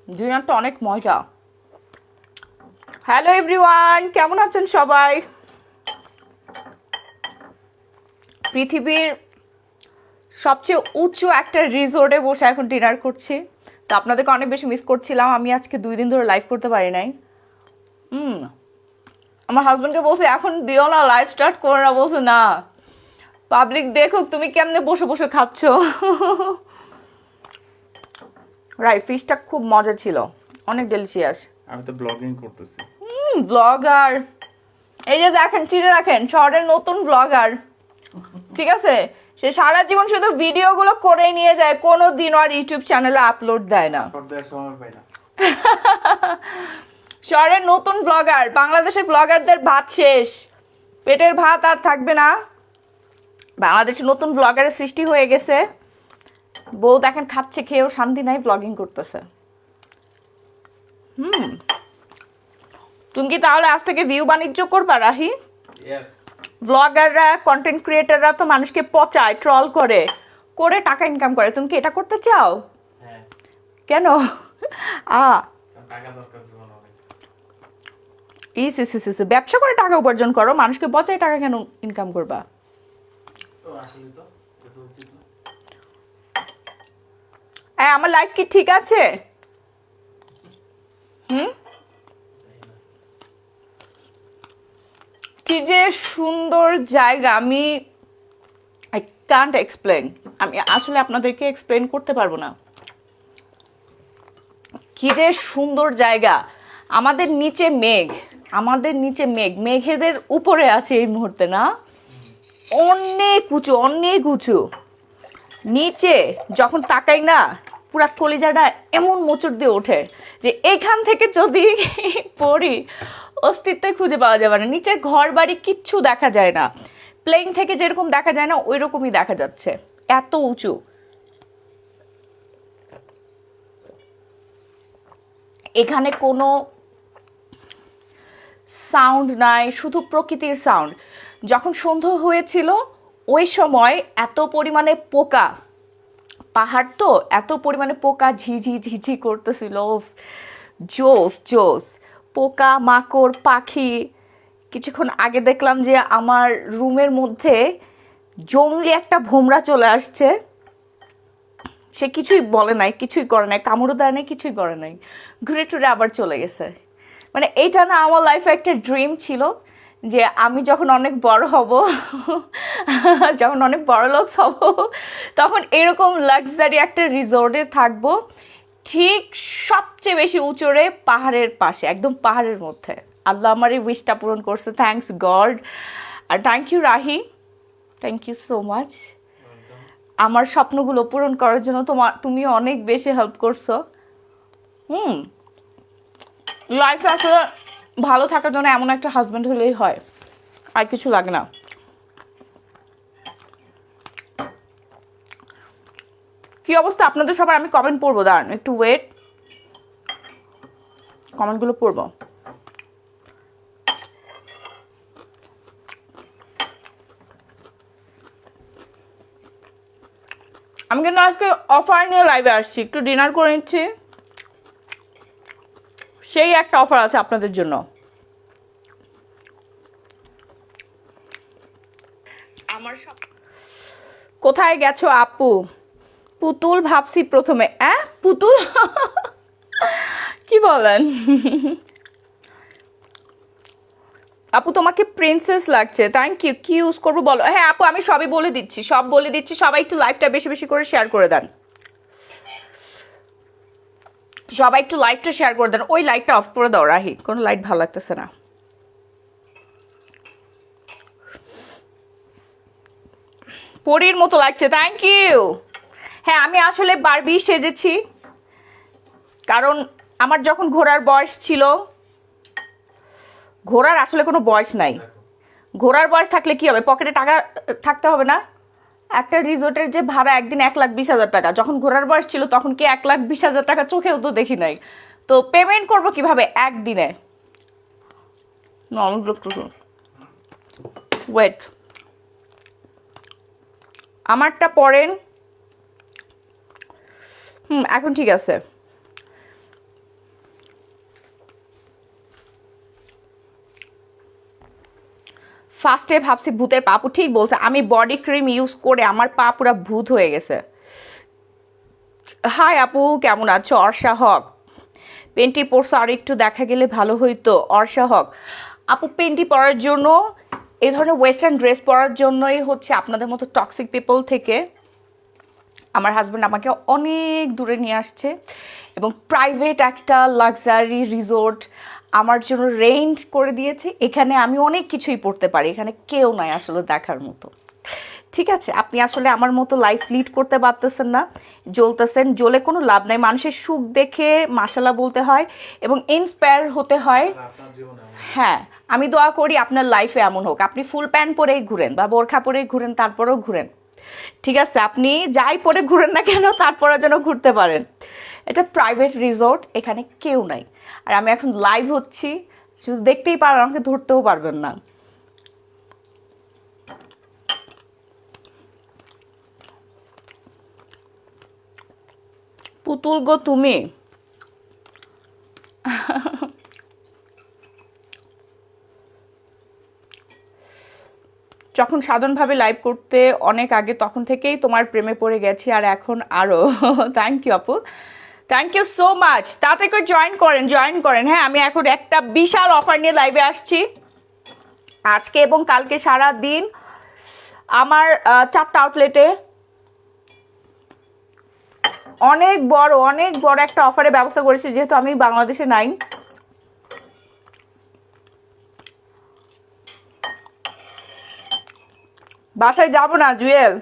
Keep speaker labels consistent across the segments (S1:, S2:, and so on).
S1: ডিনারটা অনেক মজা। হ্যালো এভরিওয়ান, কেমন আছেন সবাই? পৃথিবীর সবচেয়ে উঁচু একটা রিসোর্টে বসে এখন ডিনার করছি। তো আপনাদেরকে অনেক বেশি মিস করছিলাম। আমি আজকে 2 দিন ধরে লাইভ করতে পারি নাই। আমার হাজব্যান্ডকে বলছে এখন দিও না, লাইভ স্টার্ট করে না। বলছে না, পাবলিক দেখুক তুমি কেমনে বসে বসে খাচ্ছ। রাইট, ফিশটা খুব মজা ছিল, অনেক ডেলিশিয়াস।
S2: আমি তো ব্লগিং করতেছি।
S1: ব্লগার, এই যে দেখেন, চিনে রাখেন, শহরের নতুন ব্লগার। ঠিক আছে, সে সারা জীবন শুধু ভিডিওগুলো করে নিয়ে যায়, কোনো দিন আর ইউটিউব চ্যানেলে আপলোড দেয় না।
S2: সময় পাই না।
S1: শহরের নতুন ব্লগার। বাংলাদেশের ব্লগারদের ভাত শেষ, পেটের ভাত আর থাকবে না। বাংলাদেশে নতুন ব্লগারের সৃষ্টি হয়ে গেছে। বউ দেখেন খাচ্ছে, খেয়েও শান্তি নাই, ব্লগিং করতেছে। তুমি কি তাহলে আজ থেকে ভিউ বাণিজ্য করবা রাহি? ব্লগাররা, কন্টেন্ট ক্রিয়েটাররা তো মানুষকে পচায়, ট্রল করে করে টাকা ইনকাম করে। তুমি কি এটা করতে চাও? কেন? ব্যবসা করে টাকা উপার্জন করো, মানুষকে পচায় টাকা কেন ইনকাম করবা? আমার লাইফ কি ঠিক আছে? কি যে সুন্দর জায়গা, আমি আই কান্ট এক্সপ্লেন। আমি আসলে আপনাদেরকে এক্সপ্লেন করতে পারবো না কি যে সুন্দর জায়গা। আমাদের নিচে মেঘ, মেঘেদের উপরে আছে এই মুহূর্তে, না? অনেক উঁচু, অনেক উঁচু। নিচে যখন তাকাই না, পুরা কলিজাটা এমন মোচড় দিয়ে ওঠে যে এখান থেকে যদি পড়ি অস্তিত্বে খুঁজে পাওয়া যাবে না। নিচে ঘর বাড়ি কিচ্ছু দেখা যায় না, প্লেন থেকে যেরকম দেখা যায় না ওই রকমই দেখা যাচ্ছে, এত উঁচু। এখানে কোনো সাউন্ড নাই, শুধু প্রকৃতির সাউন্ড। যখন সন্ধ্যা হয়েছিল ওই সময় এত পরিমাণে পোকা, পাহাড় তো, এত পরিমাণে পোকা ঝিঝি ঝিঝি করতেছিল। জোস জোস, পোকা মাকড় পাখি। কিছুক্ষণ আগে দেখলাম যে আমার রুমের মধ্যে জঙ্গলি একটা ভোমরা চলে আসছে। সে কিছুই বলে নাই, কিছুই করে নাই, কামড়ও দেয় নাই, কিছুই করে নাই, ঘুরে টুরে আবার চলে গেছে। মানে এইটা না আমার লাইফে একটা ড্রিম ছিল যে আমি যখন অনেক বড় হব, যখন অনেক বড় লোক হব, তখন এরকম লাক্সারি একটা রিসোর্টে থাকবো, ঠিক সবচেয়ে বেশি উঁচুরে পাহাড়ের পাশে, একদম পাহাড়ের মধ্যে। আল্লাহ আমার এই উইশটা পূরণ করছে, থ্যাঙ্কস গড। আর thank you Rahi, thank you so much. আমার স্বপ্নগুলো পূরণ করার জন্য তুমি অনেক বেশি হেল্প করছো। লাইফে আসলে ভালো থাকার জন্য এমন একটা হাজব্যান্ড হলেই হয়, আর কিছু লাগে না। কি অবস্থা আপনাদের সবার? আমি কমেন্ট পড়বো, দাঁড়ান একটু ওয়েট, কমেন্টগুলো পড়বো। আমি কিন্তু আজকে অফার নিয়ে লাইভে আসছি, একটু ডিনার করে নিচ্ছি, সেই একটা অফার আছে আপনাদের জন্য। আমার সব কোথায় গেছো আপু? পুতুল ভাবছি প্রথমে। পুতুল? কি বলেন? আপু তোমাকে প্রিন্সেস লাগছে, থ্যাংক ইউ। কি ইউজ করবো বলো? হ্যাঁ আপু, আমি সবই বলে দিচ্ছি, সব বলে দিচ্ছি। সবাই একটু লাইভটা বেশি বেশি করে শেয়ার করে দেন, সবাই একটু লাইভটা শেয়ার করে দেন। ওই লাইটটা অফ করে দাও রাহি, কোনো লাইট ভালো লাগতেছে না। পরীর মতো লাগছে, থ্যাংক ইউ। হ্যাঁ আমি আসলে বারবি সেজেছি, কারণ আমার যখন ঘোরার বয়স ছিল, ঘোরার আসলে কোনো বয়স নাই। ঘোরার বয়স থাকলে কি হবে? পকেটে টাকা থাকতে হবে না? একটা রিসোর্টের যে ভাড়া একদিন 1,20,000 টাকা, যখন ঘোরার বয়স ছিল তখন কি 1,20,000 টাকা চোখেও তো দেখি নাই। তো পেমেন্ট করবো কিভাবে একদিনে? ওয়েট, আমারটা পড়েন। এখন ঠিক আছে। ফার্স্টে ভাবছি ভূতের পা। আপু ঠিক বলছে, আমি বডি ক্রিম ইউজ করে আমার পা পুরো ভূত হয়ে গেছে। হাই আপু, কেমন আছো? অর্ষা হক, পেন্টি পরছো আর একটু দেখা গেলে ভালো হইতো। অর্ষা হক আপু, পেন্টি পরার জন্য, এই ধরনের ওয়েস্টার্ন ড্রেস পরার জন্যই হচ্ছে আপনাদের মতো টক্সিক পিপল থেকে আমার হাজব্যান্ড আমাকে অনেক দূরে নিয়ে আসছে এবং প্রাইভেট একটা লাক্সারি রিসোর্ট আমার জন্য রেন্ট করে দিয়েছে। এখানে আমি অনেক কিছুই পড়তে পারি, এখানে কেউ নাই আসলে দেখার মতো। ঠিক আছে, আপনি আসলে আমার মতো লাইফ লিড করতে পারতেছেন না, জ্বলতেছেন। জ্বলে কোনো লাভ নাই, মানুষের সুখ দেখে মাশাল্লাহ বলতে হয় এবং ইন্সপায়ার হতে হয়। হ্যাঁ, আমি দোয়া করি আপনার লাইফে এমন হোক, আপনি ফুল প্যান্ট পরেই ঘুরেন বা বোরখা পরেই ঘুরেন, তারপরেও ঘুরেন। ঠিক আছে, আপনি যাই পরে ঘুরেন না কেন, তারপরে যেন ঘুরতে পারেন। এটা প্রাইভেট রিসোর্ট, এখানে কেউ নাই। আর আমি এখন লাইভ হচ্ছি, শুধু দেখতেই পারেন, আমাকে ধরতেও পারবেন না। পুতুল গো তুমি। যখন সাধারণভাবে লাইভ করতে অনেক আগে, তখন থেকেই তোমার প্রেমে পড়ে গেছি, আর এখন আরও। থ্যাংক ইউ আপু, থ্যাংক ইউ সো মাচ। তাতে করে জয়েন করেন। হ্যাঁ, আমি এখন একটা বিশাল অফার নিয়ে লাইভে আসছি আজকে এবং কালকে সারা দিন। আমার 4টা আউটলেটে অনেক বড় একটা অফারের ব্যবস্থা করেছি, যেহেতু আমি বাংলাদেশে নাই। বাসায় যাব না জুয়েল।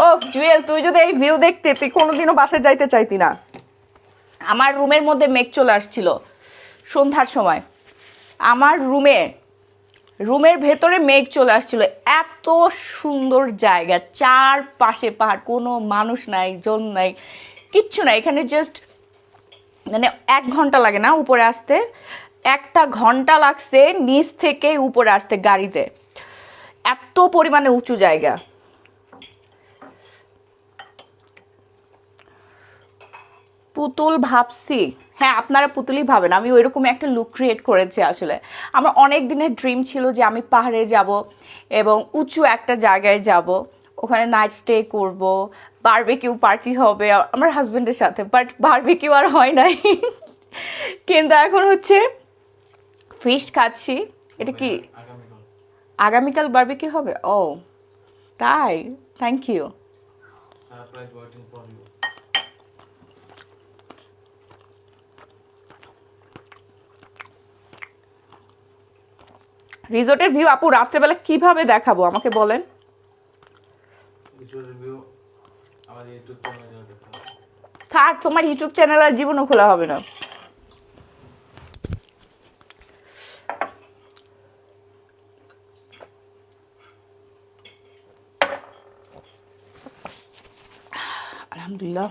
S1: ও জুয়েল, তুই যদি এই ভিউ দেখতে, তুই কোনোদিনও বাসায় যাইতে চাইতি না। আমার রুমের মধ্যে মেঘ চলে আসছিল সন্ধ্যার সময়, আমার রুমের ভেতরে মেঘ চলে আসছিল। এত সুন্দর জায়গা, চারপাশে পাহাড়, কোনো মানুষ নাই, জন নাই, কিচ্ছু নাই। এখানে জাস্ট মানে 1 ঘন্টা লাগে না উপরে আসতে, 1টা ঘন্টা লাগছে নিচ থেকে উপরে আসতে গাড়িতে। এত পরিমাণে উঁচু জায়গা। পুতুল ভাবছি, হ্যাঁ আপনারা পুতুলই ভাবেন, আমি ওইরকম একটা লুক ক্রিয়েট করেছি। আসলে আমার অনেক দিনের ড্রিম ছিল যে আমি পাহাড়ে যাব এবং উঁচু একটা জায়গায় যাব, ওখানে নাইট স্টে করব, বারবিকিউ পার্টি হবে আমার হাজব্যান্ডের সাথে। বাট বারবিকিউ আর হয় নাই। কিন্তু এখন হচ্ছে ফিস্ট খাচ্ছি। এটা কি আগামীকাল বারবিকিউ হবে? ও তাই, থ্যাংক ইউ। রিসোর্টের ভিউ আপু রাত্রেবেলা কিভাবে দেখাবো আমাকে বলেন। থাক, তোমার ইউটিউব চ্যানেল আর জীবনও খোলা হবে না। আলহামদুলিল্লাহ।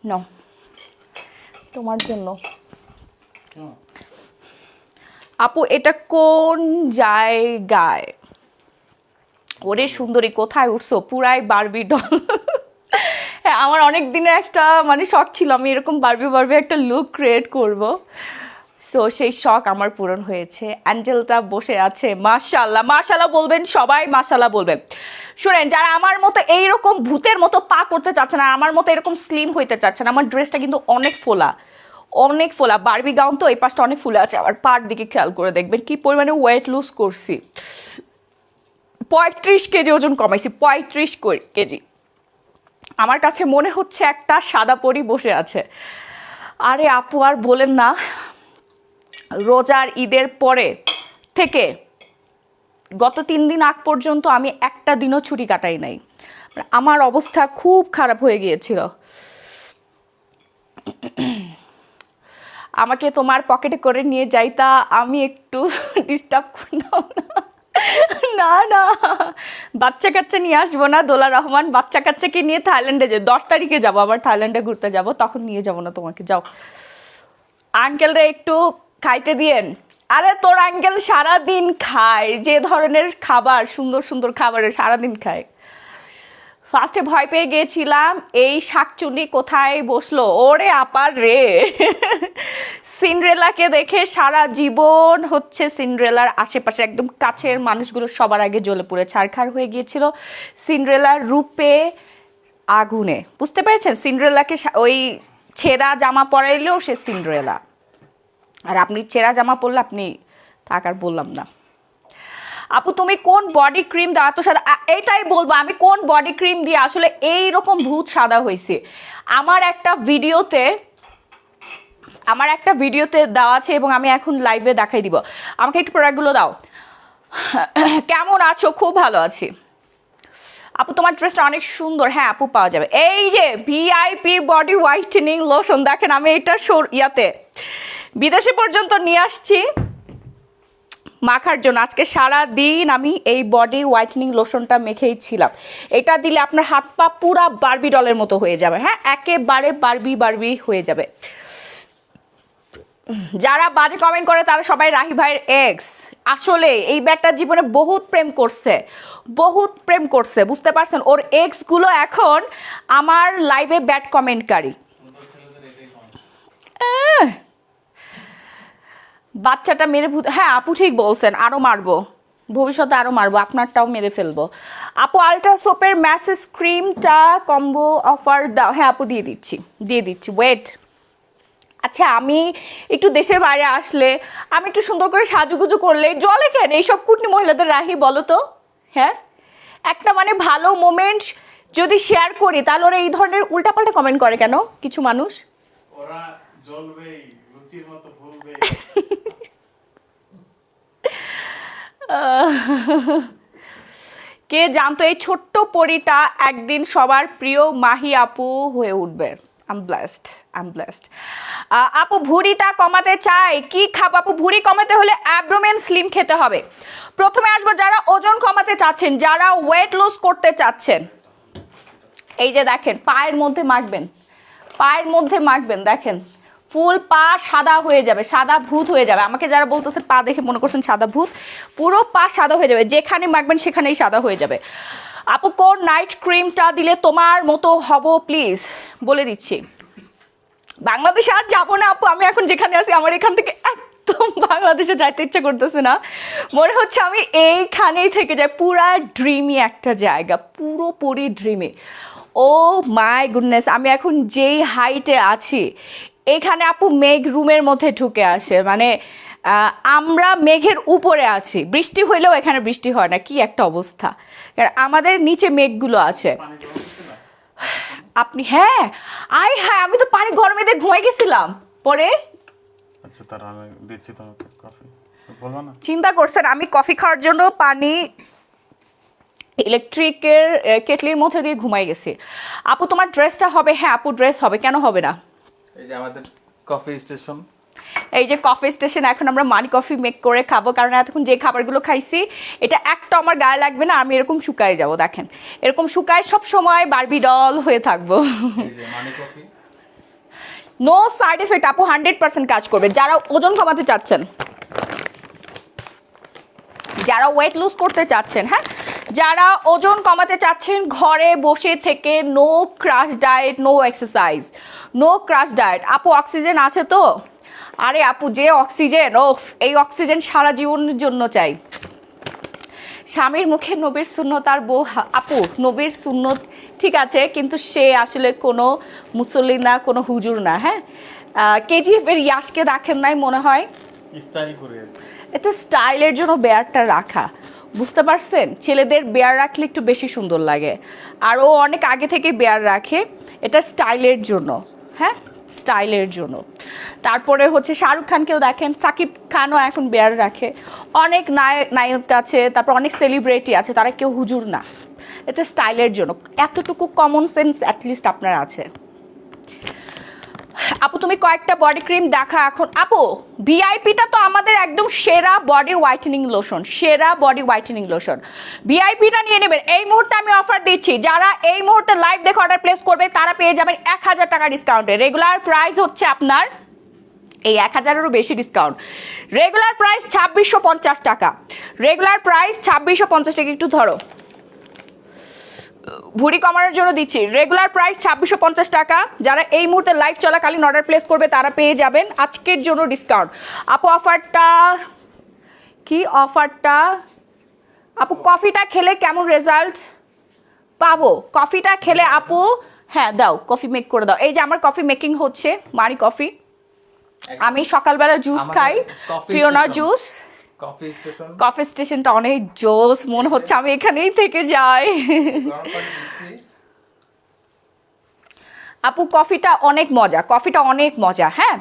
S1: নাও তোমার জন্য। আপু এটা কোন জায়গায়? ওরে সুন্দরী, কোথায় উঠছো? পুরাই বারবি ডল। হ্যাঁ, আমার অনেক দিনের একটা মানে শখ ছিল, আমি এরকম বারবি একটা লুক ক্রিয়েট করব। সো সেই শখ আমার পূরণ হয়েছে। অ্যাঞ্জেলটা বসে আছে, মাশাআল্লাহ। মাশাআল্লাহ বলবেন সবাই, মাশাআল্লাহ বলবেন। শুনেন, যারা আমার মতো এইরকম ভূতের মতো পা করতে চাচ্ছেন, আর আমার মতো এরকম স্লিম হইতে চাচ্ছেন, আমার ড্রেসটা কিন্তু অনেক ফোলা বারবি গাউন, তো এই পাশটা অনেক ফুলে আছে। আবার পার দিকে খেয়াল করে দেখবেন কি পরিমাণে ওয়েট লুজ করছি। 35 কেজি ওজন কমাইছি, 35 কেজি। আমার কাছে মনে হচ্ছে একটা সাদা পরি বসে আছে। আরে আপু আর বলেন না, রোজার ঈদের পরে থেকে গত 3 দিন আগ পর্যন্ত আমি একটা দিনও ছুটি কাটাই নাই। আমার অবস্থা খুব খারাপ হয়ে গিয়েছিল। আমাকে তোমার পকেটে করে নিয়ে যাইতা, আমি একটু ডিস্টার্ব করতাম না। না বাচ্চা কাচ্চা নিয়ে আসবো না দোলা রহমান, বাচ্চা কাচ্চাকে নিয়ে থাইল্যান্ডে 10 তারিখে যাবো, আবার থাইল্যান্ডে ঘুরতে যাব, তখন নিয়ে যাবো না তোমাকে। যাও, আঙ্কেলরা একটু খাইতে দিয়েন। আরে তোর আঙ্কেল সারাদিন খায় যে ধরনের খাবার, সুন্দর খাবার সারাদিন খায়। ফার্স্টে ভয় পেয়ে গিয়েছিলাম এই শাকচুন্নি কোথায় বসলো, ওরে আপার রে। সিন্ড্রেলাকে দেখে সারা জীবন হচ্ছে সিন্ড্রেলার আশেপাশে একদম কাছের মানুষগুলো সবার আগে জ্বলে পুড়ে ছারখার হয়ে গিয়েছিল সিন্ড্রেলার রূপে আগুনে। বুঝতে পেরেছেন, সিন্ড্রেলাকে ওই ছেঁড়া জামা পরাইলেও সে সিন্ড্রেলা, আর আপনি ছেঁড়া জামা পরলে আপনি থাকার বললাম না। আপু তুমি কোন বডি ক্রিম দাও এত সাদা? এটাই বলবো, আমি কোন বডি ক্রিম দিয়ে আসলে এইরকম ভূত সাদা হয়েছে। আমার একটা ভিডিওতে দেওয়া আছে এবং আমি এখন লাইভে দেখাই দিব। আমাকে একটু প্রোডাক্টগুলো দাও। কেমন আছো? খুব ভালো আছি আপু, তোমার ড্রেসটা অনেক সুন্দর। হ্যাঁ আপু, পাওয়া যাবে। এই যে ভিআইপি বডি হোয়াইটেনিং লোশন, দেখেন আমি এটা ইয়াতে বিদেশে পর্যন্ত নিয়ে আসছি মাখার জন্য। আজকে সারা দিন আমি এই বডি হোয়াইটেনিং লোশনটা মেখেই ছিলাম। এটা দিলে আপনার হাত পা পুরা বারবি ডলের মতো হয়ে যাবে। হ্যাঁ, একেবারে বারবি হয়ে যাবে। যারা বাজে কমেন্ট করে তারা সবাই রাহি ভাইয়ের এক্স। আসলে এই ব্যাগটা জীবনে বহুত প্রেম করছে, বুঝতে পারছেন? ওর এক্স গুলো এখন আমার লাইভে ব্যাড কমেন্টকারী। বাচ্চাটা মেরে ভূত। হ্যাঁ আপু ঠিক বলছেন, আরো মারবো ভবিষ্যতে, আরো মারবো, আপনারটাও মেরে ফেলবো। আপু আলট্রা সোপের ম্যাসেজ ক্রিমটা কম্বো অফার দাও। হ্যাঁ আপু, দিয়ে দিচ্ছি ওয়েট। আচ্ছা, আমি একটু দেশের বাইরে আসলে আমি একটু সুন্দর করে সাজুগুজু করলে জলে কেন এইসব কুটনি মহিলাদের রাহি বলো তো? হ্যাঁ, একটা মানে ভালো মোমেন্ট যদি শেয়ার করি তাহলে ওরা এই ধরনের উল্টাপাল্টা কমেন্ট করে কেন কিছু মানুষ?
S2: ওরা জ্বলবেই, লুচির মতো ফুলবে।
S1: কে জানতো এই ছোট্ট পরীটা একদিন সবার প্রিয় মাহি আপু হয়ে উঠবে। I am blessed. আপু ভুঁড়িটা কমাতে চাই, কি খাবো আপু? ভুঁড়ি কমাতে হলে অ্যাবডোমেন স্লিম খেতে হবে। প্রথমে আসবো যারা ওজন কমাতে চাচ্ছেন, যারা ওয়েট লুজ করতে চাচ্ছেন। এই যে দেখেন পায়ের মধ্যে মাখবেন, দেখেন ফুল পা সাদা হয়ে যাবে, সাদা ভূত হয়ে যাবে। আমাকে যারা বলতেছে পা দেখে মনে করছেন সাদা ভূত, পুরো পা সাদা হয়ে যাবে, যেখানে মাখবেন সেখানেই সাদা হয়ে যাবে। আপু কোন নাইট ক্রিমটা দিলে তোমার মতো হব প্লিজ বলে দিচ্ছি। বাংলাদেশে আর যাবো না আপু, আমি এখন যেখানে আছি আমার এখান থেকে একদম বাংলাদেশে যাইতে ইচ্ছা করতেছে না, মনে হচ্ছে আমি এইখানেই থেকে যাই। পুরা ড্রিমি একটা জায়গা, পুরোপুরি ড্রিমি। ও মাই গুডনেস, আমি এখন যেই হাইটে আছি এখানে আপু মেঘ রুমের মধ্যে ঢুকে আসে, মানে আমরা মেঘের উপরে আছি। বৃষ্টি হইলেও এখানে বৃষ্টি হয় না, কি একটা অবস্থা। কারণ আমাদের নিচে মেঘগুলো আছে। আপনি হ্যাঁ আমি তো পানি গরমে দিয়ে ঘুমাই গেছিলাম পরে।
S2: আচ্ছা, তারা আমি দিচ্ছি তোমাকে কফি, বলবো না?
S1: চিন্তা করছেন আমি কফি খাওয়ার জন্য পানি ইলেকট্রিকের কেটলির মধ্যে দিয়ে ঘুমাই গেছি। আপু তোমার ড্রেসটা হবে? হ্যাঁ আপু ড্রেস হবে, কেন হবে না?
S2: এই যে আমাদের কফি স্টেশন,
S1: এই যে কফি স্টেশন, এখন আমরা মানি কফি মেক করে খাবো, কারণ এতক্ষণ যে খাবারগুলো খাইছি এটা একটা আমার গায়ে লাগবে না, আমি এরকম শুকায় যাব। দেখেন এরকম শুকায় সব সময় বারবি ডল হয়ে থাকবো। নো সাইড এফেক্ট আপু, 100% কাজ করবে। যারা ওজন কমাতে চাচ্ছেন, যারা ওয়েট লুজ করতে চাচ্ছেন, হ্যাঁ যারা ওজন কমাতে চাচ্ছেন, ঘরে বসে থেকে no crash diet, no exercise, no crash diet. আপু অক্সিজেন আছে তো? আরে আপু যে অক্সিজেন, ও এই অক্সিজেন সারা জীবনের জন্য চাই। স্বামীর মুখে নবীর সুন্নত আর বউ। আপু নবীর সুন্নত ঠিক আছে, কিন্তু সে আসলে কোনো মুসল্লি না, কোনো হুজুর না। হ্যাঁ, কেজিএফ এর ইয়াশকে দেখেন নাই মনে হয়?
S2: স্টাইল করে
S1: এটা স্টাইলের জন্য বেয়ারটা রাখা, বুঝতে পারছেন? ছেলেদের বেয়ার রাখলে একটু বেশি সুন্দর লাগে, আর ও অনেক আগে থেকে বেয়ার রাখে, এটা স্টাইলের জন্য। হ্যাঁ, স্টাইলের জন্য। তারপরে হচ্ছে শাহরুখ খানকেও দেখেন, সাকিব খানও এখন বেয়ার রাখে, অনেক নায়ক আছে, তারপর অনেক সেলিব্রিটি আছে, তারা কেউ হুজুর না, এটা স্টাইলের জন্য। এতটুকু কমন সেন্স অ্যাটলিস্ট আপনার আছে। আপু তুমি কয়েকটা বডি ক্রিম দেখা এখন। আপু ভিআইপিটা তো আমাদের একদম সেরা বডি হোয়াইটেনিং লোশন, ভিআইপিটা নিয়ে নেবেন। এই মুহূর্তে আমি অফার দিচ্ছি, যারা এই মুহূর্তে লাইভ দেখে অর্ডার প্লেস করবে তারা পেয়ে যাবেন 1000 টাকা ডিসকাউন্টে। রেগুলার প্রাইস হচ্ছে আপনার এই 1000-এরও বেশি ডিসকাউন্ট। রেগুলার প্রাইস 2650 টাকা, রেগুলার প্রাইস 2650 টাকা। একটু ধরো ভুঁড়ি কমানোর জন্য দিচ্ছি। রেগুলার প্রাইস 2650 টাকা। যারা এই মুহূর্তে লাইভ চলাকালীন অর্ডার প্লেস করবে তারা পেয়ে যাবেন আজকের জন্য ডিসকাউন্ট। আপু অফারটা কি? অফারটা আপু কফিটা খেলে কেমন রেজাল্ট পাবো? কফিটা খেলে আপু, হ্যাঁ দাও, কফি মেক করে দাও। এই যে আমার কফি মেকিং হচ্ছে, মারি কফি। আমি সকালবেলা জুস খাই, ফিওনা জুস। কফি স্টেশনটা অনেক জোস, মনে হচ্ছে আমি এখানেই থেকে যাই। আপু কফিটা অনেক মজা, কফিটা অনেক মজা। হ্যাঁ,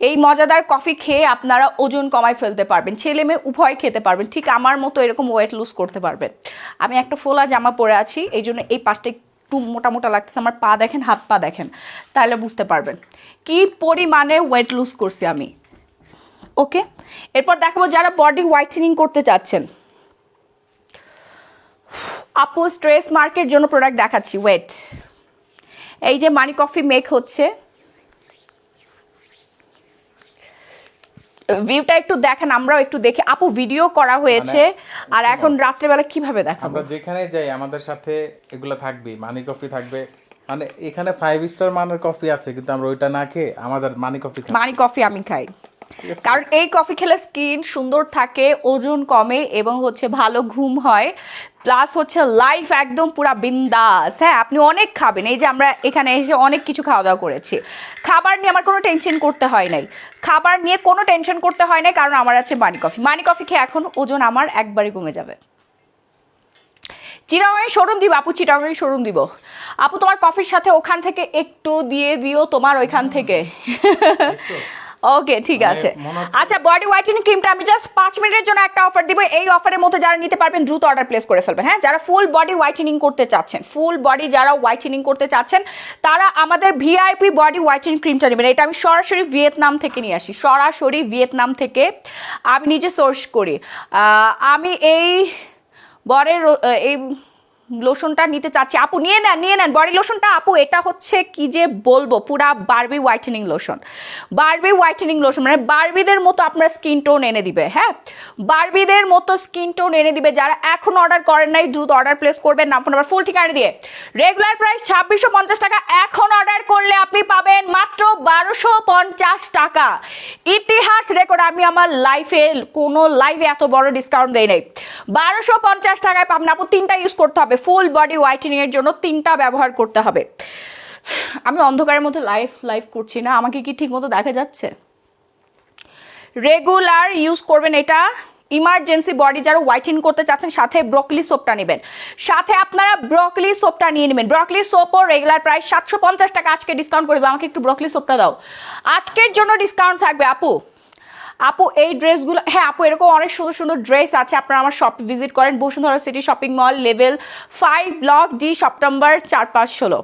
S1: এই মজাদার কফি খেয়ে আপনারা ওজন কমায় ফেলতে পারবেন, ছেলে মেয়ে উভয় খেতে পারবেন, ঠিক আমার মতো এরকম ওয়েট লুজ করতে পারবেন। আমি একটা ফোলা জামা পরে আছি, এই জন্য এই পাশটা একটু মোটা মোটা লাগতেছে। আমার পা দেখেন, হাত পা দেখেন, তাহলে বুঝতে পারবেন কি পরিমাণে ওয়েট লুজ করছি আমি। ওকে, এরপর দেখাবো যারা বডি হোয়াইটেনিং করতে চাচ্ছেন। আপু স্ট্রেস মার্কের জন্য প্রোডাক্ট দেখাচ্ছি, ওয়েট। এই যে মানি কফি মেক হচ্ছে, ভিউটা একটু দেখেন, আমরাও একটু দেখি। আপু ভিডিও করা হয়েছে, আর এখন রাত্রেবেলা কিভাবে দেখাবো?
S3: আমরা যেখানে যাই আমাদের সাথে এগুলো থাকবে, মানি কফি থাকবে। মানে এখানে 5 স্টার মানের কফি আছে, কিন্তু আমরা ওইটা না খেয়ে আমাদের মানি কফি খাই।
S1: মানি কফি আমি খাই, কারণ এই কফি খেলে স্কিন সুন্দর থাকে, ওজন কমে এবং হচ্ছে ভালো ঘুম হয়, প্লাস হচ্ছে লাইফ একদম পুরা বিন্দাস। হ্যাঁ, আপনি অনেক খাবেন। এই যে আমরা এখানে এসে অনেক কিছু খাওয়া দাওয়া করেছি, খাবার নিয়ে আমার কোনো টেনশন করতে হয় নাই, খাবার নিয়ে কোনো টেনশন করতে হয় নাই, কারণ আমার আছে মানি কফি। মানি কফি খেয়ে এখন ওজন আমার একবারই কমে যাবে। চিটাগাং শোরুম দিব আপু, চিটাগাং শোরুম দিব আপু। তোমার কফির সাথে ওখান থেকে একটু দিয়ে দিও, তোমার ওইখান থেকে। ওকে, ঠিক আছে। আচ্ছা, বডি হোয়াইটেনিং ক্রিমটা আমি জাস্ট 5 মিনিটের জন্য একটা অফার দিব। এই অফারের মধ্যে যারা নিতে পারবেন দ্রুত অর্ডার প্লেস করে ফেলবেন। হ্যাঁ, যারা ফুল বডি হোয়াইটেনিং করতে চাচ্ছেন, ফুল বডি যারা হোয়াইটেনিং করতে চাচ্ছেন, তারা আমাদের ভিআইপি বডি হোয়াইটেনিং ক্রিমটা নেবেন। এটা আমি সরাসরি ভিয়েতনাম থেকে নিয়ে আসি, সরাসরি ভিয়েতনাম থেকে আমি নিজে সোর্স করি। আমি এই বরের এই লোশনটা নিতে চাচ্ছি। আপু নিয়ে নেন বডি লোশনটা। আপু এটা হচ্ছে কি যে বলবো, পুরা Barbie whitening lotion, Barbie whitening lotion, মানে বারবিদের মতো আপনার স্কিন টোন এনে দিবে। হ্যাঁ, বারবিদের মতো স্কিন টোন এনে দিবে। যারা এখন অর্ডার করেন নাই দ্রুত অর্ডার প্লেস করবেন, নাম ফোন নাম্বার ফুল ঠিকানা দিয়ে। রেগুলার প্রাইস 2650 টাকা, এখন অর্ডার করলে আপনি পাবেন মাত্র 1250 টাকা। ইতিহাস রেকর্ড, আমি আমার লাইফে কোনো লাইভে এত বড় ডিসকাউন্ট দেই নাই। 1250 টাকায় পাবেন। আপু 3টা ইউজ করতে হবে, ফুল বডি হোয়াইটেনিং এর জন্য 3টা ব্যবহার করতে হবে। আমি অন্ধকারের মধ্যে লাইভ করছি না, আমাকে কি ঠিক মতো দেখা যাচ্ছে? রেগুলার ইউজ করবেন এটা। ইমার্জেন্সি বডি যারা হোয়াইটেনিং করতে চাচ্ছেন, সাথে ব্রকলি সোপটা নেবেন, সাথে আপনারা ব্রকলি সোপটা নিয়ে নেবেন। ব্রকলি সোপও রেগুলার প্রাইস 750 টাকা, আজকে ডিসকাউন্ট করে দেবো। আমাকে একটু ব্রকলি সোপটা দাও, আজকের জন্য ডিসকাউন্ট থাকবে। আপু এই ড্রেসগুলো, হ্যাঁ আপু এরকম অনেক সুন্দর সুন্দর ড্রেস আছে, আপনারা আমার শপ ভিজিট করেন, Bashundhara city shopping mall, level 5, block D, shop number 4516।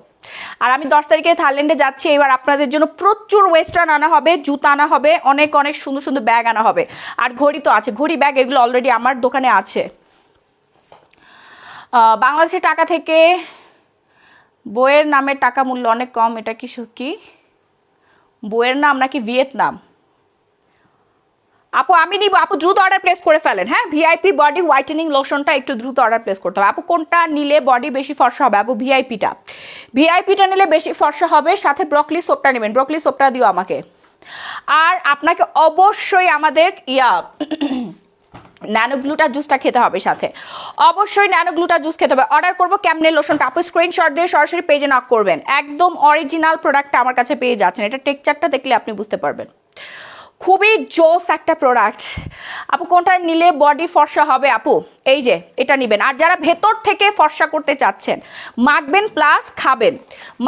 S1: আর আমি 10 তারিখে থাইল্যান্ডে যাচ্ছি। এবার আপনাদের জন্য প্রচুর ওয়েস্টার্ন আনা হবে, জুতা আনা হবে, অনেক অনেক সুন্দর সুন্দর ব্যাগ আনা হবে, আর ঘড়ি তো আছে, ঘড়ি ব্যাগ এগুলো অলরেডি আমার দোকানে আছে। বাংলাদেশের টাকা থেকে বইয়ের নামের টাকা মূল্য অনেক কম, এটা কি বইয়ের নাম নাকি ভিয়েতনাম? আপু আমি নিব, আপু দ্রুত অর্ডার প্লেস করে ফেলেন। হ্যাঁ, ভিআইপি বডি হোয়াইটেনিং লোশনটা একটু দ্রুত অর্ডার প্লেস করতে হবে। আপু কোনটা নিলে বডি বেশি ফর্সা হবে? আপু ভিআইপিটা নিলে বেশি ফর্সা হবে, সাথে ব্রকলি সোপটা নেবেন, ব্রকলি সোপটা দিও আমাকে। আর আপনাকে অবশ্যই আমাদের ন্যানোগ্লুটা জুসটা খেতে হবে, সাথে অবশ্যই ন্যানোগ্লুটা জুস খেতে হবে। অর্ডার করবো কেমনে লোশনটা? আপু স্ক্রিনশট দিয়ে সরাসরি পেজে নক করবেন, একদম অরিজিনাল প্রোডাক্টটা আমার কাছে পেয়ে যাচ্ছেন। এটা টেক্সচারটা দেখলে আপনি বুঝতে পারবেন, খুবই জোস একটা প্রোডাক্ট। আপু কোনটা নিলে বডি ফর্সা হবে? আপু এই যে এটা নেবেন। আর যারা ভেতর থেকে ফর্সা করতে চাচ্ছেন, মাখবেন প্লাস খাবেন,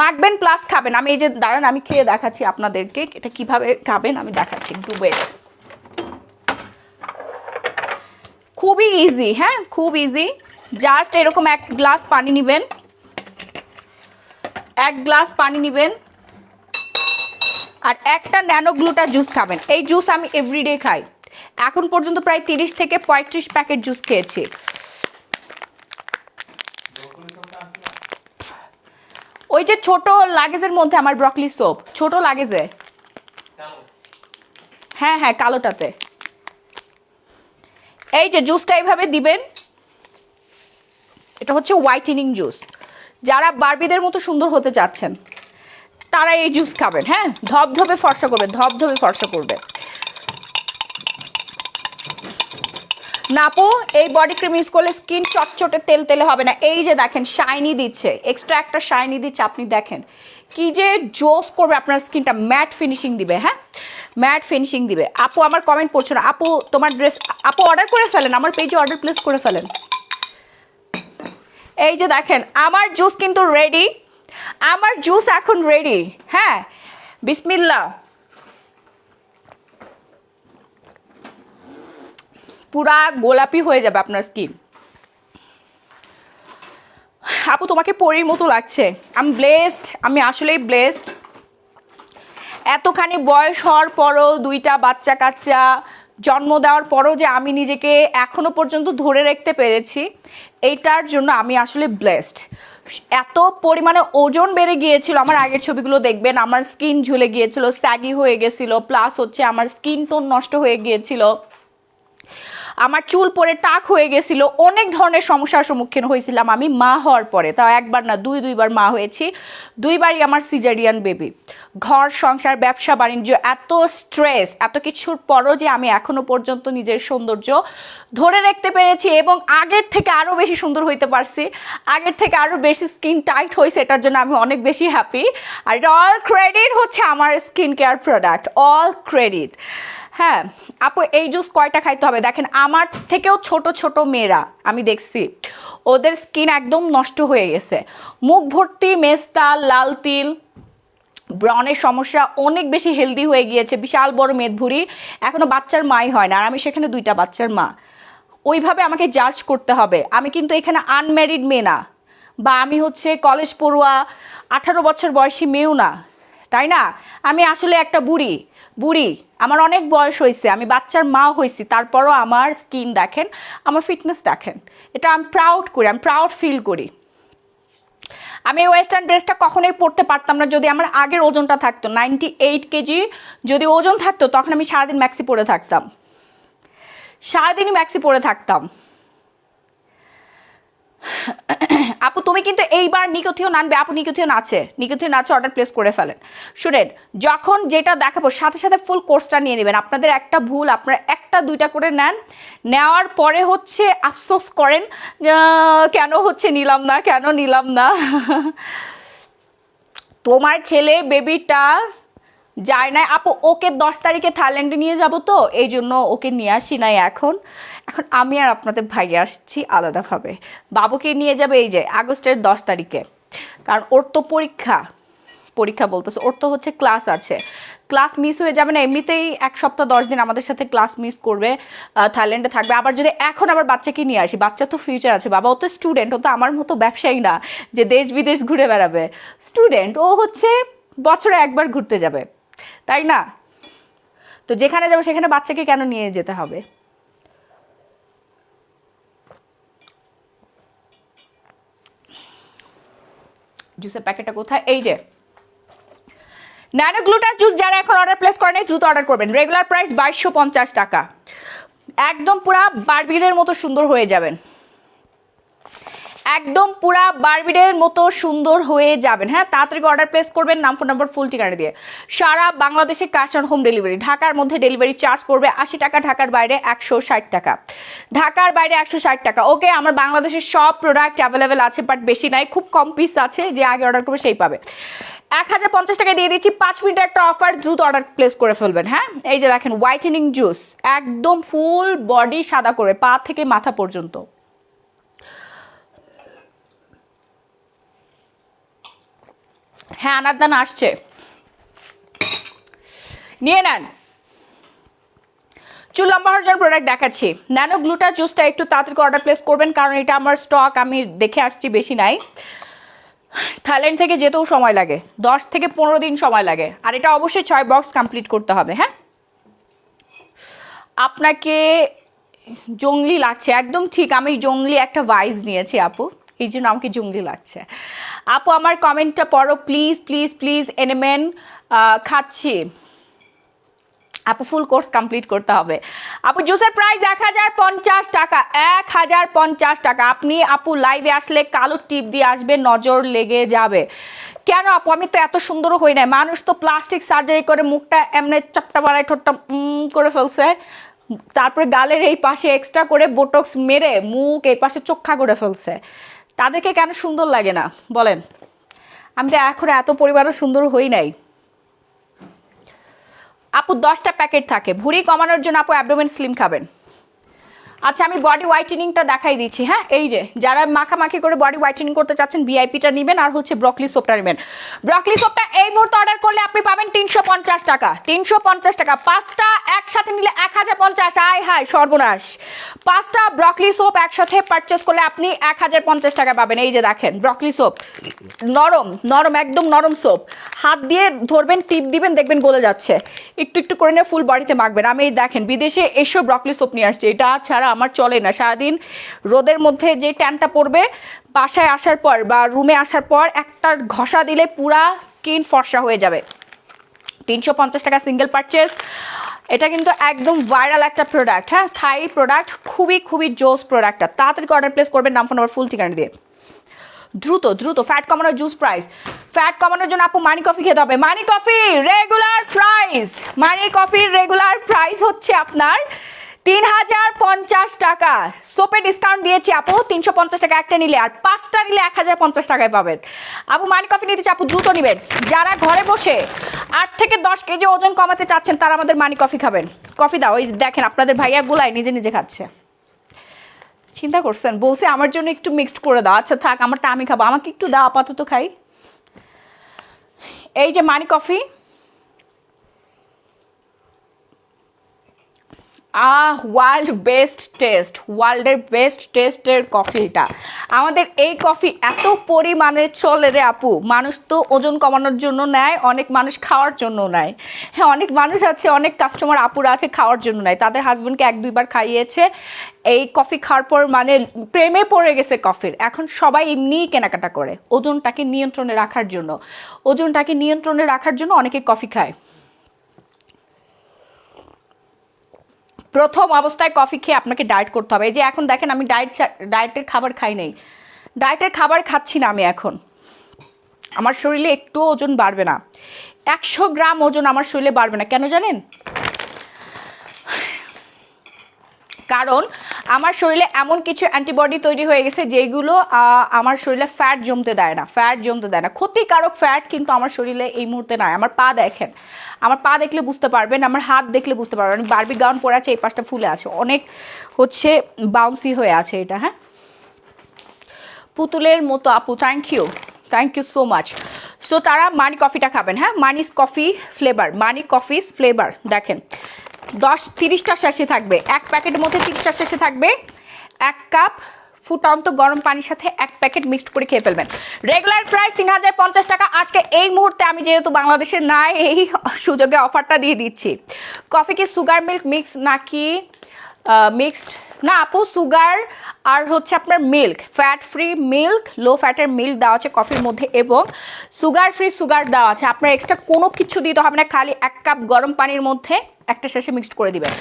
S1: মাখবেন প্লাস খাবেন। আমি এই যে দাঁড়ান, আমি খেয়ে দেখাচ্ছি আপনাদেরকে এটা কিভাবে খাবেন, আমি দেখাচ্ছি একটু ওয়েট। খুবই ইজি, হ্যাঁ খুব ইজি। জাস্ট এরকম 1 গ্লাস পানি নেবেন, 1 গ্লাস পানি নেবেন, আর একটা ন্যানোগ্লুটা জুস খাবেন। এই জুস আমি এভরিডে খাই, এখন পর্যন্ত প্রায় 30 থেকে 35 প্যাকেট জুস খেয়েছি। ওই যে ছোট লাগেজের মধ্যে আমার ব্রকলি সোপ, ছোট লাগেজে, হ্যাঁ কালোটাতে। এই যে জুসটা এইভাবে দিবেন, এটা হচ্ছে হোয়াইটেনিং জুস, যারা বারবিদের মতো সুন্দর হতে চাচ্ছেন তারা এই জুস খাবেন, হ্যাঁ, ধবধবে ফর্সা করবে, ধবধবে ফর্সা করবে। নাপো এই বডি ক্রিম ইউজ করলে স্কিন চটচটে তেল তেলে হবে না। এই যে দেখেন শাইনি দিচ্ছে, এক্সট্রা একটা শাইনি দিচ্ছে, আপনি দেখেন কি যে জোস করবে আপনার স্কিনটা, ম্যাট ফিনিশিং দিবে, হ্যাঁ, ম্যাট ফিনিশিং দিবে। আপু আমার কমেন্ট পড়ছো না, আপু তোমার ড্রেস, আপু অর্ডার করে ফেলেন, আমার পেজে অর্ডার প্লেস করে ফেলেন। এই যে দেখেন আমার জুস কিন্তু রেডি, আমার জুস এখন রেডি, হ্যাঁ, বিসমিল্লাহ। পুরা গোলাপি হয়ে যাবে আপনার স্কিন। আপু তোমাকে পরীর মতো লাগছে। আমি ব্লেসড, আমি আসলেই ব্লেসড। এতখানি বয়স হওয়ার পরও, 2টা বাচ্চা কাচ্চা জন্ম দেওয়ার পরও যে আমি নিজেকে এখনো পর্যন্ত ধরে রাখতে পেরেছি, এইটার জন্য আমি আসলে ব্লেসড। এত পরিমাণে ওজন বেড়ে গিয়েছিল, আমার আগের ছবিগুলো দেখবেন, আমার স্কিন ঝুলে গিয়েছিল, স্যাগি হয়ে গেছিল, প্লাস হচ্ছে আমার স্কিন টোন নষ্ট হয়ে গিয়েছিল, আমার চুল পরে টাক হয়ে গেছিল, অনেক ধরনের সমস্যার সম্মুখীন হয়েছিলাম আমি মা হওয়ার পরে। তাও একবার না, দুইবার মা হয়েছি, 2বারই আমার সিজারিয়ান বেবি। ঘর সংসার ব্যবসা বাণিজ্য এত স্ট্রেস, এত কিছুর পরও যে আমি এখনো পর্যন্ত নিজের সৌন্দর্য ধরে রাখতে পেরেছি এবং আগের থেকে আরও বেশি সুন্দর হইতে পারছি, আগের থেকে আরও বেশি স্কিন টাইট হয়েছে, এটার জন্য আমি অনেক বেশি হ্যাপি। আর এটা অল ক্রেডিট হচ্ছে আমার skin care product, all credit. হ্যাঁ আপু এই জুস কয়টা খাইতে হবে? দেখেন আমার থেকেও ছোট ছোট মেয়েরা আমি দেখছি, ওদের স্কিন একদম নষ্ট হয়ে গেছে, মুখ ভর্তি মেস্তা, লাল তিল, ব্রনের সমস্যা, অনেক বেশি হেলদি হয়ে গিয়েছে, বিশাল বড় মেদভুঁড়ি, এখনো বাচ্চার মাই হয় না, আর আমি সেখানে 2টা বাচ্চার মা। ওইভাবে আমাকে জাজ করতে হবে। আমি কিন্তু এখানে আনম্যারিড মেয়ে না, বা আমি হচ্ছে কলেজ পড়ুয়া 18 বছর বয়সী মেয়েও না, তাই না? আমি আসলে একটা বুড়ি, আমার অনেক বয়স হয়েছে, আমি বাচ্চার মা হয়েছি, তারপরও আমার স্কিন দেখেন, আমার ফিটনেস দেখেন, এটা আমি প্রাউড করি, আমি প্রাউড ফিল করি। আমি এই ওয়েস্টার্ন ড্রেসটা কখনোই পরতে পারতাম না যদি আমার আগের ওজনটা থাকতো। 98 কেজি যদি ওজন থাকতো, তখন আমি সারাদিন ম্যাক্সি পরে থাকতাম, সারাদিনই ম্যাক্সি পরে থাকতাম। আপু তুমি কিন্তু এইবার নিকোথিয়ন আনবে? আপু নিকোথিয়ন আছে, নিকোথিয়ন আছে, অর্ডার প্লেস করে ফেলেন। শুনেন, যখন যেটা দেখাবো সাথে সাথে ফুল কোর্সটা নিয়ে নেবেন। আপনাদের একটা ভুল, আপনারা 1টা 2টা করে নেন, নেওয়ার পরে হচ্ছে আফসোস করেন কেন হচ্ছে নিলাম না, কেন নিলাম না। তোমার ছেলে বেবিটা যায় না আপু, ওকে 10 তারিখে থাইল্যান্ডে নিয়ে যাব, তো এই জন্য ওকে নিয়ে আসি নাই। এখন আমি আর আপনাদের ভাই আসছি আলাদাভাবে, বাবুকে নিয়ে যাবে এই যে আগস্টের 10 তারিখে, কারণ ওর তো পরীক্ষা বলতেছে, ওর তো হচ্ছে ক্লাস আছে, ক্লাস মিস হয়ে যাবে না, এমনিতেই 1 সপ্তাহ 10 দিন আমাদের সাথে ক্লাস মিস করবে, থাইল্যান্ডে থাকবে। আবার যদি এখন আবার বাচ্চাকে নিয়ে আসি, বাচ্চা তো ফিউচার আছে, বাবা ও তো স্টুডেন্ট, ও তো আমার মতো ব্যবসায়ী না যে দেশ বিদেশ ঘুরে বেড়াবে, স্টুডেন্ট, ও হচ্ছে বছরে একবার ঘুরতে যাবে, তাই না? তো যেখানে যাবে সেখানে বাচ্চাকে কেন নিয়ে যেতে হবে? জুসের প্যাকেটটা কোথায়? এই যে ন্যানো গ্লুটার জুস, যারা এখন অর্ডার প্লেস করেন দ্রুত অর্ডার করবেন। রেগুলার প্রাইস 2250 টাকা, একদম পুরা বারবিদের মতো সুন্দর হয়ে যাবেন, একদম পুরা বারবিডের মতো সুন্দর হয়ে যাবেন। হ্যাঁ, তাড়াতাড়ি অর্ডার প্লেস করবেন নাম, ফোন নাম্বার, ফুল ঠিকানা দিয়ে। সারা বাংলাদেশে ক্যাশ অন হোম ডেলিভারি। ঢাকার মধ্যে ডেলিভারি চার্জ পড়বে 80 টাকা, ঢাকার বাইরে 160 টাকা, ঢাকার বাইরে 160 টাকা। ওকে, আমার বাংলাদেশের সব প্রোডাক্ট অ্যাভেলেবেল আছে, বাট বেশি নাই, খুব কম পিস আছে, যে আগে অর্ডার করবে সেই পাবে। 1050 টাকা দিয়ে দিচ্ছি, 5 মিনিটের একটা অফার, দ্রুত অর্ডার প্লেস করে ফেলবেন। হ্যাঁ, এই যে দেখেন হোয়াইটেনিং জুস, একদম ফুল বডি সাদা করে, পা থেকে মাথা পর্যন্ত। হ্যাঁ, আনারদানা আসছে, নিয়ে নেন। চুল লম্বা হওয়ার জন্য প্রোডাক্ট দেখাচ্ছি। ন্যানো গ্লুটা জুসটা একটু তাড়াতাড়ি অর্ডার প্লেস করবেন, কারণ এটা আমার স্টক আমি দেখে আসছি বেশি নাই। থাইল্যান্ড থেকে যেতেও সময় লাগে, 10 থেকে 15 দিন সময় লাগে, আর এটা অবশ্যই 6 বক্স কমপ্লিট করতে হবে। হ্যাঁ, আপনাকে জঙ্গলি লাগছে, একদম ঠিক, আমি জঙ্গলি একটা ভাইজ নিয়েছি আপু, এই জন্য আমাকে জঙ্গলি লাগছে। আপু আমার কমেন্টটা পড়ো প্লিজ প্লিজ প্লিজ। এনেমেন খাচ্ছি, আপু ফুল কোর্স কমপ্লিট করতে হবে। আপু জুসের প্রাইস 1050 টাকা, 1050 টাকা। আপনি আপু লাইভে আসলে কালো টিপ দিয়ে আসবে, নজর লেগে যাবে। কেন আপু, আমি তো এত সুন্দর হই না। মানুষ তো প্লাস্টিক সার্জারি করে মুখটা এমনি চাপটা বাড়ায়, ঠোঁটটা করে ফেলছে, তারপরে গালের এই পাশে এক্সট্রা করে বোটক্স মেরে মুখ এই পাশে চোখা করে ফেলছে। তাদেরকে কেন সুন্দর লাগে না বলেন? আমি তো এখন এত পরিমাণও সুন্দর হই নাই। আপু 10টা প্যাকেট থাকে। ভুঁড়ি কমানোর জন্য আপু অ্যাবডোমেন স্লিম খাবেন। আচ্ছা আমি বডি হোয়াইটেনিংটা দেখাই দিচ্ছি। হ্যাঁ, এই যে যারা মাখামাখি করে বডি হোয়াইটেনিং করতে চাচ্ছেন ভিআইপিটা নেবেন, আর হচ্ছে ব্রকলি সোপটা নেবেন। ব্রকলি সোপটা এই মুহূর্তে অর্ডার করলে আপনি পাবেন 350 টাকা, 350 টাকা। 5টা একসাথে নিলে 1050। আয় হায় সর্বনাশ। 5টা ব্রকলি সোপ একসাথে পারচেস করলে আপনি 1050 টাকা পাবেন। এই যে দেখেন ব্রকলি সোপ, নরম নরম, একদম নরম সোপ। হাত দিয়ে ধরবেন, টিপ দিবেন, দেখবেন গলে যাচ্ছে। একটু একটু করে নিয়ে ফুল বডিতে মাখবেন। আমি এই দেখেন বিদেশে এসব ব্রকলি সোপ নিয়ে আসছি, এটা ছাড়া আমার চলে না। সারাদিন রোদের মধ্যে যে ট্যানটা পড়বে, বাসায় আসার পর বা রুমে আসার পর একটা ঘষা দিলে পুরা স্কিন ফর্সা হয়ে যাবে। 350 টাকা সিঙ্গেল পারচেস। এটা কিন্তু একদম ভাইরাল একটা প্রোডাক্ট। হ্যাঁ, থাই প্রোডাক্ট, খুবই খুবই জোস প্রোডাক্টটা। তাড়াতাড়ি অর্ডার প্লেস করবেন নাম ফোন নাম্বার ফুল ঠিকানা দিয়ে। দ্রুত দ্রুত ফ্যাট কমানোর জুস প্রাইস। ফ্যাট কমানোর জন্য আপু মানি কফি খেতে হবে। মানি কফি রেগুলার প্রাইস, মানি কফির রেগুলার প্রাইস হচ্ছে আপনার 3050 টাকা। সোপে ডিসকাউন্ট দিয়েছি আপু 350 টাকা একটা নিলে, আর 5টা নিলে 1050 টাকায় পাবেন। আপু মানি কফি নিতে আপু দ্রুত নেবেন। যারা ঘরে বসে 8 থেকে 10 কেজি ওজন কমাতে চাচ্ছেন তারা আমাদের মানি কফি খাবেন। কফি দাও, ওই দেখেন আপনাদের ভাইয়া গুলাই নিজে নিজে খাচ্ছে। চিন্তা করছেন, বলছে আমার জন্য একটু মিক্সড করে দাও। আচ্ছা থাক, আমারটা আমি খাবো, আমাকে একটু দাও আপাতত খাই। এই যে মানি কফি, ওয়ার্ল্ড বেস্ট টেস্ট, ওয়ার্ল্ডের বেস্ট টেস্টের কফি এটা। আমাদের এই কফি এত পরিমাণে চলে রে আপু, মানুষ তো ওজন কমানোর জন্য নেয়, অনেক মানুষ খাওয়ার জন্য নেয়। হ্যাঁ, অনেক মানুষ আছে, অনেক কাস্টমার আপুরা আছে খাওয়ার জন্য নেয়। তাদের হাজব্যান্ডকে 1-2 বার খাইয়েছে, এই কফি খাওয়ার পর মানে প্রেমে পড়ে গেছে কফির। এখন সবাই এমনিই কেনাকাটা করে ওজনটাকে নিয়ন্ত্রণে রাখার জন্য। ওজনটাকে নিয়ন্ত্রণে রাখার জন্য অনেকে কফি খায়। প্রথম অবস্থায় কফি খেয়ে আপনাকে ডায়েট করতে হবে। এই যে এখন দেখেন আমি ডায়েটের খাবার খাই নাই, ডায়েটের খাবার খাচ্ছি না আমি এখন। আমার শরীরে একটু ওজন বাড়বে না, 100 গ্রাম ওজন আমার শরীরে বাড়বে না। কেন জানেন? কারণ আমার শরীরে এমন কিছু অ্যান্টিবডি তৈরি হয়ে গেছে যেগুলো আমার শরীরে ফ্যাট জমতে দেয় না, ফ্যাট জমতে দেয় না। ক্ষতিকারক ফ্যাট কিন্তু আমার শরীরে এই মুহূর্তে নাই। আমার পা দেখেন, আমার পা দেখলে বুঝতে পারবেন, আমার হাত দেখলে বুঝতে পারবেন। আমি বারবি গাউন পরে আছে, এই পাশটা ফুলে আছে, অনেক হচ্ছে বাউন্সি হয়ে আছে এটা। হ্যাঁ, পুতুলের মতো আপু, thank you so much. So তারা মানি কফিটা খাবেন। হ্যাঁ, মানিস কফি ফ্লেভার, মানি কফিস ফ্লেভার। দেখেন 30টা শেষে থাকবে, এক প্যাকেটের মধ্যে 30টা শেষে থাকবে। 1 কাপ ফুটন্ত গরম পানির সাথে 1 প্যাকেট মিক্সড করে খেয়ে ফেলবেন। রেগুলার প্রাইস 3050 টাকা। আজকে এই মুহূর্তে আমি যেহেতু বাংলাদেশে নাই, এই সুযোগে অফারটা দিয়ে দিচ্ছি। কফি কি সুগার মিল্ক মিক্স নাকি মিক্সড? না আপু, সুগার আর হচ্ছে আপনার মিল্ক, ফ্যাট ফ্রি মিল্ক, লো ফ্যাটের মিল্ক দেওয়া আছে কফির মধ্যে, এবং সুগার ফ্রি সুগার দেওয়া আছে। আপনার এক্সট্রা কোনো কিছু দিতে হবে না, খালি 1 কাপ গরম পানির মধ্যে একটা শেষে মিক্সড করে দিবেন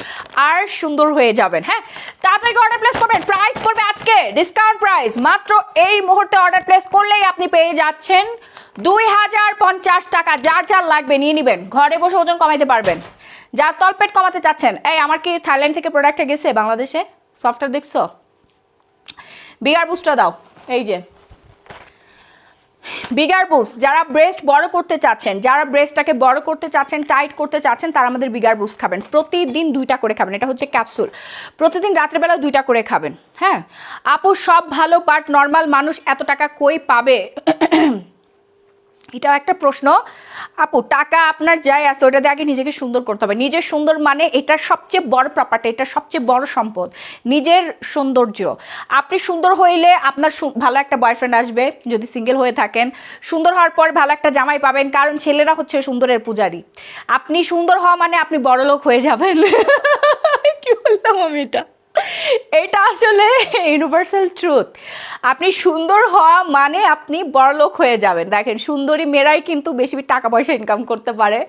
S1: আর সুন্দর হয়ে যাবেন। হ্যাঁ, তাড়াতাড়ি অর্ডার প্লেস করবেন। প্রাইস পড়বে আজকে ডিসকাউন্ট প্রাইস, মাত্র এই মুহূর্তে অর্ডার প্লেস করলেই আপনি পেয়ে যাচ্ছেন 2050 টাকা। যা যা লাগবে নিয়ে নেবেন, ঘরে বসে ওজন কমাইতে পারবেন। যা তলপেট কমাতে চাচ্ছেন, এই আমার কি থাইল্যান্ড থেকে প্রোডাক্টটা গেছে বাংলাদেশে? সফটওয়্যার দেখছো? বিগার বুস্টটা দাও। এই যে বিগার বুস্ট, যারা ব্রেস্ট বড় করতে চাচ্ছেন, যারা ব্রেস্টটাকে বড় করতে চাচ্ছেন, টাইট করতে চাচ্ছেন, তারা আমাদের বিগার বুস্ট খাবেন। প্রতিদিন 2টা করে খাবেন, এটা হচ্ছে ক্যাপসুল। প্রতিদিন রাত্রেবেলা 2টা করে খাবেন। হ্যাঁ আপু, সব ভালো পার্ট নর্মাল মানুষ এত টাকা কই পাবে? এটাও একটা প্রশ্ন আপু। টাকা আপনার যাই আছে ওটা দিয়ে আগে নিজেকে সুন্দর করতে হবে। নিজের সুন্দর মানে এটা সবচেয়ে বড় প্রপার্টি, এটা সবচেয়ে বড় সম্পদ, নিজের সৌন্দর্য। আপনি সুন্দর হইলে আপনার ভালো একটা বয়ফ্রেন্ড আসবে যদি সিঙ্গেল হয়ে থাকেন। সুন্দর হওয়ার পর ভালো একটা জামাই পাবেন, কারণ ছেলেরা হচ্ছে সুন্দরের পূজারী। আপনি সুন্দর হওয়া মানে আপনি বড়লোক হয়ে যাবেন। কি বললাম আমি এটা? এটা আসলে ইউনিভার্সাল ট্রুথ। আপনি সুন্দর হওয়া মানে আপনি বড়লোক হয়ে যাবেন। দেখেন সুন্দরী মেয়েরাই কিন্তু বেশি টাকা পয়সা ইনকাম করতে পারে,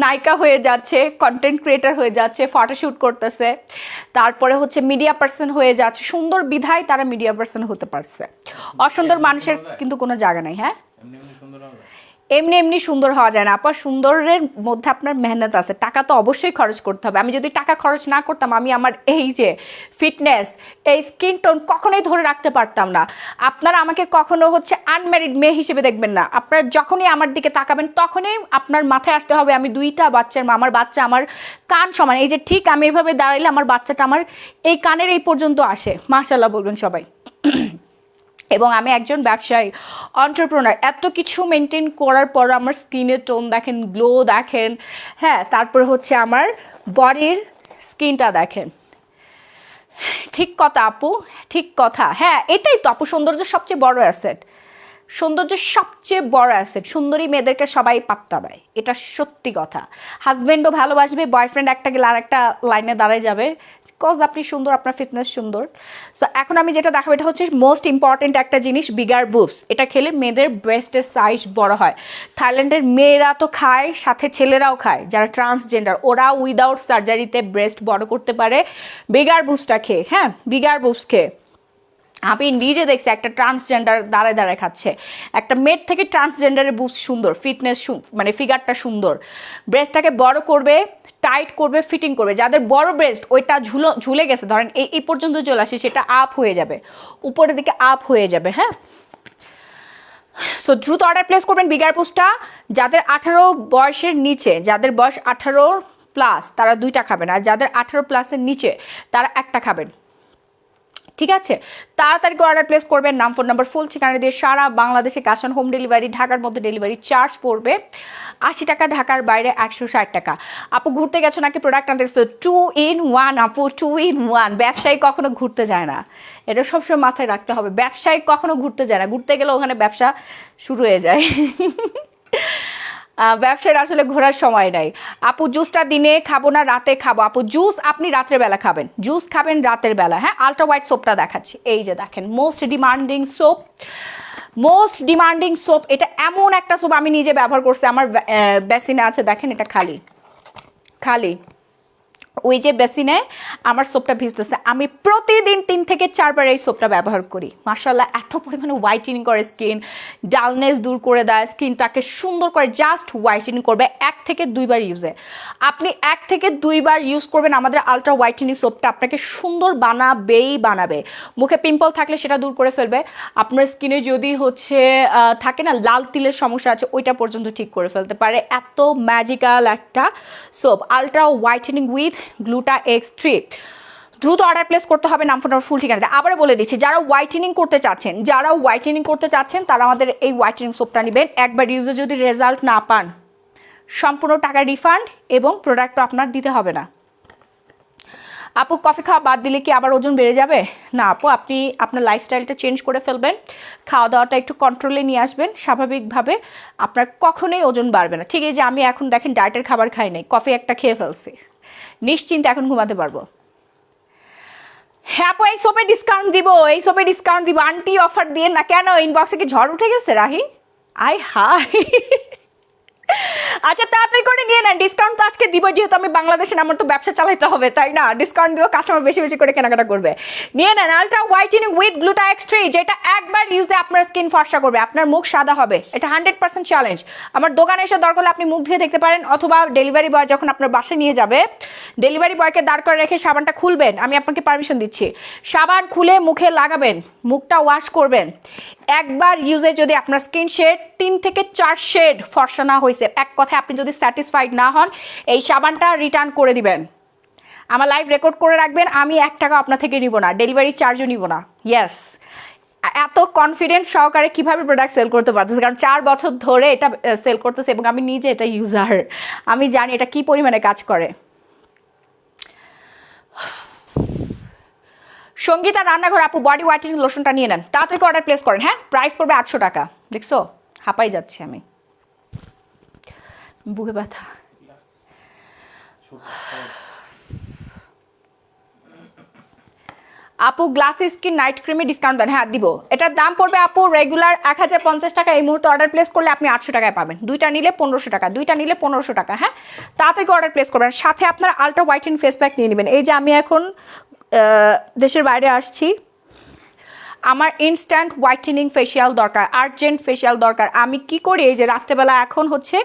S1: নায়িকা হয়ে যাচ্ছে, কন্টেন্ট ক্রিয়েটার হয়ে যাচ্ছে, ফটোশ্যুট করতেছে, তারপরে হচ্ছে মিডিয়া পার্সন হয়ে যাচ্ছে। সুন্দর বিধায় তারা মিডিয়া পার্সন হতে পারছে। অসুন্দর মানুষের কিন্তু কোনো জায়গা নেই। হ্যাঁ,
S3: এমনি এমনি সুন্দর হবে?
S1: এমনি এমনি সুন্দর হওয়া যায় না আপা, সুন্দরের মধ্যে আপনার মেহনত আছে, টাকা তো অবশ্যই খরচ করতে হবে। আমি যদি টাকা খরচ না করতাম আমি আমার এই যে ফিটনেস, এই স্কিন টোন কখনোই ধরে রাখতে পারতাম না। আপনারা আমাকে কখনো হচ্ছে আনম্যারিড মেয়ে হিসেবে দেখবেন না। আপনারা যখনই আমার দিকে তাকাবেন তখনই আপনার মাথায় আসতে হবে আমি 2টা বাচ্চার মা, আমার বাচ্চা আমার কান সমান। এই যে ঠিক আমি এভাবে দাঁড়াইলে আমার বাচ্চাটা আমার এই কানের এই পর্যন্ত আসে, মাশাআল্লাহ বলবেন সবাই। এবং আমি একজন ব্যবসায়ী, এন্টারপ্রেনার। এত কিছু মেনটেন করার পর আমার স্কিনের টোন দেখেন, গ্লো দেখেন, হ্যাঁ, তারপর হচ্ছে আমার বডির স্কিনটা দেখেন। ঠিক কথা আপু, ঠিক কথা। হ্যাঁ, এটাই তো আপু, সৌন্দর্য সবচেয়ে বড় অ্যাসেট। সৌন্দর্য সবচেয়ে বড় অ্যাসেট। সুন্দরী মেয়েদেরকে সবাই পাত্তা দেয়, এটা সত্যি কথা। হাজব্যান্ডও ভালোবাসবে, বয়ফ্রেন্ড একটা গেলে আর একটা লাইনে দাঁড়ায় যাবে, বিকজ আপনি সুন্দর, আপনার ফিটনেস সুন্দর। সো এখন আমি যেটা দেখাবো এটা হচ্ছে মোস্ট ইম্পর্টেন্ট একটা জিনিস, বিগার বুবস। এটা খেলে মেয়েদের ব্রেস্টের সাইজ বড় হয়। থাইল্যান্ডের মেয়েরা তো খায়, সাথে ছেলেরাও খায় যারা ট্রান্সজেন্ডার, ওরা উইদাউট সার্জারিতে ব্রেস্ট বড় করতে পারে বিগার বুবসটা খেয়ে। হ্যাঁ, বিগার বুবস খেয়ে। আমি নিজে দেখছি একটা ট্রান্সজেন্ডার দাঁড়ায় দাঁড়ায় খাচ্ছে। একটা মেয়ের থেকে ট্রান্সজেন্ডারের বুবস সুন্দর, ফিটনেস মানে ফিগারটা সুন্দর, ব্রেস্টটাকে বড় করবে, টাইট করবে, ফিটিং করবে। যাদের বড় ব্রেস্ট ওইটা ঝুলে গেছে, ধরেন এই পর্যন্ত চলে আসে, সেটা আপ হয়ে যাবে, উপরের দিকে আপ হয়ে যাবে। হ্যাঁ, সো দ্রুত অর্ডার প্লেস করবেন বিগার বুবসটা। যাদের 18 বয়সের নিচে, যাদের বয়স 18 প্লাস তারা 2টা খাবেন, আর যাদের 18 প্লাসের নিচে তারা 1টা খাবেন। ঠিক আছে, তাড়াতাড়ি অর্ডার প্লেস করবেন। নাম, ফোন নাম্বার, ফুল ঠিকানা দিয়ে সারা বাংলাদেশে ক্যাশ অন হোম ডেলিভারি। ঢাকার মধ্যে ডেলিভারি চার্জ পড়বে 80 টাকা, ঢাকার বাইরে 160 টাকা। আপু ঘুরতে গেছো নাকি প্রোডাক্ট আনতে গেছো? 2 in 1 আপু, 2 in 1। ব্যবসায়ী কখনো ঘুরতে যায় না, এটা সবসময় মাথায় রাখতে হবে। ব্যবসায়ী কখনো ঘুরতে যায় না, ঘুরতে গেলে ওখানে ব্যবসা শুরু হয়ে যায়। ব্যবসার আসলে ঘোরার সময় নাই। আপু জুসটা দিনে খাবো না রাতে খাবো? আপু জুস আপনি রাতের বেলা খাবেন, জুস খাবেন রাতের বেলা। হ্যাঁ, আলট্রা হোয়াইট সোপটা দেখাচ্ছি, এই যে দেখেন, most demanding soap, most demanding soap. এটা এমন একটা সোপ আমি নিজে ব্যবহার করছি, আমার বেসিনে আছে, দেখেন এটা খালি খালি, ওই যে বেসিনে আমার সোপটা ভিজতেছে। আমি প্রতিদিন 3 থেকে 4 বার এই সোপটা ব্যবহার করি। মাশাআল্লাহ, এত পরিমাণে হোয়াইটেনিং করে স্কিন, ডালনেস দূর করে দেয়, স্কিনটাকে সুন্দর করে জাস্ট হোয়াইটেনিং করবে 1 থেকে 2 বার ইউজে। আপনি 1 থেকে 2 বার ইউজ করবেন আমাদের আলট্রা হোয়াইটেনিং সোপটা, আপনাকে সুন্দর বানাবে। মুখে পিম্পল থাকলে সেটা দূর করে ফেলবে। আপনার স্কিনে যদি হচ্ছে থাকে না লাল তিলের সমস্যা আছে, ওইটা পর্যন্ত ঠিক করে ফেলতে পারে। এত ম্যাজিক্যাল একটা soap, ultra whitening with গ্লুটা X3। দ্রুত অর্ডার প্লেস করতে হবে। নাম, ফোন নাম্বার, ফুল ঠিকানাটা আবার বলে দিচ্ছি। যারা হোয়াইটেনিং করতে চাচ্ছেন তারা আমাদের এই হোয়াইটেনিং সোপটা নেবেন। একবার ইউজে যদি রেজাল্ট না পান, সম্পূর্ণ টাকা রিফান্ড এবং প্রোডাক্টও আপনার দিতে হবে না। আপু কফি খাওয়া বাদ দিলে কি আবার ওজন বেড়ে যাবে? না আপু, আপনি আপনার লাইফস্টাইলটা চেঞ্জ করে ফেলবেন, খাওয়া দাওয়াটা একটু কন্ট্রোলে নিয়ে আসবেন, স্বাভাবিকভাবে আপনার কখনোই ওজন বাড়বে না। ঠিক এই যে আমি এখন দেখেন ডায়েটের খাবার খাই নাই, কফি একটা খেয়ে ফেলছি, নিশ্চিন্তে এখন ঘুমাতে পারবো। হ্যাঁ আপু, এই সোপে ডিসকাউন্ট দিব, আন্টি অফার দিয়ে না কেন? ইনবক্সে কি ঝড় উঠে গেছে রাহি? আয় হাই, আচ্ছা তাড়াতাড়ি করে নিয়ে নেন, ডিসকাউন্ট তো আজকে দিব, যেহেতু আমি বাংলাদেশে, আমার তো ব্যবসা চালাইতে হবে তাই না? ডিসকাউন্ট দিব, কাস্টমার বেশি বেশি করে কেনাকাটা করবে। নিয়ে নেন আলট্রা হোয়াইটেনিং উইথ গ্লুটা X3, যেটা একবার ইউজে আপনার স্কিন ফর্সা করবে, আপনার মুখ সাদা হবে। এটা 100% চ্যালেঞ্জ। আমার দোকানে এসে দরকার হলে আপনি মুখ ধুয়ে দেখতে পারেন, অথবা ডেলিভারি বয় যখন আপনার বাসায় নিয়ে যাবে, ডেলিভারি বয়কে দাঁড় করে রেখে সাবানটা খুলবেন, আমি আপনাকে পারমিশন দিচ্ছি, সাবান খুলে মুখে লাগাবেন, মুখটা ওয়াশ করবেন। একবার ইউজে যদি আপনার স্কিন শেড 3 থেকে 4 শেড ফর্সা না হয়েছে, এক কথায় আপনি যদি স্যাটিসফাইড না হন, এই সাবানটা রিটার্ন করে দিবেন। আমার লাইভ রেকর্ড করে রাখবেন, আমি 1 টাকা আপনার থেকে নিব না, ডেলিভারি চার্জও নিব না। ইয়েস, এত কনফিডেন্ট সহকারে কিভাবে প্রোডাক্ট সেল করতে পারতেছে, কারণ 4 বছর ধরে এটা সেল করতেছে এবং আমি নিজে এটা ইউজার, আমি জানি এটা কি পরিমাণে কাজ করে। সঙ্গীতা রান্নাঘর আপু বডি হোয়াইটেনিং লোশনটা নিয়ে নেন, তাড়াতাড়ি অর্ডার প্লেস করেন। হ্যাঁ, প্রাইস পড়বে 800 টাকা। দেখছো, হাঁপাই যাচ্ছে আমি, বুকে ব্যথা। আপু গ্লাস স্কিন নাইট ক্রিমে ডিসকাউন্ট দেন? হ্যাঁ দিব। এটার দাম পড়বে আপু রেগুলার 1050 টাকা। এই মুহূর্তে অর্ডার প্লেস করলে আপনি 800 টাকায় পাবেন। দুইটা নিলে 1500 টাকা, দুইটা নিলে 1500 টাকা। হ্যাঁ, তাড়াতাড়ি অর্ডার প্লেস করবেন। সাথে আপনার আলট্রা হোয়াইটেন ফেস প্যাক নিয়ে নেবেন। এই যে আমি এখন দেশের বাইরে আসছি, আমার ইনস্ট্যান্ট হোয়াইটেনিং ফেসিয়াল দরকার, আর্জেন্ট ফেসিয়াল দরকার। আমি কি করি, এই যে রাত্রেবেলা এখন হচ্ছে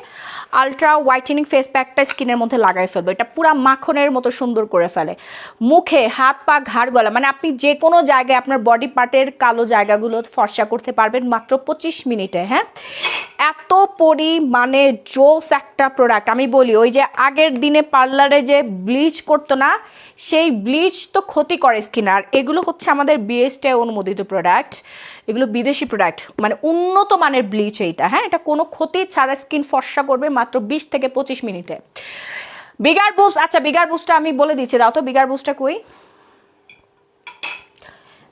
S1: আলট্রা হোয়াইটেনিং ফেস প্যাকটা স্কিনের মধ্যে লাগাই ফেলবো। এটা পুরা মাখনের মতো সুন্দর করে ফেলে মুখে, হাত পা, ঘাড় গলা, মানে আপনি যে কোনো জায়গায় আপনার বডি পার্টের কালো জায়গাগুলো ফর্সা করতে পারবেন মাত্র 25 মিনিটে। হ্যাঁ, এত পরিমাণে জোস একটা প্রোডাক্ট। আমি বলি ওই যে আগের দিনে পার্লারে যে ব্লিচ করতো না, সেই ব্লিচ তো ক্ষতি করে স্কিন। আর এগুলো হচ্ছে আমাদের বিএসটি অনুমোদিত প্রোডাক্ট, এগুলো বিদেশি প্রোডাক্ট, মানে উন্নত মানের ব্লিচ এইটা। হ্যাঁ, এটা কোনো ক্ষতি ছাড়া স্কিন ফর্সা করবে মাত্র 20 থেকে 25 মিনিটে। বিগার বুস্ট, আচ্ছা বিগার বুস্টটা আমি বলে দিচ্ছি, দাও তো বিগার বুস্টটা কই।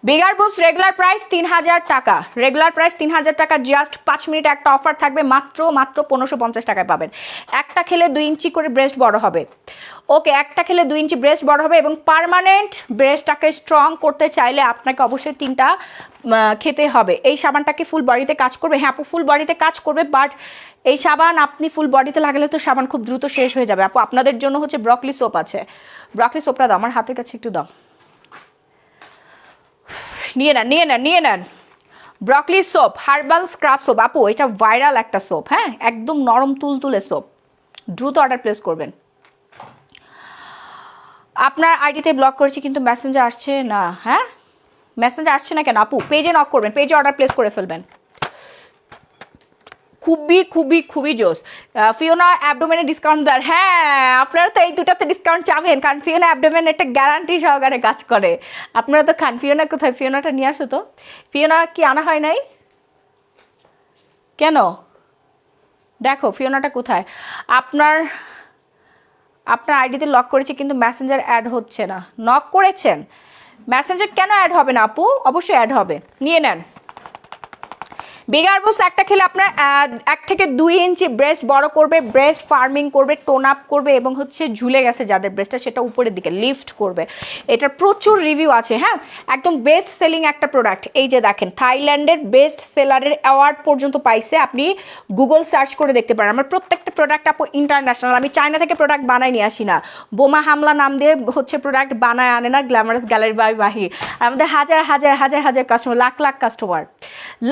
S1: বিগার বুস্ট রেগুলার প্রাইস 3000 টাকা, রেগুলার প্রাইস 3000 টাকা। জাস্ট 5 মিনিট একটা অফার থাকবে, মাত্র 1550 টাকায় পাবেন। একটা খেলে 2 ইঞ্চি করে ব্রেস্ট বড় হবে। ওকে, একটা খেলে 2 ইঞ্চি ব্রেস্ট বড় হবে এবং পার্মানেন্ট ব্রেস্টটাকে স্ট্রং করতে চাইলে আপনাকে অবশ্যই 3টা খেতে হবে। এই সাবানটাকে ফুল বডিতে কাজ করবে। হ্যাঁ আপু, ফুল বডিতে কাজ করবে, বাট এই সাবান আপনি ফুল বডিতে লাগালে তো সাবান খুব দ্রুত শেষ হয়ে যাবে। আপু আপনাদের জন্য হচ্ছে ব্রকলি সোপ আছে, ব্রকলি সোপটা দাও, আমার হাতের কাছে একটু দাও, নিয়ে নেন নিয়ে নেন নিয়ে নেন। Broccoli soap, herbal scrub soap. আপু এটা ভাইরাল একটা সোপ। হ্যাঁ, একদম নরম তুলতুলে সোপ। দ্রুত অর্ডার প্লেস করবেন। আপনার আইডিতে ব্লক করেছি কিন্তু মেসেঞ্জার আসছে না। হ্যাঁ, মেসেঞ্জার আসছে না কেন আপু? পেজে নক করবেন, পেজে অর্ডার প্লেস করে ফেলবেন। খুবই খুবই খুবই জোস। ফিওনা অ্যাবডোমেনে ডিসকাউন্ট দেন? হ্যাঁ, আপনারা তো এই দুটাতে ডিসকাউন্ট চাবেন, কারণ ফিওনা অ্যাবডোমেন একটা গ্যারান্টি সহকারে কাজ করে। আপনারা তো খান। ফিওনা কোথায়? ফিওনাটা নিয়ে আসো তো। ফিওনা কি আনা হয় নাই কেন? দেখো ফিওনাটা কোথায়। আপনার আপনার আইডিতে লক করেছি কিন্তু মেসেঞ্জার অ্যাড হচ্ছে না। নক করেছেন, মেসেঞ্জার কেন অ্যাড হবে না আপু? অবশ্যই অ্যাড হবে, নিয়ে নেন। বিগার বুস্ট একটা খেলে আপনার 1 থেকে 2 ইঞ্চি ব্রেস্ট বড় করবে, ব্রেস্ট ফার্মিং করবে, টোন আপ করবে এবং হচ্ছে ঝুলে গেছে যাদের ব্রেস্টটা সেটা উপরের দিকে লিফট করবে। এটার প্রচুর রিভিউ আছে। হ্যাঁ, একদম বেস্ট সেলিং একটা প্রোডাক্ট। এই যে দেখেন, থাইল্যান্ডের বেস্ট সেলারের অ্যাওয়ার্ড পর্যন্ত পাইছে। আপনি গুগল সার্চ করে দেখতে পারেন। আমার প্রত্যেকটা প্রোডাক্ট আপু ইন্টারন্যাশনাল। আমি চায়না থেকে প্রোডাক্ট বানাই নিয়ে আসি না। বোমা হামলা নাম দিয়ে হচ্ছে প্রোডাক্ট বানায় আনে না গ্ল্যামারাস গ্যালারি বাই বাহির। আমাদের হাজার হাজার হাজার হাজার customer, lakh lakh customer,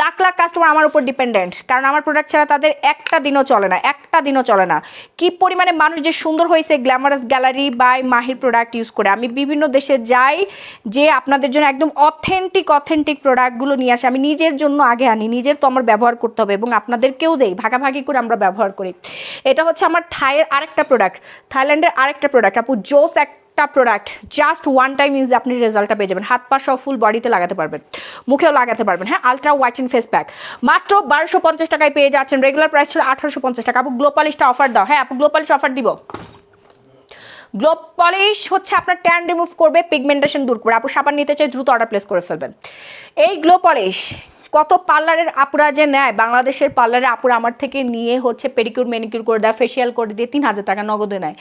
S1: lakh lakh customer আমার উপর ডিপেন্ডেন্ট, কারণ আমার প্রোডাক্ট ছাড়া তাদের একটা দিনও চলে না, একটা দিনও চলে না। কি পরিমাণে মানুষ যে সুন্দর হয়েছে গ্ল্যামারাস গ্যালারি বাই মাহির প্রোডাক্ট ইউজ করে। আমি বিভিন্ন দেশে যাই যে আপনাদের জন্য একদম অথেন্টিক প্রোডাক্টগুলো নিয়ে আসি। আমি নিজের জন্য আগে আনি, নিজের তো আমার ব্যবহার করতে হবে এবং আপনাদেরকেও দেই, ভাগাভাগি করে আমরা ব্যবহার করি। এটা হচ্ছে আমার আরেকটা প্রোডাক্ট, থাইল্যান্ডের আরেকটা প্রোডাক্ট আপু, জোস একটা প্রোডাক্ট। জাস্ট ওয়ান টাইম ইউজে আপনি রেজাল্টটা পেয়ে যাবেন। হাত পা সব ফুল বডিতে লাগাতে পারবেন, মুখেও লাগাতে পারবেন। হ্যাঁ, আলট্রা হোয়াইটেন ফেস প্যাক মাত্র 1250 টাকায় পেয়ে যাচ্ছেন। রেগুলার প্রাইস ছিল 1850 টাকা। আপু গ্লো পলিশটা অফার দাও। হ্যাঁ আপু, গ্লো পলিশ অফার দিব। গ্লো পলিশ হচ্ছে আপনার ট্যান রিমুভ করবে, পিগমেন্টেশন দূর করবে। আপু সাবান নিতে চাই দ্রুত অর্ডার প্লেস করে ফেলবেন। এই গ্লো পলিশ কত পার্লারের আপুরা যে নেয়, বাংলাদেশের পার্লারের আপুরা আমার থেকে নিয়ে হচ্ছে পেডিকিউর ম্যানিকিউর করে দেয়, ফেসিয়াল করে দিয়ে 3000 টাকা নগদে নেয়।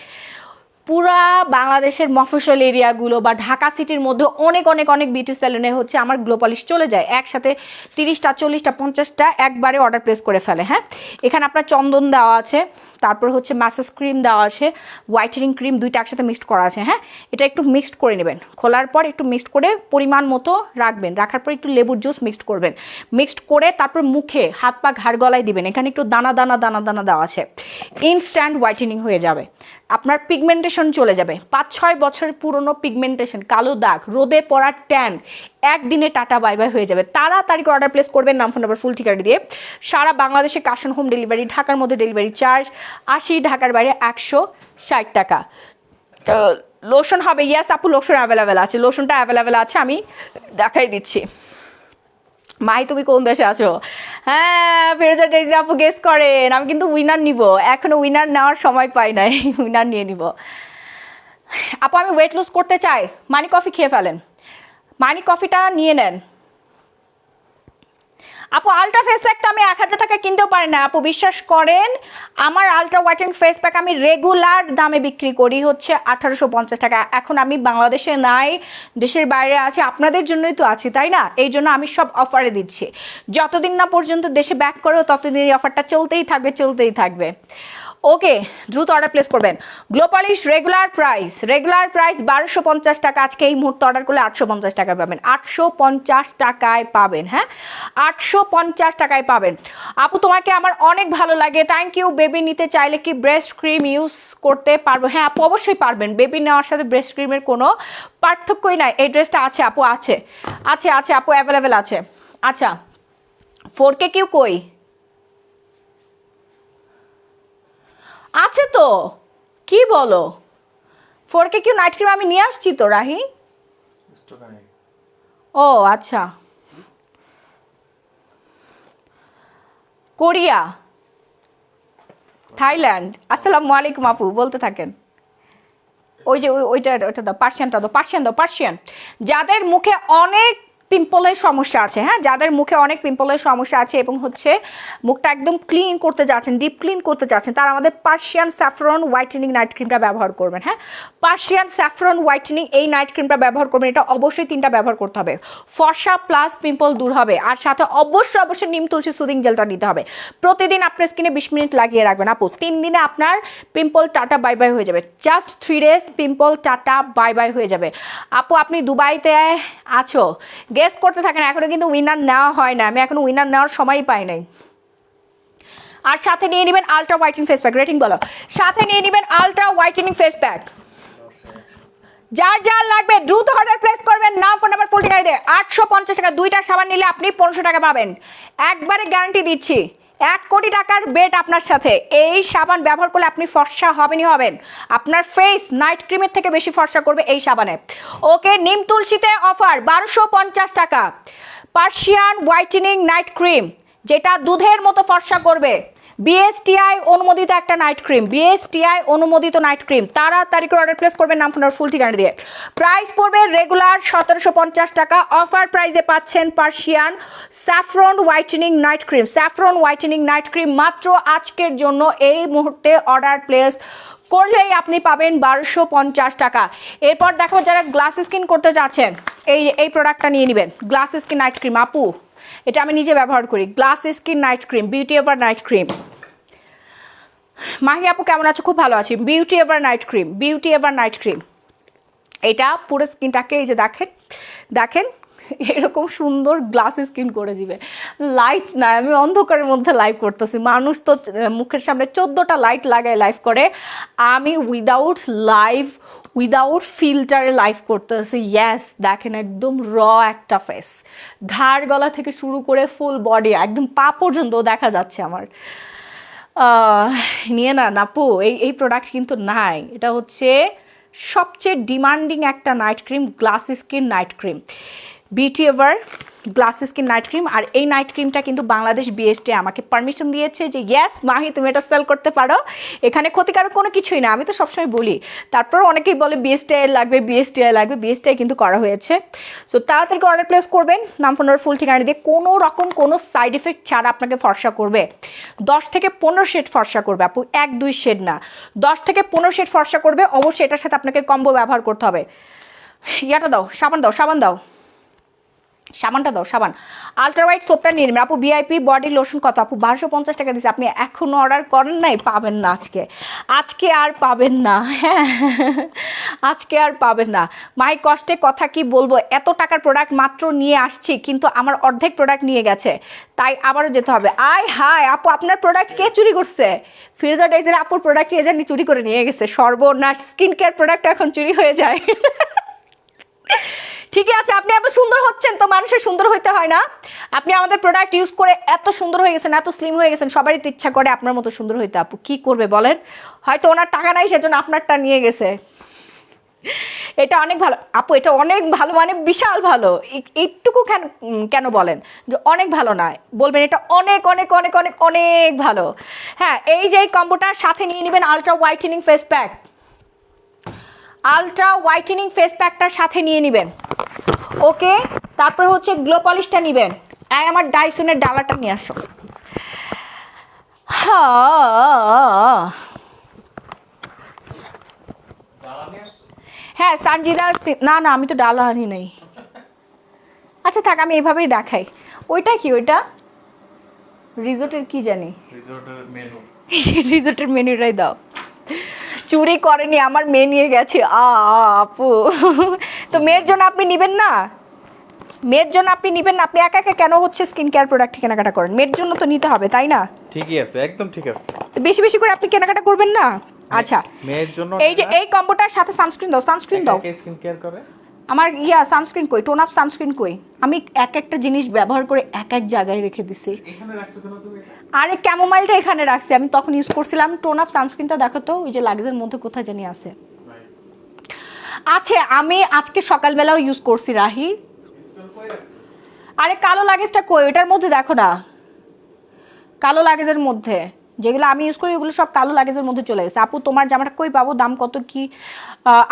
S1: পুরা বাংলাদেশের মফস্বল এরিয়াগুলো বা ঢাকা সিটির মধ্যে অনেক অনেক অনেক বিউটি স্যালুনে হচ্ছে আমার গ্লো পলিশ চলে যায়। একসাথে 30টা 40টা 50টা একবারে অর্ডার প্লেস করে ফেলে। হ্যাঁ, এখানে আপনার চন্দন দেওয়া আছে, তারপর হচ্ছে ম্যাসাজ ক্রিম দেওয়া আছে, হোয়াইটেনিং ক্রিম, দুইটা একসাথে মিক্সড করা আছে। হ্যাঁ, এটা একটু মিক্সড করে নেবেন, খোলার পর একটু মিক্সড করে পরিমাণ মতো রাখবেন, রাখার পর একটু লেবুর জুস মিক্সড করবেন, মিক্সড করে তারপর মুখে, হাত পা, ঘাড় গলায় দিবেন। এখানে একটু দানা দানা দানা দানা দেওয়া আছে। ইনস্ট্যান্ট হোয়াইটেনিং হয়ে যাবে, আপনার পিগমেন্টেশন চলে যাবে। 5-6 বছরের পুরনো পিগমেন্টেশন, কালো দাগ, রোদে পড়া ট্যান একদিনে টাটা বাই বাই হয়ে যাবে। তাড়াতাড়ি করে অর্ডার প্লেস করবেন নাম ফোন নাম্বার ফুল ঠিকানা দিয়ে। সারা বাংলাদেশে ক্যাশ অন হোম ডেলিভারি, ঢাকার মধ্যে ডেলিভারি চার্জ 80, ঢাকার বাইরে 160 টাকা। লোশন হবে? ইয়াস আপু, লোশন অ্যাভেলেবেল আছে, লোশনটা অ্যাভেলেবেল আছে, আমি দেখাই দিচ্ছি। মাই তুমি কোন দেশে আছো? হ্যাঁ, ফেরোজা ডেইজি আপু গেস করেন। আমি কিন্তু উইনার নিব, এখনো উইনার নেওয়ার সময় পাই নাই, উইনার নিয়ে নিব। আপু আমি ওয়েট লুজ করতে চাই, মানি কফি খেয়ে ফেলেন, মানি কফিটা নিয়ে নেন। আপু আলট্রা ফেস প্যাকটা আমি 1000 টাকা কিনতেও পারি না আপু, বিশ্বাস করেন। আমার আলট্রা হোয়াইটেনিং ফেস প্যাক আমি রেগুলার দামে বিক্রি করি হচ্ছে 1850 টাকা। এখন আমি বাংলাদেশে নাই, দেশের বাইরে আছি, আপনাদের জন্যই তো আছি তাই না, এই জন্য আমি সব অফারে দিচ্ছি। যতদিন না পর্যন্ত দেশে ব্যাক করো ততদিন এই অফারটা চলতেই থাকবে। ওকে, দ্রুত অর্ডার প্লেস করবেন। গ্লো পলিশ রেগুলার প্রাইস 1250 টাকা, আজকে এই মুহূর্তে অর্ডার করলে 850 টাকায় পাবেন, 850 টাকায় পাবেন। হ্যাঁ, 850 টাকায় পাবেন। আপু তোমাকে আমার অনেক ভালো লাগে, থ্যাংক ইউ। বেবি নিতে চাইলে কি ব্রেস্ট ক্রিম ইউজ করতে পারবো? হ্যাঁ আপু অবশ্যই পারবেন, বেবি নেওয়ার সাথে ব্রেস্ট ক্রিমের কোনো পার্থক্যই নাই। এই ড্রেসটা আছে আপু, আছে আপু, অ্যাভেলেবেল আছে। আচ্ছা 4K কিউ কই আছে তো, কি বলো? 4K কিউ নাইট ক্রিম আমি নিয়ে আসছি তো রাহি। ও আচ্ছা, কোরিয়া, থাইল্যান্ড। আসসালামু আলাইকুম আপু, বলতে থাকেন। ওই যে ওইটা দাও, পার্সিয়ান। যাদের মুখে অনেক পিম্পলের সমস্যা আছে, হ্যাঁ যাদের মুখে অনেক পিম্পলের সমস্যা আছে এবং হচ্ছে মুখটা একদম ক্লিন করতে যাচ্ছেন, ডিপ ক্লিন করতে যাচ্ছেন, তারা আমাদের পার্সিয়ান স্যাফরন হোয়াইটেনিং নাইট ক্রিমটা ব্যবহার করবেন। হ্যাঁ, পার্সিয়ান স্যাফরন হোয়াইটেনিং এই নাইট ক্রিমটা ব্যবহার করবেন। এটা অবশ্যই 3টা ব্যবহার করতে হবে, ফর্সা প্লাস পিম্পল দূর হবে, আর সাথে অবশ্যই নিম তুলসী সুদিং জেলটা নিতে হবে। প্রতিদিন আপনার স্কিনে 20 মিনিট লাগিয়ে রাখবেন আপু, 3 দিনে আপনার পিম্পল টাটা বাই বাই হয়ে যাবে। Just 3 days pimple tata bye bye হয়ে যাবে। আপু আপনি দুবাইতে আছো, গেস করতে থাকেন, এখনো কিন্তু উইনার নেওয়া হয় না, আমি এখনো উইনার নেওয়ার সময়ই পাই নাই। আর সাথে নিয়ে নেবেন ultra whitening face pack, rating বলো। সাথে নিয়ে নেবেন আলট্রা হোয়াইটেনিং ফেস প্যাক, যার লাগবে দ্রুত অর্ডার প্লেস করবেন। নাম ফোন নাম্বার ফুল ঠিকানা দিয়ে 850 টাকা। 2টা সাবান নিলে আপনি 1500 টাকা পাবেন, একবারে গ্যারান্টি দিচ্ছি। 1 কোটি টাকার বেট আপনার সাথে। এই সাবান ব্যবহার করলে আপনি ফর্সা হবেন, আপনার ফেস নাইট ক্রিমের থেকে বেশি ফর্সা করবে এই সাবানে। ওকে, নিম তুলসীতে অফার 1250 টাকা। পার্সিয়ান হোয়াইটেনিং নাইট ক্রিম, যেটা দুধের মতো ফর্সা করবে, বিএসটিআই অনুমোদিত একটা নাইট ক্রিম, বিএসটিআই অনুমোদিত নাইট ক্রিম। তাড়াতাড়ি করে অর্ডার প্লেস করবেন নাম ফোনের ফুল ঠিকানা দিয়ে। প্রাইস পড়বে রেগুলার 1750 টাকা, অফার প্রাইসে পাচ্ছেন Persian saffron whitening night cream. Saffron whitening night cream মাত্র আজকের জন্য এই মুহূর্তে অর্ডার প্লেস করলেই আপনি পাবেন 1250 টাকা। এরপর দেখো যারা গ্লাস স্কিন করতে যাচ্ছেন, এই প্রোডাক্টটা নিয়ে নেবেন, গ্লাস স্কিন নাইট ক্রিম। আপু এটা আমি নিজে ব্যবহার করি, glass skin night cream, beauty ever night cream. Mahi আপু কেমন আছো? খুব ভালো আছি। বিউটি এভার নাইট ক্রিম, এটা পুরো স্কিনটাকে এই যে দেখেন এরকম সুন্দর গ্লাস স্কিন করে দিবে। লাইট না, আমি অন্ধকারের মধ্যে লাইভ করতেছি, মানুষ তো মুখের সামনে 14টা লাইট লাগায় লাইভ করে, আমি উইদাউট ফিল্টারে লাইভ করতেছি। ইয়েস, দেখেন একদম র একটা ফেস, ঘাড় গলা থেকে শুরু করে ফুল বডি একদম পা পর্যন্ত দেখা যাচ্ছে আমার। নিয়ে না নাপু, এই প্রোডাক্ট কিন্তু নাই, এটা হচ্ছে সবচেয়ে ডিমান্ডিং একটা night cream, glass skin night cream, beauty ever glass skin night cream. আর এই নাইট ক্রিমটা কিন্তু বাংলাদেশ বিএসটি আমাকে পারমিশন দিয়েছে যে ইয়েস মাহি তুমি এটা সেল করতে পারো, এখানে ক্ষতিকারক কোনো কিছুই না, আমি তো সবসময় বলি। তারপর অনেকেই বলে বিএসটিআই লাগবে, বিএসটিআই কিন্তু করা হয়েছে। সো তাড়াতাড়ি অর্ডার প্লেস করবেন নাম ফোন নাম্বার ফুল ঠিকানা দিয়ে। কোনো রকম কোনো সাইড এফেক্ট ছাড়া আপনাকে ফর্সা করবে, 10 থেকে 15 শেড ফর্সা করবে আপু, 1-2 শেড না, 10 থেকে 15 শেড ফর্সা করবে। অবশ্যই এটার সাথে আপনাকে কম্বো ব্যবহার করতে হবে। ইয়াটা দাও, সাবানটা দাও, সাবান আলট্রা হোয়াইট সোপটা নিয়ে নেবেন আপু। ভিআইপি বডি লোশন কত আপু? 1250 টাকা দিচ্ছে, আপনি এখনও অর্ডার করেন নাই, পাবেন না আজকে আর পাবেন না। হ্যাঁ, আজকে আর পাবেন না। মাই কষ্টে কথা কি বলবো, এত টাকার প্রোডাক্ট মাত্র নিয়ে আসছি কিন্তু আমার অর্ধেক প্রোডাক্ট নিয়ে গেছে, তাই আবারও যেতে হবে। হায় আপু, আপনার প্রোডাক্ট কে চুরি করছে? ফিরোজা ডাইজের আপুর প্রোডাক্ট কে জানি চুরি করে নিয়ে গেছে, সর্বনাশ। স্কিন কেয়ার প্রোডাক্ট এখন চুরি হয়ে যায়। ঠিকই আছে, আপনি এত সুন্দর হচ্ছেন তো মানুষের সুন্দর হইতে হয় না? আপনি আমাদের প্রোডাক্ট ইউজ করে এত সুন্দর হয়ে গেছেন, এত স্লিম হয়ে গেছেন, সবারই তো ইচ্ছা করে আপনার মতো সুন্দর হইতে। আপু কি করবে বলেন, হয়তো ওনার টাকা নাই সেজন্য আপনারটা নিয়ে গেছে। এটা অনেক ভালো আপু, এটা অনেক ভালো, মানে বিশাল ভালো। একটুকু কেন বলেন যে অনেক ভালো না, বলবেন এটা অনেক অনেক অনেক অনেক অনেক ভালো। হ্যাঁ, এই যে কম্বোটার সাথে নিয়ে নেবেন ultra whitening face pack, ultra whitening face প্যাকটার সাথে নিয়ে নেবেন। ওকে, তারপরে হচ্ছে গ্লো পলিশটা নেবেন, আমার ডাইসনের ডালাটা নিয়ে আসো। হ্যাঁ হ্যাঁ সানজিদার না না, আমি তো ডালা আনি নাই। আচ্ছা থাক, আমি এভাবেই দেখাই। ওইটা কি, ওইটা রিসোর্টের কি জানি,
S3: রিসোর্টের মেনু।
S1: রিসোর্টের মেনুটাই দাও। চুরি করেনি, আমার মেয়ে নিয়ে গেছে। আপু তো মেয়ের জন্য আপনি নেবেন না, মেয়ের জন্য আপনি নেবেন না, আপনি একা একা কেন হচ্ছে স্কিন কেয়ার প্রোডাক্ট কেনাকাটা করেন? মেয়ের জন্য তো নিতে হবে, তাই না?
S3: ঠিকই আছে, একদম ঠিক আছে।
S1: তো বেশি বেশি করে আপনি কেনাকাটা করবেন না। আচ্ছা
S3: মেয়ের জন্য
S1: এই যে এই কম্বোটার সাথে সানস্ক্রিন দাও, সানস্ক্রিন দাও।
S3: স্কিন কেয়ার করে
S1: আমার সানস্ক্রিন কই, টোন আপ সানস্ক্রিন কই? আমি এক একটা জিনিস ব্যবহার করে এক এক জায়গায় রেখে দিছি।
S3: এখানে রাখছো কেন তুমি?
S1: আরে ক্যামোমাইলটা এখানে রাখছি, আমি তখন ইউজ করছিলাম। টোন আপ সানস্ক্রিনটা দেখো তো, ওই যে লাগেজের মধ্যে কোথায় জানি আছে। আচ্ছা আমি আজকে সকালবেলাও ইউজ করছি রাহি। আরে কালো লাগেজটা কই, ওটার মধ্যে দেখো না, কালো লাগেজের মধ্যে যেগুলো আমি ইউজ করি ওগুলো সব কালো লাগেজের মধ্যে চলে গেছে। আপু তোমার জামাটা কই পাবো, দাম কত কি?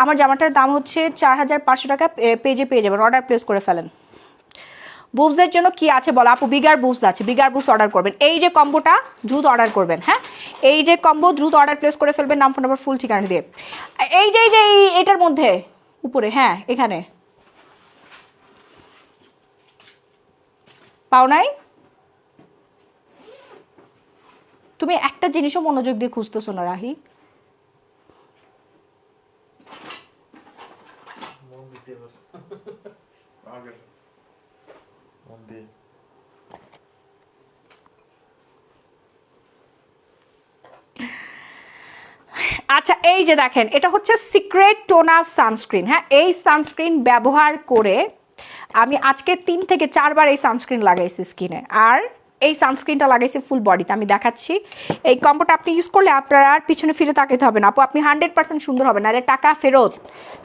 S1: আমার জামাটার দাম হচ্ছে 4500 টাকা, পেজে পেয়ে যাবেন, অর্ডার প্লেস করে ফেলেন। বুবসের জন্য কি আছে বলো আপু? বিগার বুবস আছে, বিগার বুবস অর্ডার করবেন। এই যে কম্বোটা দ্রুত অর্ডার করবেন, হ্যাঁ এই যে কম্বো দ্রুত অর্ডার প্লেস করে ফেলবেন, নাম ফোন নাম্বার ফুল ঠিকানা দিয়ে। এই যে এটার মধ্যে উপরে, হ্যাঁ এখানে পাও নাই? তুমি একটা জিনিসও মনোযোগ দিয়ে খুঁজতেছো না রাহি। আচ্ছা এই যে দেখেন, এটা হচ্ছে সিক্রেট টোন আপ সানস্ক্রিন। হ্যাঁ এই সানস্ক্রিন ব্যবহার করে আমি আজকে 3 থেকে 4 বার এই সানস্ক্রিন লাগাইছি স্কিনে, আর এই সানস্ক্রিনটা লাগাইছি ফুল বডিতে। আমি দেখাচ্ছি, এই কম্বোটা আপনি ইউজ করলে আপনার আর পিছনে ফিরে তাকাতে হবে না আপু, আপনি 100% সুন্দর হবে, নাহলে টাকা ফেরত।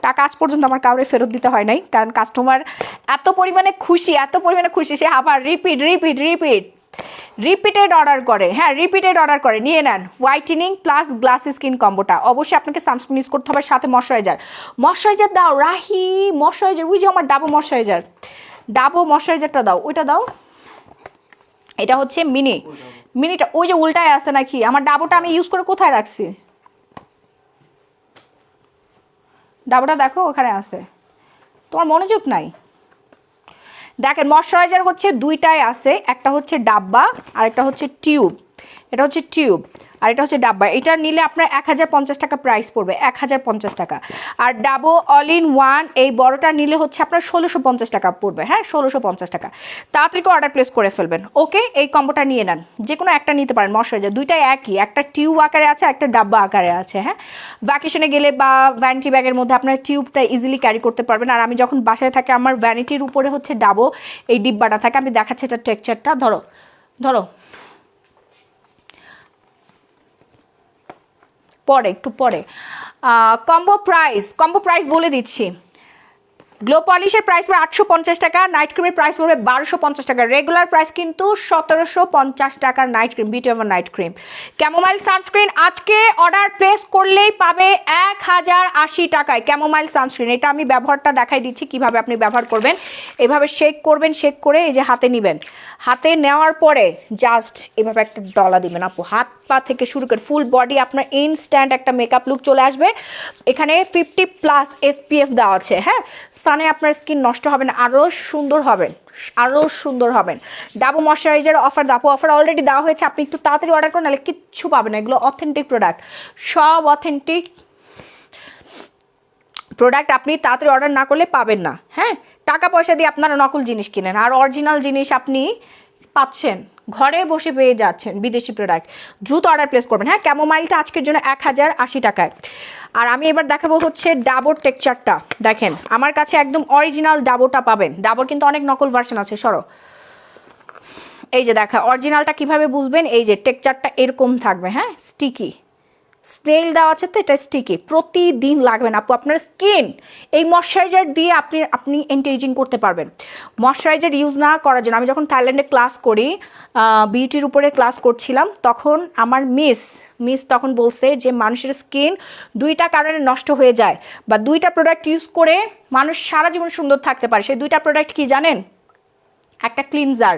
S1: টাকা আজ পর্যন্ত আমার কাউরে ফেরত দিতে হয় নাই, কারণ কাস্টমার এত পরিমাণে খুশি, এত পরিমাণে খুশি, সে আবার রিপিটেড অর্ডার করে। হ্যাঁ রিপিটেড অর্ডার করে। নিয়ে নেন হোয়াইটেনিং প্লাস গ্লাস স্কিন কম্বোটা। অবশ্যই আপনাকে সানস্ক্রিন ইউজ করতে হবে, সাথে ময়শ্চারাইজার দাও রাহি, ময়শ্চারাইজার। ওই যে আমার ডাবো ময়শ্চারাইজারটা দাও, ওইটা দাও। এটা হচ্ছে মিনিটা ওই যে উল্টায় আসছে নাকি? আমার ডাবোটা আমি ইউজ করে কোথায় রাখছি? ডাবোটা দেখো ওখানে আছে, তোমার মনোযোগ নাই। দেখেন ময়শ্চারাইজার হচ্ছে দুইটাই আছে, একটা হচ্ছে ডাব্বা আর একটা হচ্ছে টিউব। এটা হচ্ছে টিউব আর এটা হচ্ছে ডাব্বা। এটা নিলে আপনার 1050 টাকা প্রাইস পড়বে, 1050 টাকা। আর ডাবো অল ইন ওয়ান এই বড়টা নিলে হচ্ছে আপনার 1650 টাকা পড়বে। হ্যাঁ 1650 টাকা। তাড়াতাড়ি করে অর্ডার প্লেস করে ফেলবেন। ওকে এই কম্বোটা নিয়ে নেন, যে কোনো একটা নিতে পারেন। ময়শ্চারাইজার দুইটাই একই, একটা টিউব আকারে আছে, একটা ডাব্বা আকারে আছে। হ্যাঁ ভ্যাকেশনে গেলে বা ভ্যানিটি ব্যাগের মধ্যে আপনার টিউবটা ইজিলি ক্যারি করতে পারবেন। আর আমি যখন বাসায় থাকি আমার ভ্যানিটির উপরে হচ্ছে ডাবো এই ডিব্বাটা থাকে। আমি দেখাচ্ছি এটা টেক্সচারটা, ধরো পরে একটু পরে। কম্বো প্রাইস বলে দিচ্ছি। গ্লো পলিশের প্রাইস পড়বে 850 টাকা, নাইট ক্রিমের প্রাইস পড়বে 1250 টাকা। রেগুলার প্রাইস কিন্তু 1750 টাকার night cream, beauty over night cream. Chamomile sunscreen আজকে অর্ডার প্লেস করলেই পাবে 1080 টাকায় ক্যামোমাইল সানস্ক্রিন। এটা আমি ব্যবহারটা দেখাই দিচ্ছি কিভাবে আপনি ব্যবহার করবেন। এভাবে শেক করবেন, শেক করে এই যে হাতে নেবেন, হাতে নেওয়ার পরে জাস্ট এভাবে একটা ডলা দিবেন আপু, হাত পা থেকে শুরু করে ফুল বডি আপনার ইনস্ট্যান্ট একটা মেকআপ লুক চলে আসবে। এখানে 50+ SPF দেওয়া আছে। হ্যাঁ সানে আপনার স্কিন নষ্ট হবে না, আরও সুন্দর হবেন। ডাবো ময়শ্চারাইজার অফার অলরেডি দেওয়া হয়েছে, আপনি একটু তাড়াতাড়ি অর্ডার করেন, নাহলে কিচ্ছু পাবেন না। এগুলো অথেন্টিক প্রোডাক্ট, সব অথেন্টিক প্রোডাক্ট। আপনি তাড়াতাড়ি অর্ডার না করলে পাবেন না। হ্যাঁ টাকা পয়সা দিয়ে আপনারা নকল জিনিস কিনেন, আর অরিজিনাল জিনিস আপনি পাচ্ছেন, ঘরে বসে পেয়ে যাচ্ছেন বিদেশি প্রোডাক্ট। দ্রুত অর্ডার প্লেস করবেন। হ্যাঁ ক্যামোমাইলটা আজকের জন্য 1080 টাকায়। আর আমি এবার দেখাবো হচ্ছে ডাবোর টেক্সচারটা। দেখেন আমার কাছে একদম অরিজিনাল ডাবোটা পাবেন। ডাবোর কিন্তু অনেক নকল ভার্সন আছে, সরো এই যে দেখা অরিজিনালটা কিভাবে বুঝবেন, এই যে টেক্সচারটা এরকম থাকবে। হ্যাঁ স্টিকি স্নেল দেওয়া আছে, তো এটা স্টিকি, প্রতিদিন লাগবেন আপু আপনার স্কিন। এই ময়শ্চারাইজার দিয়ে আপনি এন্টিএজিং করতে পারবেন। ময়শ্চারাইজার ইউজ না করার জন্য, আমি যখন থাইল্যান্ডে ক্লাস করি, বিউটির উপরে ক্লাস করছিলাম, তখন আমার মিস তখন বলছে যে মানুষের স্কিন 2টা কারণে নষ্ট হয়ে যায়, বা 2টা প্রোডাক্ট ইউজ করে মানুষ সারা জীবন সুন্দর থাকতে পারে। সেই 2টা প্রোডাক্ট কি জানেন? একটা ক্লিনজার,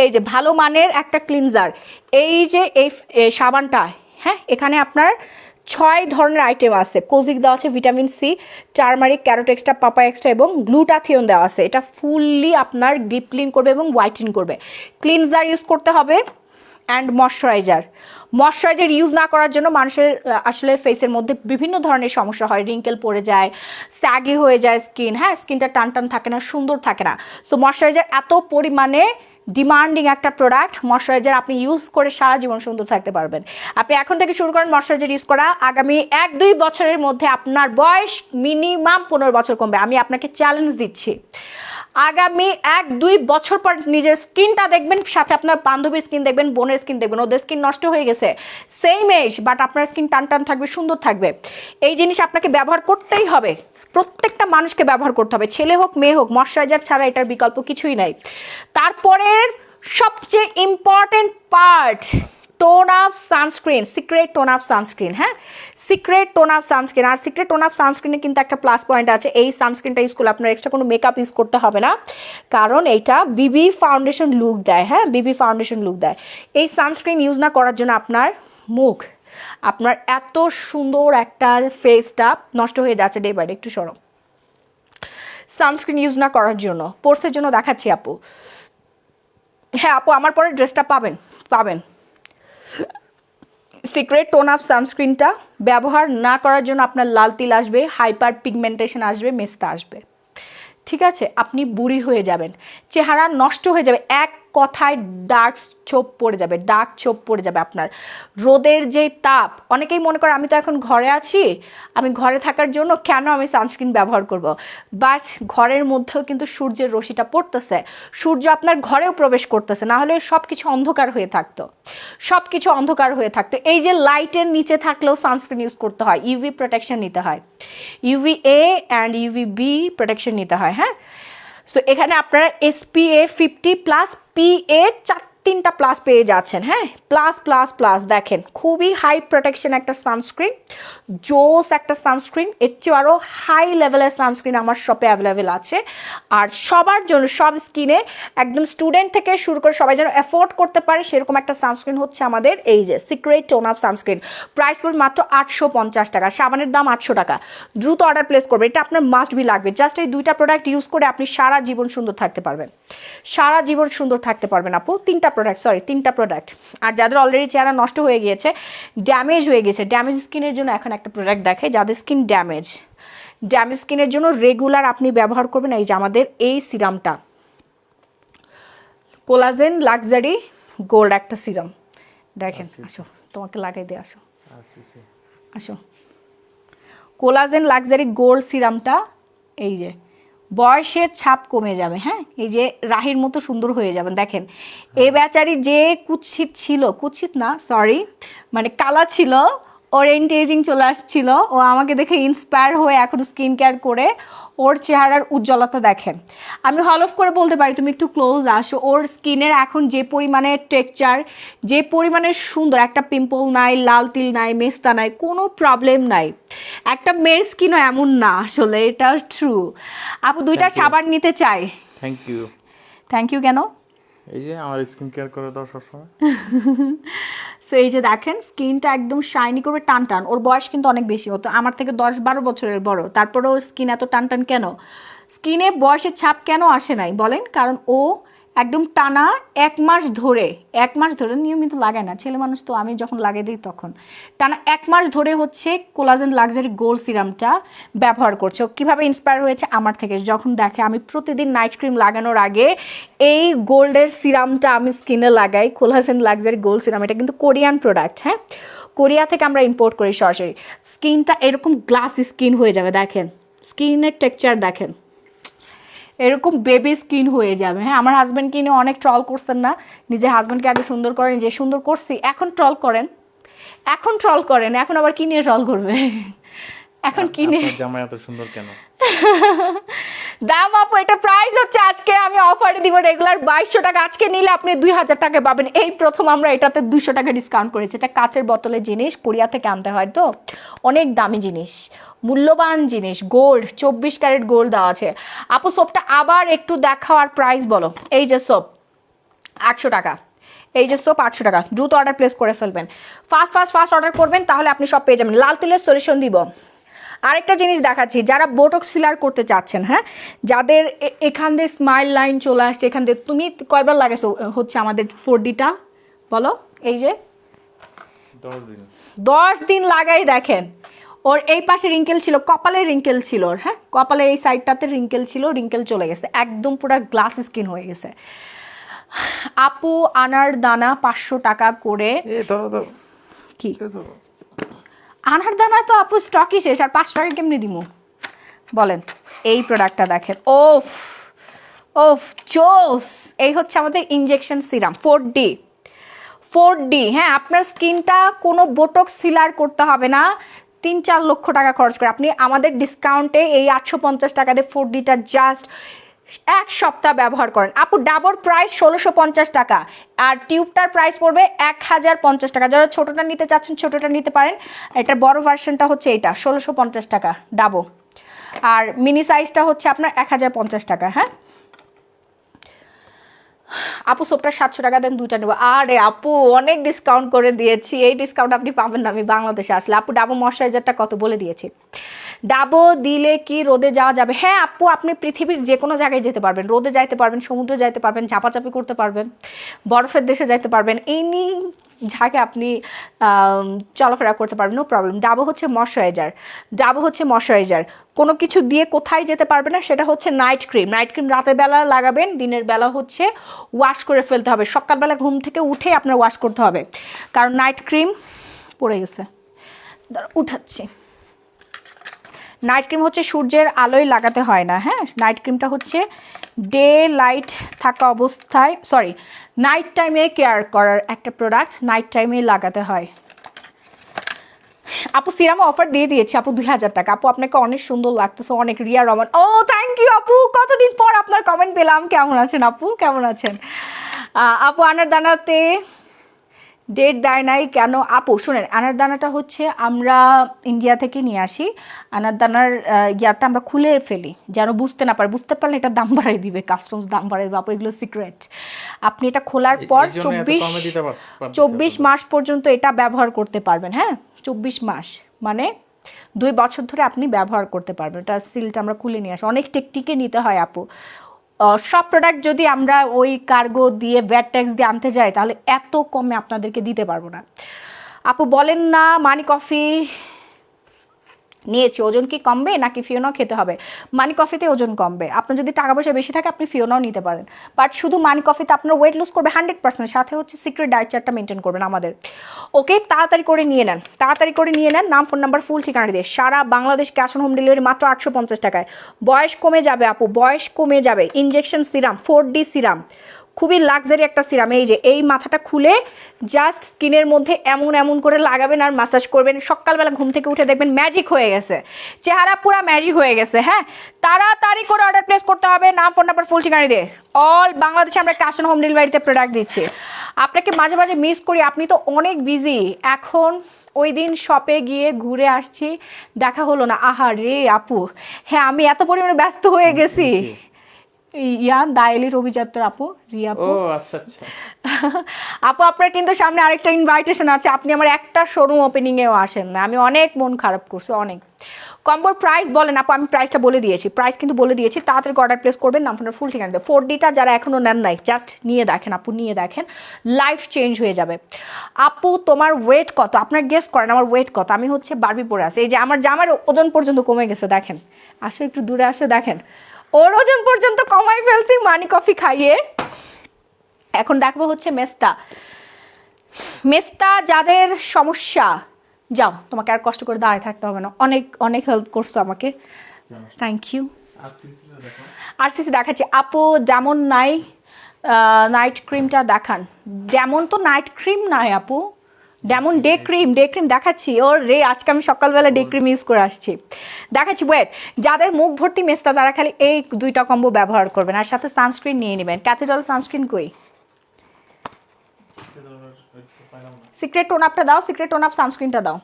S1: এই যে ভালো মানের একটা ক্লিনজার, এই যে এই সাবানটা, হ্যাঁ এখানে আপনার 6 ধরনের আইটেম আছে। কোজিক দেওয়া আছে, vitamin C, turmeric, carrot extra, papaya extra এবং গ্লুটাথিয়ন দেওয়া আছে। এটা ফুললি আপনার ডিপ ক্লিন করবে এবং হোয়াইটেন করবে। ক্লিনজার ইউজ করতে হবে অ্যান্ড ময়শ্চারাইজার ইউজ না করার জন্য মানুষের আসলে ফেসের মধ্যে বিভিন্ন ধরনের সমস্যা হয়, রিঙ্কেল পড়ে যায়, স্যাগি হয়ে যায় স্কিন, হ্যাঁ স্কিনটা টান টান থাকে না, সুন্দর থাকে না। সো ময়শ্চারাইজার এত পরিমাণে ডিমান্ডিং একটা প্রোডাক্ট, ময়শ্চারাইজার আপনি ইউজ করে সারা জীবন সুন্দর থাকতে পারবেন। আপনি এখন থেকে শুরু করেন ময়শ্চারাইজার ইউজ করা, আগামী 1-2 বছরের মধ্যে আপনার বয়স মিনিমাম 15 বছর কমবে। আমি আপনাকে চ্যালেঞ্জ দিচ্ছি, আগামী 1-2 বছর পর নিজের স্কিনটা দেখবেন, সাথে আপনার বান্ধবীর স্কিন দেখবেন, বোনের স্কিন দেখবেন, ওদের স্কিন নষ্ট হয়ে গেছে, সেম এজ বাট আপনার স্কিন টান টান থাকবে, সুন্দর থাকবে। এই জিনিস আপনাকে ব্যবহার করতেই হবে, প্রত্যেকটা মানুষকে ব্যবহার করতে হবে, ছেলে হোক মেয়ে হোক, ময়শ্চারাইজার ছাড়া এটার বিকল্প কিছুই নাই। তারপরের সবচেয়ে important part, tone up sunscreen, secret tone up sunscreen. হ্যাঁ সিক্রেট টোন আপ সানস্ক্রিন, আর সিক্রেট টোন আপ সানস্ক্রিনে কিন্তু একটা প্লাস পয়েন্ট আছে, এই সানস্ক্রিনটা ইউজ করলে আপনার এক্সট্রা কোনো মেকআপ ইউজ করতে হবে না, কারণ এইটা বিবি ফাউন্ডেশন লুক দেয়। হ্যাঁ বিবি ফাউন্ডেশন লুক দেয়। এই সানস্ক্রিন ইউজ না করার জন্য আপনার মুখ, আপনার এত সুন্দর একটা ফেসটা নষ্ট হয়ে যাচ্ছে ডে বাই ডে। একটু সরো, সানস্ক্রিন ইউজ না করার জন্য, পোর্সের জন্য দেখাচ্ছি আপু। হ্যাঁ আপু আমার পরে ড্রেসটা পাবেন। সিক্রেট টোন আপ সানস্ক্রিনটা ব্যবহার না করার জন্য আপনার লাল তিল আসবে, হাইপার পিগমেন্টেশন আসবে, মেস্তা আসবে, ঠিক আছে? আপনি বুড়ি হয়ে যাবেন, চেহারা নষ্ট হয়ে যাবে, এক কথায় ডার্ক ছোপ পড়ে যাবে আপনার। রোদের যে তাপ, অনেকেই মনে করে আমি তো এখন ঘরে আছি, আমি ঘরে থাকার জন্য কেন আমি সানস্ক্রিন ব্যবহার করব, বাট ঘরের মধ্যেও কিন্তু সূর্যের রশ্মিটা পড়তেছে, সূর্য আপনার ঘরেও প্রবেশ করতেছে, না হলে সব কিছু অন্ধকার হয়ে থাকতো। এই যে লাইটের নিচে থাকলেও সানস্ক্রিন ইউজ করতে হয়, ইউভি প্রোটেকশন নিতে হয়, UV A and UV B protection নিতে হয়। হ্যাঁ সো এখানে আপনারা SPF 50+ PA 3টা প্লাস পেয়ে যাচ্ছেন। হ্যাঁ প্লাস দেখেন, খুবই হাই প্রোটেকশন একটা সানস্ক্রিন, জোস একটা সানস্ক্রিন। এর চেয়ে আরও হাই লেভেলের সানস্ক্রিন আমার শপে অ্যাভেলেবেল আছে, আর সবার জন্য, সব স্কিনে, একদম স্টুডেন্ট থেকে শুরু করে সবাই যেন অ্যাফোর্ড করতে পারে সেরকম একটা সানস্ক্রিন হচ্ছে আমাদের এই যে secret tone up sunscreen. Price পড়বে মাত্র 850 টাকা, সাবানের দাম 800 টাকা। দ্রুত অর্ডার প্লেস করবে, এটা আপনার মাস্ট বি লাগবে। জাস্ট এই 2টা প্রোডাক্ট ইউজ করে আপনি সারা জীবন সুন্দর থাকতে পারবেন, আপু। 3টা প্রোডাক্ট। আর যাদের অলরেডি চেহারা নষ্ট হয়ে গিয়েছে, ড্যামেজ স্কিনের জন্য এখন একটা প্রোডাক্ট দেখাই। যাদের স্কিন ড্যামেজ স্কিনের জন্য রেগুলার আপনি ব্যবহার করবেন এই যে আমাদের এই সিরামটা, কোলাজেন লাক্সারি গোল্ড একটা সিরাম। দেখেন, আসো তোমাকে লাগাই দিয়ে, আসো। কোলাজেন লাক্সারি গোল্ড সিরামটা, এই যে বয়সের ছাপ কমে যাবে। হ্যাঁ এই যে রাহির মতো সুন্দর হয়ে যাবেন। দেখেন এই বেচারি যে কালা ছিল, ওর এন্টি-এজিং চলে আসছিল, ও আমাকে দেখে ইন্সপায়ার হয়ে এখন স্কিন কেয়ার করে ওর চেহারার উজ্জ্বলতা দেখেন। আমি হল অফ করে বলতে পারি, তুমি একটু ক্লোজ আসো, ওর স্কিনের এখন যে পরিমাণে টেক্সচার, যে পরিমাণে সুন্দর, একটা পিম্পল নাই, লাল তিল নাই, মেস্তা নাই, কোনো প্রবলেম নাই। একটা মেয়ের স্কিনও এমন না, আসলে এটা ট্রু। আপু 2টা সাবান নিতে চাই। থ্যাংক ইউ কেন?
S2: এই যে আমার স্কিন কেয়ার করে দাও সবসময়।
S1: সো এই যে দেখেন স্কিনটা একদম শাইনি করবে, টান। ওর বয়স কিন্তু অনেক বেশি, হতো আমার থেকে 10-12 বছরের বড়, তারপরে ওর স্কিন এত টান কেন? স্কিনে বয়সের ছাপ কেন আসে নাই বলেন? কারণ ও একদম টানা 1 মাস ধরে নিয়মিত লাগায় না, ছেলে মানুষ তো, আমি যখন লাগিয়ে দিই তখন টানা 1 মাস ধরে হচ্ছে কোলাজেন লাক্সারি গোল্ড সিরামটা ব্যবহার করছে। ও কীভাবে ইন্সপায়ার হয়েছে? আমার থেকে, যখন দেখে আমি প্রতিদিন নাইট ক্রিম লাগানোর আগে এই গোল্ডের সিরামটা আমি স্কিনে লাগাই, কোলাজেন লাক্সারি গোল্ড সিরাম। এটা কিন্তু কোরিয়ান প্রোডাক্ট, হ্যাঁ কোরিয়া থেকে আমরা ইম্পোর্ট করি সরাসরি। স্কিনটা এরকম গ্লাস স্কিন হয়ে যাবে, দেখেন স্কিনের টেক্সচার দেখেন, এরকম বেবি স্কিন হয়ে যাবে। হ্যাঁ আমার হাজব্যান্ডকে নিয়ে অনেক ট্রল করছেন না, নিজের হাজব্যান্ডকে আগে সুন্দর করেন, যে সুন্দর করছি, এখন ট্রল করেন, এখন আবার কি নিয়ে ট্রল করবে? এখন কি নিয়ে?
S2: জামাই এত সুন্দর কেন?
S1: দাম আপু, এটা প্রাইস হচ্ছে আজকে আমি অফারে দিব রেগুলার 2200 টাকা, আজকে নিলে আপনি 2000 টাকা পাবেন। এই প্রথম আমরা এটাতে 200 টাকা ডিসকাউন্ট করেছি। এটা কাচের বোতলের জিনিস, কোরিয়া থেকে আনতে হয় তো, অনেক দামি জিনিস, মূল্যবান জিনিস, গোল্ড, 24 ক্যারেট গোল্ড দেওয়া আছে। আপু সোপটা আবার একটু দেখাও আর প্রাইস বলো। এই যে সোপ 800 টাকা, এই যে সোপ 800 টাকা। দ্রুত অর্ডার প্লেস করে ফেলবেন, ফাস্ট অর্ডার করবেন, তাহলে আপনি সব পেয়ে যাবেন। লাল তিলের সলিউশন দিব। আরেকটা জিনিস দেখাচ্ছি, যারা বোটক্স ফিলার করতে চাচ্ছেন, হ্যাঁ, যাদের এখান দিয়ে স্মাইল লাইন চলে আসছে, এখান দিয়ে তুমি কয়বার লাগাইছো হচ্ছে আমাদের 4Dটা বলো? এই যে 10 দিন লাগাই দেখেন, ওর এই পাশে রিঙ্কেল ছিল, কপালের রিঙ্কেল ছিল ওর, হ্যাঁ, কপালের এই সাইডটাতে রিঙ্কেল ছিল, রিঙ্কেল চলে গেছে, একদম পুরো গ্লাস স্কিন হয়ে গেছে। আপু আনার দানা 500 টাকা করে। কি আনার দানা তো আপু স্টকই শেষ, আর 500 টাকা কেমনি দিমু বলেন? এই প্রোডাক্টটা দেখেন, ওফ ওফ জোস। এই হচ্ছে আমাদের ইনজেকশন সিরাম 4D। হ্যাঁ, আপনার স্কিনটা কোনো বোটক্স ফিলার করতে হবে না 3-4 লক্ষ টাকা খরচ করে। আপনি আমাদের ডিসকাউন্টে এই 850 টাকা দিয়ে 4Dটা জাস্ট 1 সপ্তাহ ব্যবহার করেন। আপু ডাবর প্রাইস 1650 টাকা, আর টিউবটার প্রাইস পড়বে 1050 টাকা। যারা ছোটোটা নিতে চাচ্ছেন ছোটোটা নিতে পারেন, এটার বড় ভার্সনটা হচ্ছে এইটা 1650 টাকা ডাবো, আর মিনি সাইজটা হচ্ছে আপনার 1050 টাকা। হ্যাঁ আপু সোপটা 700 টাকা দেন, 2টা নেবো। আরে আপু অনেক ডিসকাউন্ট করে দিয়েছি, এই ডিসকাউন্ট আপনি পাবেন না আমি বাংলাদেশে আসলে। আপু ডাবো ময়শ্চারাইজারটা কত বলে দিয়েছি। ডাবো দিলে কি রোদে যাওয়া যাবে? হ্যাঁ আপু, আপনি পৃথিবীর যে কোনো জায়গায় যেতে পারবেন, রোদে যাইতে পারবেন, সমুদ্রে যাইতে পারবেন, ঝাপাঝাপি করতে পারবেন, বরফের দেশে যাইতে পারবেন, এনি জায়গায় আপনি চলাফেরা করতে পারবেন, নো প্রবলেম। ডাবো হচ্ছে ময়শ্চারাইজার, কোনো কিছু দিয়ে কোথায় যেতে পারবে না, সেটা হচ্ছে নাইট ক্রিম। রাতের বেলা লাগাবেন, দিনের বেলা হচ্ছে ওয়াশ করে ফেলতে হবে, সকালবেলা ঘুম থেকে উঠে আপনার ওয়াশ করতে হবে, কারণ নাইট ক্রিম পড়ে গেছে, উঠাচ্ছি। নাইট ক্রিম হচ্ছে সূর্যের আলোয় লাগাতে হয় না, হ্যাঁ, নাইট ক্রিমটা হচ্ছে ডে লাইট থাকা অবস্থায়, নাইট টাইমে কেয়ার করার একটা প্রোডাক্ট, নাইট টাইমে লাগাতে হয়। আপু সিরাম অফার দিয়ে দিয়েছি আপু 2000 টাকা। আপু আপনাকে অনেক সুন্দর লাগতেছে, অনেক রিয়া রমান। ও থ্যাংক ইউ আপু, কতদিন পর আপনার কমেন্ট পেলাম। কেমন আছেন আপু, কেমন আছেন? আপু আনার দানাতে ডেট দেয় নাই কেন? আপু শুনেন, আনার দানাটা হচ্ছে আমরা ইন্ডিয়া থেকে নিয়ে আসি, আনার দানার ইয়াটা আমরা খুলে ফেলি যেন বুঝতে না পারে, বুঝতে পারলে এটা দাম বাড়াই দিবে, কাস্টমস দাম বাড়াই দিবে। আপু এগুলো সিক্রেট, আপনি এটা খোলার পর 24 মাস পর্যন্ত এটা ব্যবহার করতে পারবেন। হ্যাঁ 24 মাস মানে 2 বছর ধরে আপনি ব্যবহার করতে পারবেন। এটা সিলটা আমরা খুলে নিয়ে আসি, অনেক টেকটিকে নিতে হয় আপু। সব প্রোডাক্ট যদি আমরা ওই কার্গো দিয়ে ভ্যাট ট্যাক্স দিয়ে আনতে যাই, তাহলে এত কমে আপনাদেরকে দিতে পারবো না। আপু বলেন না মানি কফি নিয়েছি, ওজন কি কমবে নাকি ফিওনাও খেতে হবে? মানি কফিতে ওজন কমবে, আপনার যদি টাকা পয়সা বেশি থাকে আপনি ফিওনাও নিতে পারেন, বাট শুধু মানি কফিতে আপনার ওয়েট লুজ করবে 100%, সাথে হচ্ছে সিক্রেট ডায়েট চার্টটা মেনটেন করবেন আমাদের। ওকে, তাড়াতাড়ি করে নিয়ে নেন, নাম, ফোন নাম্বার, ফুল ঠিকানা দিয়ে সারা Bangladesh cash on home delivery মাত্র 850 টাকায়। বয়স কমে যাবে আপু, বয়স কমে যাবে। ইনজেকশন সিরাম 4D সিরাম, খুবই লাক্সারি একটা সিরাম। এই যে এই মাথাটা খুলে জাস্ট স্কিনের মধ্যে এমন করে লাগাবেন আর মাসাজ করবেন, সকালবেলা ঘুম থেকে উঠে দেখবেন ম্যাজিক হয়ে গেছে, চেহারা পুরো ম্যাজিক হয়ে গেছে। হ্যাঁ তাড়াতাড়ি করে অর্ডার প্লেস করতে হবে, নাম, ফোন নাম্বার, ফুল ঠিকানা দিয়ে। অল বাংলাদেশে আমরা ক্যাশ অন হোম ডেলিভারিতে প্রোডাক্ট দিচ্ছি। আপনাকে মাঝে মাঝে মিস করি, আপনি তো অনেক বিজি এখন। ওই দিন শপে গিয়ে ঘুরে আসছি, দেখা হলো না। আহা রে আপু, হ্যাঁ আমি এত পরিমাণে ব্যস্ত হয়ে গেছি। দায়েলির অভিযাত্রা আপু, রিয়া আপু।
S3: আচ্ছা আচ্ছা
S1: আপু আপনার কিন্তু সামনে আরেকটা ইনভাইটেশন আছে, আপনি আমার একটা শোরুম ওপেনিংয়েও আসেন না, আমি অনেক মন খারাপ করছি, অনেক। কম্বোর প্রাইস বলেন আপু, আমি প্রাইসটা বলে দিয়েছি, তাড়াতাড়ি অর্ডার প্লেস করবেন, নাম ফোনের ফুল ঠিকানা দেবে। 4Dটা যারা এখনও নেন নাই, জাস্ট নিয়ে দেখেন আপু, নিয়ে দেখেন, লাইফ চেঞ্জ হয়ে যাবে। আপু তোমার ওয়েট কত? আপনার গেস করেন আমার ওয়েট কত। আমি হচ্ছে বারবি পরে আছি, এই যে আমার জামার ওজন পর্যন্ত কমে গেছে, দেখেন, আসো একটু দূরে আসো, দেখেন ওর ওজন পর্যন্ত কমাই ফেলছি মানি কফি খাইয়ে। এখন দেখবো হচ্ছে মেস্তা যাদের সমস্যা, যাও, তোমাকে আর কষ্ট করে দাঁড়ায় থাকতে হবে না, অনেক হেল্প করছো আমাকে, থ্যাংক ইউ। আরসিসি দেখাচ্ছি আপু, যেমন নাইট ক্রিমটা দেখান। যেমন তো নাইট ক্রিম নাই আপু, ডেমন ডে ক্রিম দেখাচ্ছি। ওর রে, আজকে আমি সকালবেলা ডে ক্রিম ইউজ করে আসছি, দেখাচ্ছি। ওয়েট, যাদের মুখ ভর্তি মেস্তা তারা খালি এই 2টা কম্বো ব্যবহার করবেন, আর সাথে সানস্ক্রিন নিয়ে নেবেন। ক্যাথিড্রাল সানস্ক্রিন কই? সিক্রেট টোন আপটা দাও, সিক্রেট টোন আপ সানস্ক্রিনটা দাও।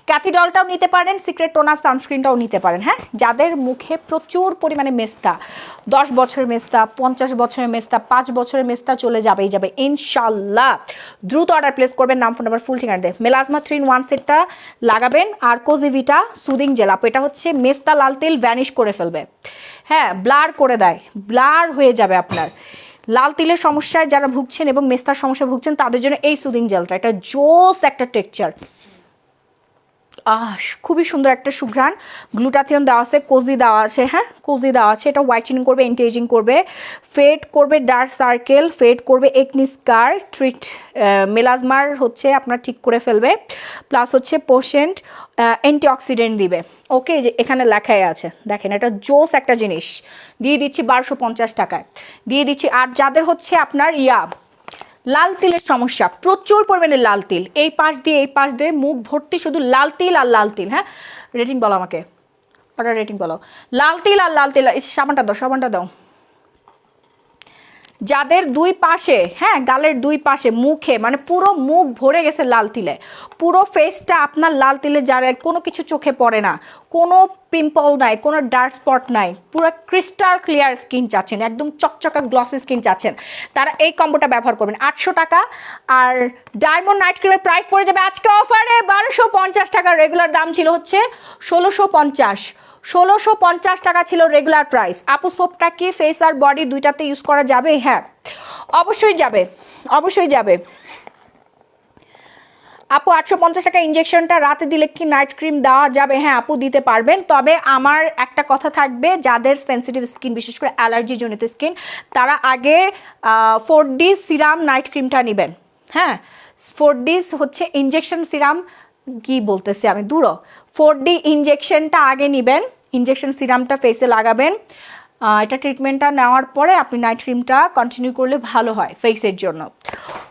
S1: ক্যাথিডলটাও নিতে পারেন, সিক্রেট টোন আপ সানস্ক্রিনটাও নিতে পারেন। হ্যাঁ, যাদের মুখে প্রচুর পরিমাণে মেস্তা, 10 বছরের মেস্তা, 50 বছরের মেস্তা, 5 বছরের মেস্তা চলে যাবেই যাবে ইনশাল্লাহ। দ্রুত অর্ডার প্লেস করবেন, নাম ফোন নাম্বার ফুল ঠিকানা দেয়। মেলাজমা 3-in-1 সেটটা লাগাবেন, আর কোজিভিটা সুদিং জেল আপু, এটা হচ্ছে মেস্তা লাল তেল ভ্যানিশ করে ফেলবে। হ্যাঁ, ব্লার করে দেয়, ব্লার হয়ে যাবে আপনার। লাল তিলের সমস্যায় যারা ভুগছেন এবং মেস্তার সমস্যায় ভুগছেন তাদের জন্য এই সুদিং জেলটা, এটা জোস একটা টেক্সচার। খুবই সুন্দর একটা সুঘ্রাণ। গ্লুটাথিয়ন দেওয়া আছে, কোজি দেওয়া আছে। হ্যাঁ, কোজি দেওয়া আছে। এটা হোয়াইটেনিং করবে, এন্টিএজিং করবে, ফেড করবে ডার্ক সার্কেল, ফেড করবে একনি স্কার, ট্রিট মেলাজমার হচ্ছে আপনার ঠিক করে ফেলবে, প্লাস হচ্ছে পোশেন্ট অ্যান্টিঅক্সিডেন্ট দিবে। ওকে, যে এখানে লেখাই আছে, দেখেন এটা জোস একটা জিনিস। দিয়ে দিচ্ছি 1250 টাকায়, দিয়ে দিচ্ছি। আর যাদের হচ্ছে আপনার লাল তিলের সমস্যা, প্রচুর পরিমাণে লাল তিল, এই পাশ দিয়ে মুখ ভর্তি শুধু লাল তিল আর লাল তিল। হ্যাঁ, রেটিং বলো আমাকে, অর্ডার রেটিং বলো। লাল তিল আর লাল তিল, সাবানটা দাও। যাদের 2 পাশে, হ্যাঁ গালের 2 পাশে, মুখে মানে পুরো মুখ ভরে গেছে লাল তিলে, পুরো ফেসটা আপনার লাল তিলে, যারা কোনো কিছু চোখে পড়ে না, কোনো পিম্পল নাই, কোনো ডার্ক স্পট নাই, পুরো ক্রিস্টাল ক্লিয়ার স্কিন চাচ্ছেন, একদম চকচকা গ্লসি স্কিন চাচ্ছেন, তারা এই কম্বোটা ব্যবহার করবেন। 800 টাকা। আর ডায়মন্ড নাইট ক্রিমের প্রাইস পড়ে যাবে আজকে অফারে 1250 টাকা। রেগুলার দাম ছিল হচ্ছে 1650 টাকা ছিল রেগুলার প্রাইস। আপু সোপটা কি ফেস আর বডি দুইটাতে ইউজ করা যাবে? হ্যাঁ, অবশ্যই যাবে। আপু 850 টাকা ইনজেকশনটা রাতে দিলে কি নাইট ক্রিম দেওয়া যাবে? হ্যাঁ আপু, দিতে পারবেন। তবে আমার একটা কথা থাকবে, যাদের সেন্সিটিভ স্কিন, বিশেষ করে অ্যালার্জি জনিত স্কিন, তারা আগে 4D সিরাম নাইট ক্রিমটা নেবেন। হ্যাঁ, 4D হচ্ছে ইনজেকশন সিরাম, কি বলতেছি আমি, 4D ইনজেকশনটা আগে নেবেন, ইনজেকশন সিরামটা ফেসে লাগাবেন। এটা ট্রিটমেন্টটা নেওয়ার পরে আপনি নাইট ক্রিমটা কন্টিনিউ করলে ভালো হয় ফেসের জন্য।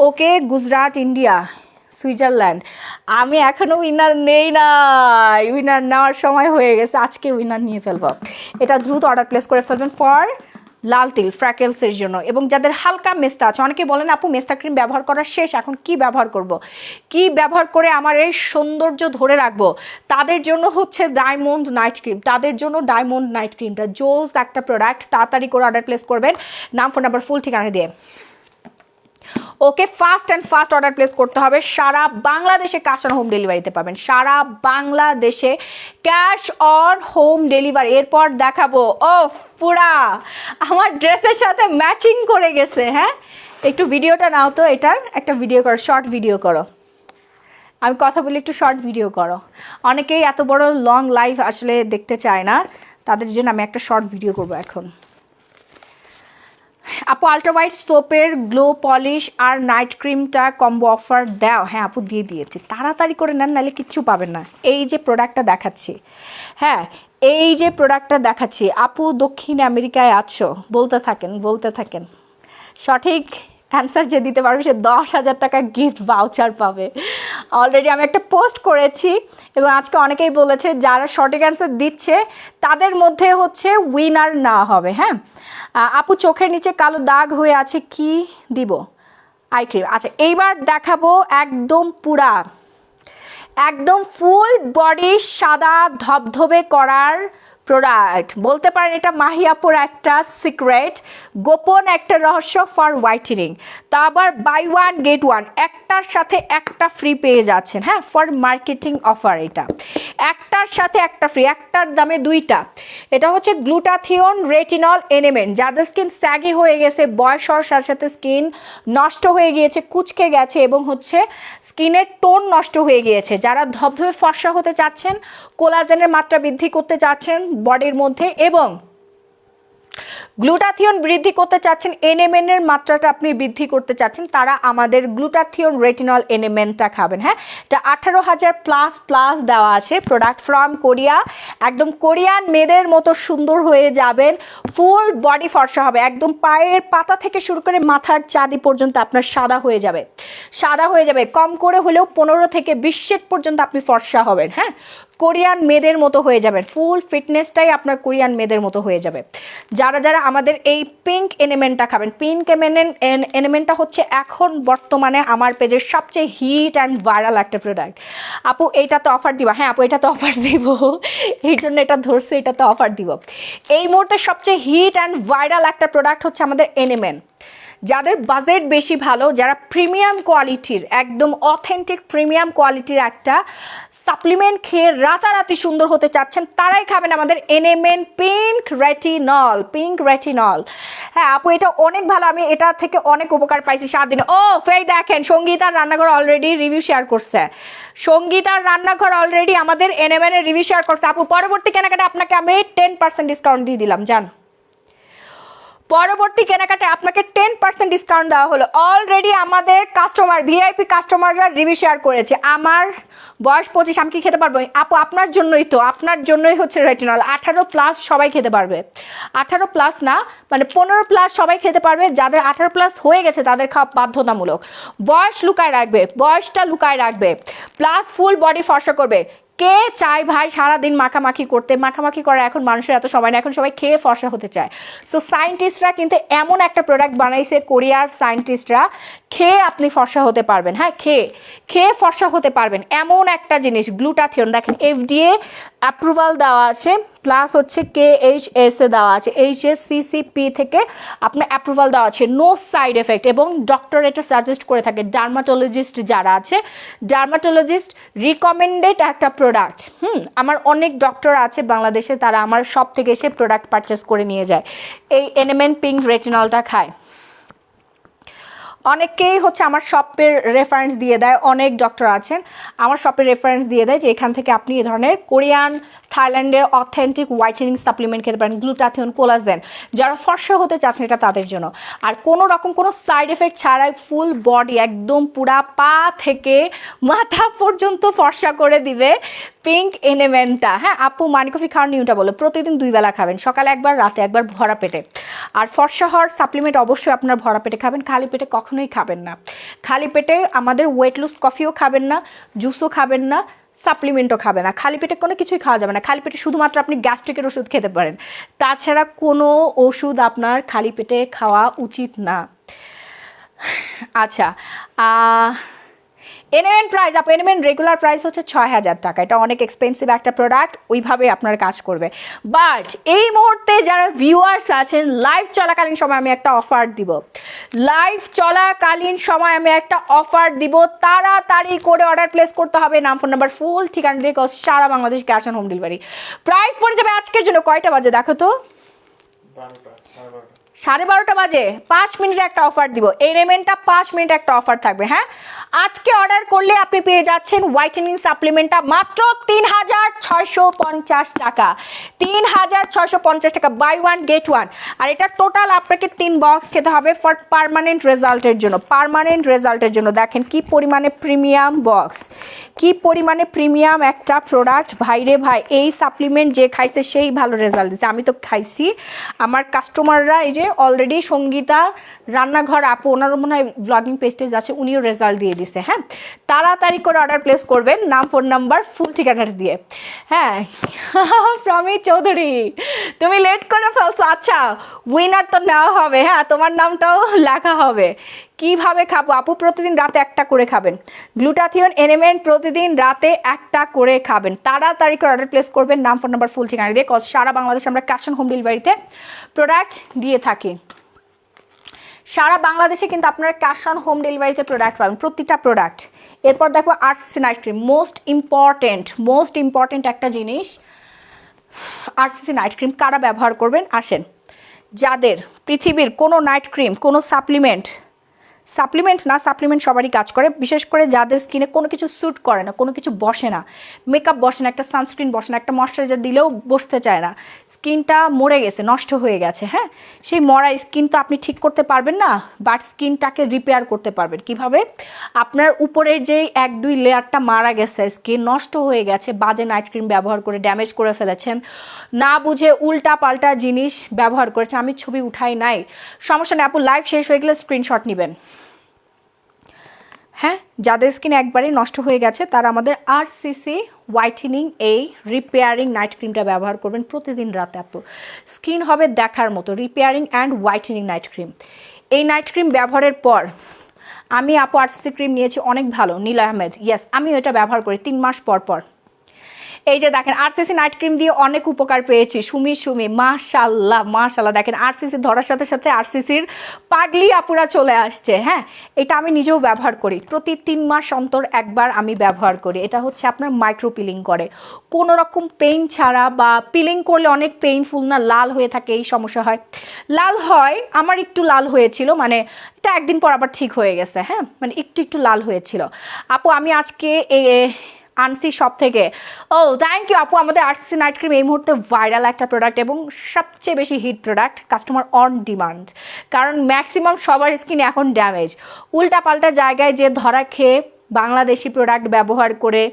S1: ওকে, গুজরাট, ইন্ডিয়া, সুইজারল্যান্ড, আমি এখনও উইনার নেই না, উইনার নেওয়ার সময় হয়ে গেছে, আজকে উইনার নিয়ে ফেলবো। এটা দ্রুত অর্ডার প্লেস করে ফেলবেন ফর লাল তিল ফ্র্যাকেলসের জন্য। এবং যাদের হালকা মেস্তা আছে, অনেকে বলেন আপু মেস্তা ক্রিম ব্যবহার করা শেষ, এখন কি ব্যবহার করব, কি ব্যবহার করে আমার এই সৌন্দর্য ধরে রাখবো, তাদের জন্য হচ্ছে ডায়মন্ড নাইট ক্রিম, তাদের জন্য ডায়মন্ড নাইট ক্রিমটা জোস একটা প্রোডাক্ট। তাড়াতাড়ি করে অর্ডার প্লেস করবেন, নাম ফোন নাম্বার ফুল ঠিকানা দিয়ে। ওকে, ফাস্ট অর্ডার প্লেস করতে হবে। সারা বাংলাদেশে ক্যাশ অন হোম ডেলিভারিতে পাবেন, সারা বাংলাদেশে ক্যাশ অন হোম ডেলিভারি। এরপর দেখাবো, ও পুরা আমার ড্রেসের সাথে ম্যাচিং করে গেছে। হ্যাঁ, একটু ভিডিওটা নাও তো, এটার একটা ভিডিও করো, শর্ট ভিডিও করো। আমি কথা বলি, একটু শর্ট ভিডিও করো। অনেকেই এত বড় লং লাইভ আসলে দেখতে চায় না, তাদের জন্য আমি একটা শর্ট ভিডিও করবো এখন। আপু আলট্রা হোয়াইট সোপের গ্লো পলিশ আর নাইট ক্রিমটা কম্বো অফার দাও? হ্যাঁ আপু, দিয়ে দিয়েছি, তাড়াতাড়ি করে নেন, নাহলে কিচ্ছু পাবেন না। এই যে প্রোডাক্টটা দেখাচ্ছি, হ্যাঁ এই যে প্রোডাক্টটা দেখাচ্ছি, আপু দক্ষিণ আমেরিকায় আছো, বলতে থাকেন, সঠিক অ্যান্সার যে দিতে পারবে সে 10,000 টাকা গিফট ভাউচার পাবে। অলরেডি আমি একটা পোস্ট করেছি এবং আজকে অনেকেই বলেছে যারা সঠিক অ্যান্সার দিচ্ছে তাদের মধ্যে হচ্ছে উইনার না হবে। হ্যাঁ আপু, চোখের নিচে কালো দাগ হয়ে আছে, কি দিব? Eye cream. আচ্ছা, এইবার দেখাবো একদম ফুল বডি সাদা ধবধবে করার প্রোডাক্ট। বলতে পারেন এটা মাহিয়াপুর একটা সিক্রেট, গোপন একটা রহস্য ফর হোয়াইটেনিং। তা আবার বাই 1 get 1, একটার সাথে একটা ফ্রি পেয়ে যাচ্ছেন। হ্যাঁ, ফর মার্কেটিং অফার, এটা একটার সাথে একটা ফ্রি, একটার দামে 2টা। এটা হচ্ছে গ্লুটাথিয়ন রেটিনল এলিমেন্ট। যাদের স্কিন স্যাগি হয়ে গেছে, বয়স হওয়ার সাথে সাথে স্কিন নষ্ট হয়ে গিয়েছে, কুচকে গেছে এবং হচ্ছে স্কিনের টোন নষ্ট হয়ে গিয়েছে, যারা ধবধবে ফর্সা হতে চাচ্ছেন, কোলাজেনের মাত্রা বৃদ্ধি করতে চাচ্ছেন বডির মধ্যে এবং গ্লুটাথিয়ন বৃদ্ধি করতে চাচ্ছেন, এনএমএন এর মাত্রাটা আপনি বৃদ্ধি করতে চাচ্ছেন, তারা আমাদের গ্লুটাথিয়ন রেটিনল এনএমএনটা খাবেন। হ্যাঁ, এটা 18,000 প্লাস দেওয়া আছে, প্রোডাক্ট ফ্রম কোরিয়া একদম কোরিয়ান মেয়েদের মতো সুন্দর হয়ে যাবেন, ফুল বডি ফর্সা হবে, একদম পায়ের পাতা থেকে শুরু করে মাথার চাঁদি পর্যন্ত আপনার সাদা হয়ে যাবে, সাদা হয়ে যাবে, কম করে হলেও 15 থেকে 20 শেড পর্যন্ত আপনি ফর্সা হবেন। হ্যাঁ, কোরিয়ান মেয়েদের মতো হয়ে যাবেন, ফুল ফিটনেসটাই আপনার কোরিয়ান মেয়েদের মতো হয়ে যাবে। যারা যারা আমাদের এই পিঙ্ক এলিমেন্টটা খাবেন, পিঙ্ক এলিমেন্টটা হচ্ছে এখন বর্তমানে আমার পেজের সবচেয়ে হিট অ্যান্ড ভাইরাল একটা প্রোডাক্ট। আপু এইটা তো অফার দিবা? হ্যাঁ আপু এটা তো অফার দিব, এই জন্য এটা ধরছে, এটা তো অফার দিব। এই মুহূর্তে সবচেয়ে হিট অ্যান্ড ভাইরাল একটা প্রোডাক্ট হচ্ছে আমাদের এনএমএন। যাদের বাজেট বেশি ভালো, যারা প্রিমিয়াম কোয়ালিটির, একদম অথেন্টিক প্রিমিয়াম কোয়ালিটির একটা সাপ্লিমেন্ট খেয়ে রাতারাতি সুন্দর হতে চাচ্ছেন, তারাই খাবেন আমাদের NMN pink retinol. Pink retinol, হ্যাঁ আপু এটা অনেক ভালো, আমি এটা থেকে অনেক উপকার পাইছি 7 দিনে। ও ফেই দেখেন, সঙ্গীতার রান্নাঘর অলরেডি রিভিউ শেয়ার করছে, সঙ্গীতার রান্নাঘর অলরেডি আমাদের এনএমএন এর রিভিউ শেয়ার করছে। আপু পরবর্তী কেনাকাটা আপনাকে আমি 10% ডিসকাউন্ট দিয়ে দিলাম, জান। পরবর্তী কেনাকাটায় আপনাকে 10% ডিসকাউন্ট দেওয়া হলো। অলরেডি আমাদের কাস্টমার, ভিআইপি কাস্টমাররা রিভিউ শেয়ার করেছে। আমার বয়স 25, আমি কি খেতে পারবো? আপু আপনার জন্যই তো, আপনার জন্যই হচ্ছে রেটিনল। 18+ সবাই খেতে পারবে, 18+ না মানে 15+ সবাই খেতে পারবে। যাদের 18+ হয়ে গেছে তাদের খাওয়া বাধ্যতামূলক। বয়স লুকায় রাখবে, বয়সটা লুকায় রাখবে, প্লাস ফুল বডি ফর্সা করবে। কে চায় ভাই সারাদিন মাখামাখি করতে? মাখামাখি করার এখন মানুষের এত সময় না, এখন সবাই খেয়ে ফর্সা হতে চায়। সো সায়েন্টিস্টরা কিন্তু এমন একটা প্রোডাক্ট বানাইছে, কোরিয়ার সায়েন্টিস্টরা, খেয়ে আপনি ফর্সা হতে পারবেন। হ্যাঁ, খেয়ে ফর্সা হতে পারবেন এমন একটা জিনিস গ্লুটাথিয়ন। দেখেন এফডিএ অ্যাপ্রুভাল দেওয়া আছে, প্লাস হচ্ছে KHS এ দেওয়া আছে, HACCP থেকে আপনার অ্যাপ্রুভাল দেওয়া আছে, নো সাইড এফেক্ট। এবং ডক্টর এটা সাজেস্ট করে থাকে, ডার্মাটোলজিস্ট যারা আছে, ডার্মাটোলজিস্ট রিকমেন্ডেড একটা প্রোডাক্ট। আমার অনেক ডক্টর আছে বাংলাদেশে, তারা আমার শপ থেকে এসে প্রোডাক্ট পারচেস করে নিয়ে যায়, এই এনএমএন পিঙ্ক রেটিনলটা খায়। অনেকেই হচ্ছে আমার শপের রেফারেন্স দিয়ে দেয়, অনেক ডক্টর আছেন আমার শপের রেফারেন্স দিয়ে দেয় যে এখান থেকে আপনি এই ধরনের কোরিয়ান, থাইল্যান্ডের অথেন্টিক হোয়াইটেনিং সাপ্লিমেন্ট খেতে পারেন, গ্লুটাথিয়ন, কোলাজেন। যারা ফর্সা হতে চাচ্ছেন এটা তাদের জন্য। আর কোনো রকম কোনো সাইড এফেক্ট ছাড়াই ফুল বডি একদম পুরা পা থেকে মাথা পর্যন্ত ফর্সা করে দিবে পিঙ্ক এনএমএনটা। হ্যাঁ আপু মানি কফি খাওয়ার নিয়মটা বলো। প্রতিদিন 2 বেলা খাবেন, সকালে একবার, রাতে একবার, ভরা পেটে। আর ফর্সা হওয়ার সাপ্লিমেন্ট অবশ্যই আপনার ভরা পেটে খাবেন, খালি পেটে কখনোই খাবেন না। খালি পেটে আমাদের ওয়েট লুজ কফিও খাবেন না, জুসও খাবেন না, সাপ্লিমেন্টও খাবে না। খালি পেটে কোনো কিছুই খাওয়া যাবে না। খালি পেটে শুধুমাত্র আপনি গ্যাস্ট্রিকের ওষুধ খেতে পারেন, তাছাড়া কোনো ওষুধ আপনার খালি পেটে খাওয়া উচিত না। আচ্ছা, এনএমএন প্রাইস, আপু এনএমএন রেগুলার প্রাইস হচ্ছে 6000 টাকা। এটা অনেক এক্সপেন্সিভ একটা প্রোডাক্ট, ওইভাবে আপনার কাজ করবে। বাট এই মুহূর্তে যারা ভিউয়ার্স আছেন, লাইভ চলাকালীন সময় আমি একটা অফার দিব, লাইভ চলাকালীন সময় আমি একটা অফার দিব। তাড়াতাড়ি করে অর্ডার প্লেস করতে হবে, নাম, ফোন নাম্বার, ফুল ঠিকানা দিয়ে সারা Bangladesh cash on home delivery. Price পড়ে যাবে আজকের জন্য কয়টা বাজে দেখো তো? 12:30 বাজে। 5 মিনিটের একটা অফার দিব, এই রেমেন্টটা 5 মিনিট একটা অফার থাকবে। হ্যাঁ আজকে অর্ডার করলে আপনি পেয়ে যাচ্ছেন হোয়াইটেনিং সাপ্লিমেন্টটা মাত্র 3650 টাকা, 3650 টাকা, বাই 1 গেট 1। আর এটা টোটাল আপনাকে 3 বক্স খেতে হবে ফর পার্মানেন্ট রেজাল্টের জন্য, পার্মানেন্ট রেজাল্টের জন্য। দেখেন কি পরিমাণে প্রিমিয়াম বক্স, কি পরিমাণে প্রিমিয়াম একটা প্রোডাক্ট। ভাইরে ভাই, এই সাপ্লিমেন্ট যে খাইছে সেই ভালো রেজাল্ট দিচ্ছে। আমি তো খাইছি, আমার কাস্টমাররা এই যে অলরেডি সঙ্গীতা রান্নাঘর আপু, ওনারও মনে হয় ব্লগিং পেজটেজ আছে, উনিও রেজাল্ট দিয়ে দিছে। হ্যাঁ তাড়াতাড়ি করে অর্ডার প্লেস করবেন, নাম, ফোন নাম্বার, ফুল ঠিকানাটা দিয়ে। হ্যাঁ প্রমি চৌধুরী তুমি লেট করে ফেলছো। আচ্ছা উইনার তো নেওয়া হবে, হ্যাঁ তোমার নামটাও লেখা হবে। কিভাবে খাবো আপু? প্রতিদিন রাতে একটা করে খাবেন গ্লুটাথিয়ন এনএমএন, প্রতিদিন রাতে একটা করে খাবেন। তাড়াতাড়ি করে অর্ডার প্লেস করবেন, নাম, ফোন নাম্বার, ফুল ঠিকানা দিয়ে। কজ সারা বাংলাদেশ আমরা ক্যাশ অন হোম ডেলিভারিতে প্রোডাক্ট দিয়ে থাকি। সারা বাংলাদেশে কিন্তু আপনারা ক্যাশ অন হোম ডেলিভারিতে প্রোডাক্ট পাবেন, প্রতিটা প্রোডাক্ট। এরপর দেখো RCC night cream, most important একটা জিনিস। আরসিসি নাইট ক্রিম কারা ব্যবহার করবেন আসেন, যাদের পৃথিবীর কোনো নাইট ক্রিম, কোনো সাপ্লিমেন্ট
S4: সাপ্লিমেন্ট না, সাপ্লিমেন্ট সবারই কাজ করে, বিশেষ করে যাদের স্কিনে কোনো কিছু স্যুট করে না, কোনো কিছু বসে না, মেকআপ বসে না, একটা সানস্ক্রিন বসে না, একটা ময়শ্চারাইজার দিলেও বসতে চায় না, স্কিনটা মরে গেছে, নষ্ট হয়ে গেছে, হ্যাঁ, সেই মরা স্কিন তো আপনি ঠিক করতে পারবেন না, বাট স্কিনটাকে রিপেয়ার করতে পারবেন কিভাবে? আপনার উপরের যে 1-2 লেয়ারটা মারা গেছে, স্কিন নষ্ট হয়ে গেছে, বাজে নাইট ক্রিম ব্যবহার করে ড্যামেজ করে ফেলেছেন, না বুঝে উল্টা পাল্টা জিনিস ব্যবহার করেছেন, আমি ছবি উঠাই নাই, সমস্যা নেই আপু, লাইভ শেষ হয়ে গেলে স্ক্রিনশট নেবেন। হ্যাঁ, যাদের স্কিন একবারেই নষ্ট হয়ে গেছে তারা আমাদের আরসিসি হোয়াইটেনিং এই রিপেয়ারিং নাইট ক্রিমটা ব্যবহার করবেন প্রতিদিন রাতে আপু, স্কিন হবে দেখার মতো, repairing and whitening night cream. এই নাইট ক্রিম ব্যবহারের পর আমি আপু আরসিসি ক্রিম নিয়েছি, অনেক ভালো, নীল আহমেদ, ইয়েস, আমি এটা ব্যবহার করি 3 মাস পর পর। এই যে দেখেন আরসিসি নাইট ক্রিম দিয়ে অনেক উপকার পেয়েছি, সুমি মাশাল্লাহ মাশাল্লাহ, দেখেন আরসিসি ধরার সাথে সাথে আরসিসির পাগলি আপুরা চলে আসছে। হ্যাঁ, এটা আমি নিজেও ব্যবহার করি, প্রতি 3 মাস অন্তর একবার আমি ব্যবহার করি। এটা হচ্ছে আপনার মাইক্রো পিলিং করে, কোনো রকম পেইন ছাড়া, বা পিলিং করলে অনেক পেইনফুল না, লাল হয়ে থাকে, এই সমস্যা হয়, লাল হয়, আমার একটু লাল হয়েছিল, মানে এটা একদিন পর আবার ঠিক হয়ে গেছে, হ্যাঁ, মানে একটু লাল হয়েছিল আপু। আমি আজকে আনসি শপ থেকে, ও থ্যাংক ইউ আপু, আমাদের আরসিসি নাইট ক্রিম এই মুহূর্তে ভাইরাল একটা প্রোডাক্ট এবং সবচেয়ে বেশি hit product, customer on demand, কারণ ম্যাক্সিমাম সবার স্কিন এখন ড্যামেজ, উল্টাপাল্টা জায়গায় যে ধরা খেয়ে বাংলাদেশি প্রোডাক্ট ব্যবহার করে,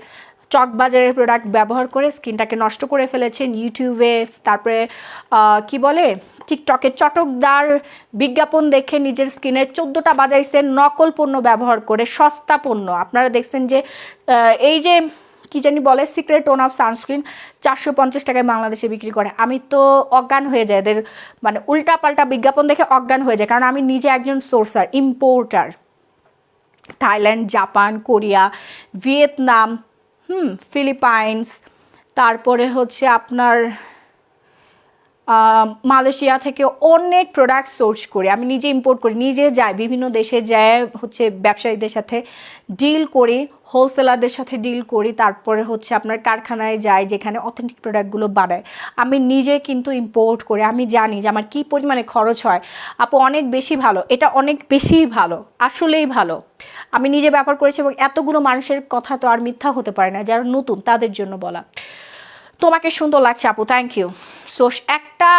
S4: চকবাজারের প্রোডাক্ট ব্যবহার করে স্কিনটাকে নষ্ট করে ফেলেছেন। ইউটিউবে, তারপরে কি বলে, টিকটকে চটকদার বিজ্ঞাপন দেখে নিজের স্কিনের 14টা বাজাইছেন নকল পণ্য ব্যবহার করে, সস্তা পণ্য। আপনারা দেখছেন যে এই যে কি জানি বলে, সিক্রেট টোন অফ সানস্ক্রিন 450 টাকায় বাংলাদেশে বিক্রি করে, আমি তো অজ্ঞান হয়ে যাই এদের, মানে উল্টাপাল্টা বিজ্ঞাপন দেখে অজ্ঞান হয়ে যায়, কারণ আমি নিজে একজন sourcer, importer, Thailand, Japan, Korea, Vietnam, Philippines, তারপরে হচ্ছে আপনার মালয়েশিয়া থেকে অনেক প্রোডাক্ট সোর্স করি, আমি নিজে ইম্পোর্ট করি, নিজে যাই বিভিন্ন দেশে যায়, হচ্ছে ব্যবসায়ীদের সাথে ডিল করি, হোলসেলারদের সাথে ডিল করি, তারপরে হচ্ছে আপনার কারখানায় যাই যেখানে অথেন্টিক প্রোডাক্টগুলো বানায়, আমি নিজে কিন্তু ইম্পোর্ট করি, আমি জানি যে আমার কী পরিমাণে খরচ হয় আপু, অনেক বেশি ভালো, এটা অনেক বেশি ভালো, আসলেই ভালো, আমি নিজে ব্যবহার করেছি এবং এতগুলো মানুষের কথা তো আর মিথ্যা হতে পারে না, যারা নতুন তাদের জন্য বলা। তোমাকে সুন্দর লাগছে আপু, থ্যাংক ইউ। সো একটা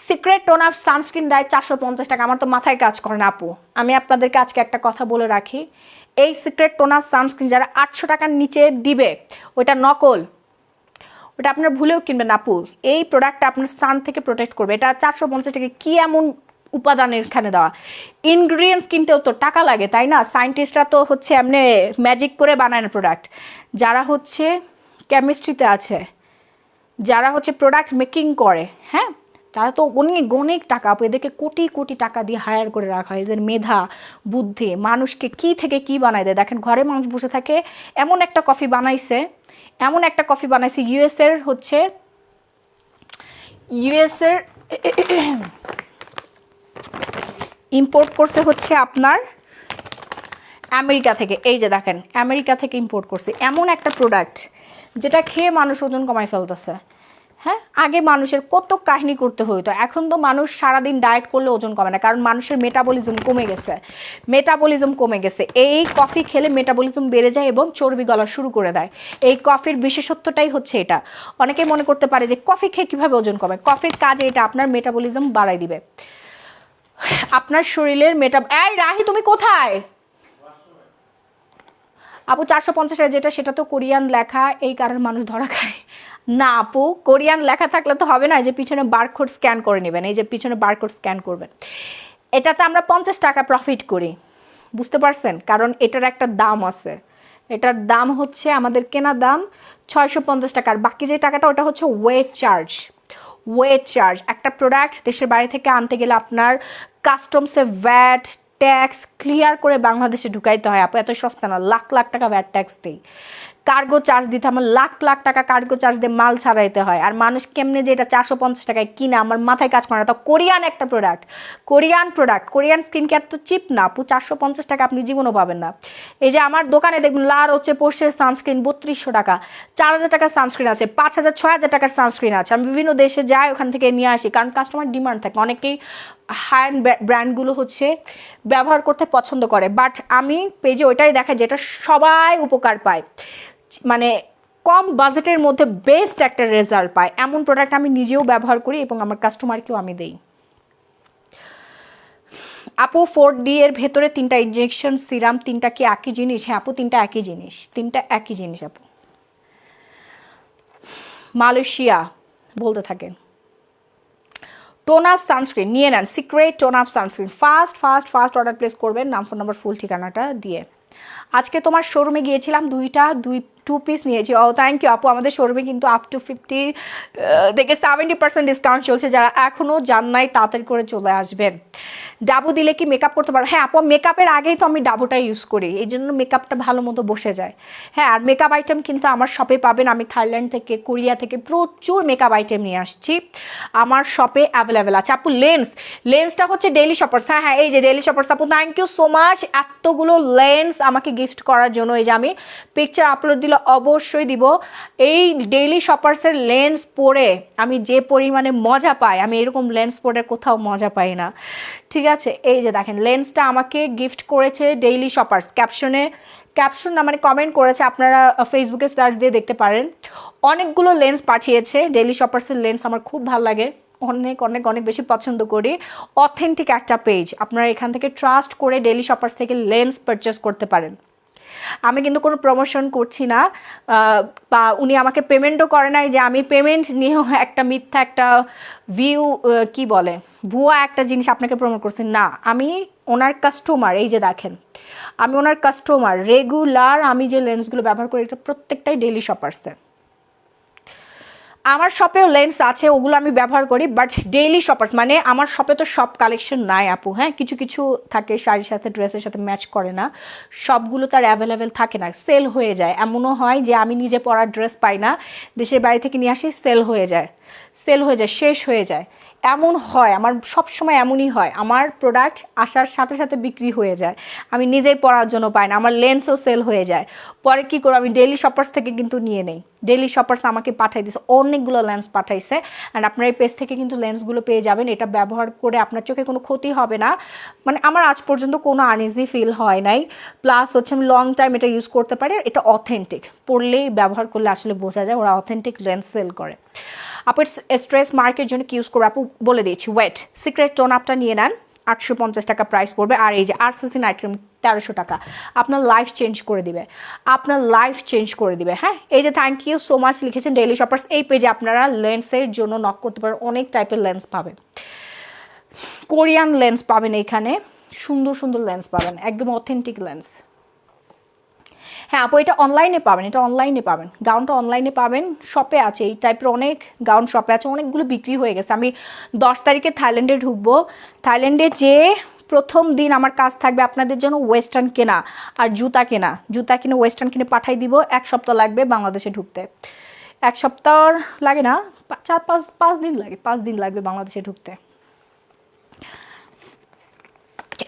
S4: সিক্রেট টোন অফ সানস্ক্রিন দেয় 450 টাকা, আমার তো মাথায় কাজ করে না আপু। আমি আপনাদেরকে আজকে একটা কথা বলে রাখি, এই সিক্রেট টোন অফ সানস্ক্রিন যারা 800 টাকার নিচে দিবে, ওটা নকল, ওটা আপনার ভুলেও কিনবেন আপু। এই প্রোডাক্টটা আপনার সান থেকে প্রোটেক্ট করবে, এটা 450 টাকা, কি এমন উপাদানের এখানে দেওয়া, ইনগ্রিডিয়েন্টস কিনতেও তো টাকা লাগে, তাই না? সায়েন্টিস্টরা তো হচ্ছে এমনি ম্যাজিক করে বানায় না প্রোডাক্ট, যারা হচ্ছে কেমিস্ট্রিতে আছে, যারা হচ্ছে প্রোডাক্ট মেকিং করে, হ্যাঁ, তারা তো অনেক অনেক টাকা, এদেরকে কোটি কোটি টাকা দিয়ে হায়ার করে রাখা হয়, এদের মেধা বুদ্ধি মানুষকে কি থেকে কি বানায় দেয়। দেখেন ঘরে মানুষ বসে থাকে, এমন একটা কফি বানাইছে ইউএসের হচ্ছে ইম্পোর্ট করছে হচ্ছে আপনার আমেরিকা থেকে, এই যে দেখেন আমেরিকা থেকে ইম্পোর্ট করছে এমন একটা প্রোডাক্ট যেটা খেয়ে মানুষ ওজন কমাই ফেলতেছে। হ্যাঁ, আগে মানুষের কত কাহিনী করতে হতো, এখন তো মানুষ সারাদিন ডায়েট করলে ওজন কমে না, কারণ মানুষের মেটাবলিজম কমে গেছে। এই কফি খেলে মেটাবলিজম বেড়ে যায় এবং চর্বি গলা শুরু করে দেয়। এই কফির বিশেষত্বটাই হচ্ছে এটা। অনেকেই মনে করতে পারে যে কফি খেয়ে কীভাবে ওজন কমে, কফির কাজে এটা আপনার মেটাবলিজম বাড়াই দিবে, আপনার শরীরের এই রাহি তুমি কোথায় আপু? 450 টাকা যেটা, সেটা তো কোরিয়ান লেখা, এই কারণে মানুষ ধরা খায় না আপু। কোরিয়ান লেখা থাকলে তো হবে না, যে পিছনে বারকোড স্ক্যান করে নেবেন, এই যে পিছনে বারকোড স্ক্যান করবেন, এটাতে আমরা 50 টাকা প্রফিট করি, বুঝতে পারছেন? কারণ এটার একটা দাম আছে, এটার দাম হচ্ছে আমাদের কেনা দাম 650 টাকা, আর বাকি যে টাকাটা ওটা হচ্ছে ওয়েট চার্জ। একটা প্রোডাক্ট দেশের বাইরে থেকে আনতে গেলে আপনার কাস্টমসে ভ্যাট ট্যাক্স ক্লিয়ার করে বাংলাদেশে ঢুকাইতে হয় আপু, এত সস্তা না, লাখ লাখ টাকা ভ্যাট ট্যাক্স দিই, কার্গো চার্জ দিতে আমার লাখ লাখ টাকা কার্গো চার্জ দিয়ে মাল ছাড়াইতে হয়, আর মানুষ কেমনে যে এটা 450 টাকায় কিনা আমার মাথায় কাজ করে না। তো কোরিয়ান একটা প্রোডাক্ট, কোরিয়ান স্কিন কেয়ার তো চিপ না আপু, 450 টাকা আপনি জীবনও পাবেন না। এই যে আমার দোকানে দেখবেন লার হচ্ছে পোর্শের সানস্ক্রিন 3200 টাকা, 4000 টাকার সানস্ক্রিন আছে, 5000 6000 টাকার সানস্ক্রিন আছে। আমি বিভিন্ন দেশে যাই, ওখান থেকে নিয়ে আসি, কারণ কাস্টমার ডিমান্ড থাকে। অনেকেই হাই ব্র্যান্ডগুলো হচ্ছে ব্যবহার করতে পছন্দ করে, বাট আমি পেজে ওইটাই দেখাই যেটা সবাই উপকার পায়, মানে কম বাজেটের মধ্যে বেস্ট একটা রেজাল্ট পায়, এমন প্রোডাক্ট আমি নিজেও ব্যবহার করি এবং আমার কাস্টমারকেও আমি দেই। আপু 4D এর ভেতরে 3টা ইনজেকশন সিরাম, 3টা কি একই জিনিস? হ্যাঁ আপু 3টা একই জিনিস, 3টা একই জিনিস আপু। মালয়েশিয়া বলতে থাকেন। টোন আপ সানস্ক্রিন নিয়ে নেন, secret tone up sunscreen, fast fast first order place করবেন, নাম ফোন নাম্বার ফুল ঠিকানাটা দিয়ে। আজকে তোমার শোরুমে গিয়েছিলাম, 2 পিস নিয়েছি। ও থ্যাংক ইউ আপু। আমাদের শোরুমে কিন্তু আপ টু 50 থেকে 70% ডিসকাউন্ট চলছে, যারা এখনও যান নাই তাড়াতাড়ি করে চলে আসবেন। ডাবু দিলে কি মেকআপ করতে পারবো? হ্যাঁ আপু, মেকআপের আগেই তো আমি ডাবুটা ইউজ করি, এই জন্য মেকআপটা ভালো মতো বসে যায়। হ্যাঁ, আর মেকআপ আইটেম কিন্তু আমার শপে পাবেন, আমি থাইল্যান্ড থেকে কোরিয়া থেকে প্রচুর মেকআপ আইটেম নিয়ে আসছি, আমার শপে অ্যাভেলেবেল আছে। আপু লেন্সটা হচ্ছে ডেইলি শপার্স। হ্যাঁ এই যে ডেইলি শপার্স আপু, থ্যাংক ইউ সো মাচ এতগুলো লেন্স আমাকে গিফট করার জন্য। এই যে আমি পিকচার আপলোড দিলে অবশ্যই দিব। এই ডেইলি শপার্সের লেন্স পরে আমি যে পরিমাণে মজা পাই, আমি এরকম লেন্স পরে কোথাও মজা পাই না, ঠিক আছে? এই যে দেখেন লেন্সটা আমাকে গিফট করেছে ডেইলি শপার্স। ক্যাপশন না মানে কমেন্ট করেছে, আপনারা ফেসবুকে সার্চ দিয়ে দেখতে পারেন। অনেকগুলো লেন্স পাঠিয়েছে ডেইলি শপার্সের লেন্স, আমার খুব ভালো লাগে, অনেক অনেক অনেক বেশি পছন্দ করি। অথেন্টিক একটা পেজ, আপনারা এখান থেকে ট্রাস্ট করে ডেইলি শপার্স থেকে লেন্স পারচেস করতে পারেন। আমি কিন্তু কোনো প্রমোশন করছি না, বা উনি আমাকে পেমেন্টও করে নাই যে আমি পেমেন্ট নিয়েও একটা মিথ্যা একটা ভিউ কি বলে ভুয়া একটা জিনিস আপনাকে প্রমোট করছি না। আমি ওনার কাস্টমার, এই যে দেখেন আমি ওনার কাস্টমার, রেগুলার আমি যে লেন্সগুলো ব্যবহার করি এটা প্রত্যেকটাই ডেইলি শপার্সের। আমার শপেও লেন্স আছে, ওগুলো আমি ব্যবহার করি, বাট ডেইলি শপার্স মানে আমার শপে তো সব কালেকশন নাই আপু। হ্যাঁ, কিছু কিছু থাকে শাড়ির সাথে ড্রেসের সাথে ম্যাচ করে না, সবগুলো তার অ্যাভেলেবেল থাকে না, সেল হয়ে যায়। এমনও হয় যে আমি নিজে পরার ড্রেস পাই না, দেশের বাড়ি থেকে নিয়ে আসি, সেল হয়ে যায়, শেষ হয়ে যায়, এমন হয়। আমার সব সময় এমনই হয়, আমার প্রোডাক্ট আসার সাথে সাথে বিক্রি হয়ে যায়, আমি নিজেই পরার জন্য পাই না, আমার লেন্সও সেল হয়ে যায়। পরে কি করব, আমি ডেইলি শপার্স থেকে কিন্তু নিয়ে নেই। ডেইলি শপার্স আমাকে পাঠাই দিয়েছে, অনেকগুলো লেন্স পাঠাইছে, অ্যান্ড আপনার এই পেজ থেকে কিন্তু লেন্সগুলো পেয়ে যাবেন। এটা ব্যবহার করে আপনার চোখে কোনো ক্ষতি হবে না, মানে আমার আজ পর্যন্ত কোনো আনইজি ফিল হয় নাই। প্লাস হচ্ছে আমি লং টাইম এটা ইউজ করতে পারি, এটা অথেন্টিক, পড়লেই ব্যবহার করলে আসলে বোঝা যায় ওরা অথেন্টিক লেন্স সেল করে। আপু স্ট্রেস মার্কের জন্য কি ইউজ করবো আপু বলে দিয়েছি, ওয়েট সিক্রেট টোন আপটা নিয়ে নেন, 850 টাকা প্রাইস পড়বে। আর এই যে RCC নাইট ক্রিম 1300 টাকা, আপনার লাইফ চেঞ্জ করে দিবে, আপনার লাইফ চেঞ্জ করে দিবে। হ্যাঁ, এই যে থ্যাংক ইউ সো মাচ লিখেছেন ডেইলি শপার্স, এই পেজে আপনারা লেন্সের জন্য নক করতে পারেন, অনেক টাইপের লেন্স পাবেন, কোরিয়ান লেন্স পাবেন, এখানে সুন্দর সুন্দর লেন্স পাবেন, একদম অথেন্টিক লেন্স। হ্যাঁ আপু এটা অনলাইনে পাবেন, এটা অনলাইনে পাবেন, গাউনটা অনলাইনে পাবেন, শপে আছে, এই টাইপের অনেক গাউন শপে আছে, অনেকগুলো বিক্রি হয়ে গেছে। আমি 10 তারিখে থাইল্যান্ডে ঢুকবো, থাইল্যান্ডে যে প্রথম দিন আমার কাজ থাকবে আপনাদের জন্য ওয়েস্টার্ন কেনা আর জুতা কিনে ওয়েস্টার্ন কিনে পাঠাই দিব। 1 সপ্তাহ লাগবে বাংলাদেশে ঢুকতে, 1 সপ্তাহ লাগে না, 4-5 দিন লাগে, 5 দিন লাগবে বাংলাদেশে ঢুকতে।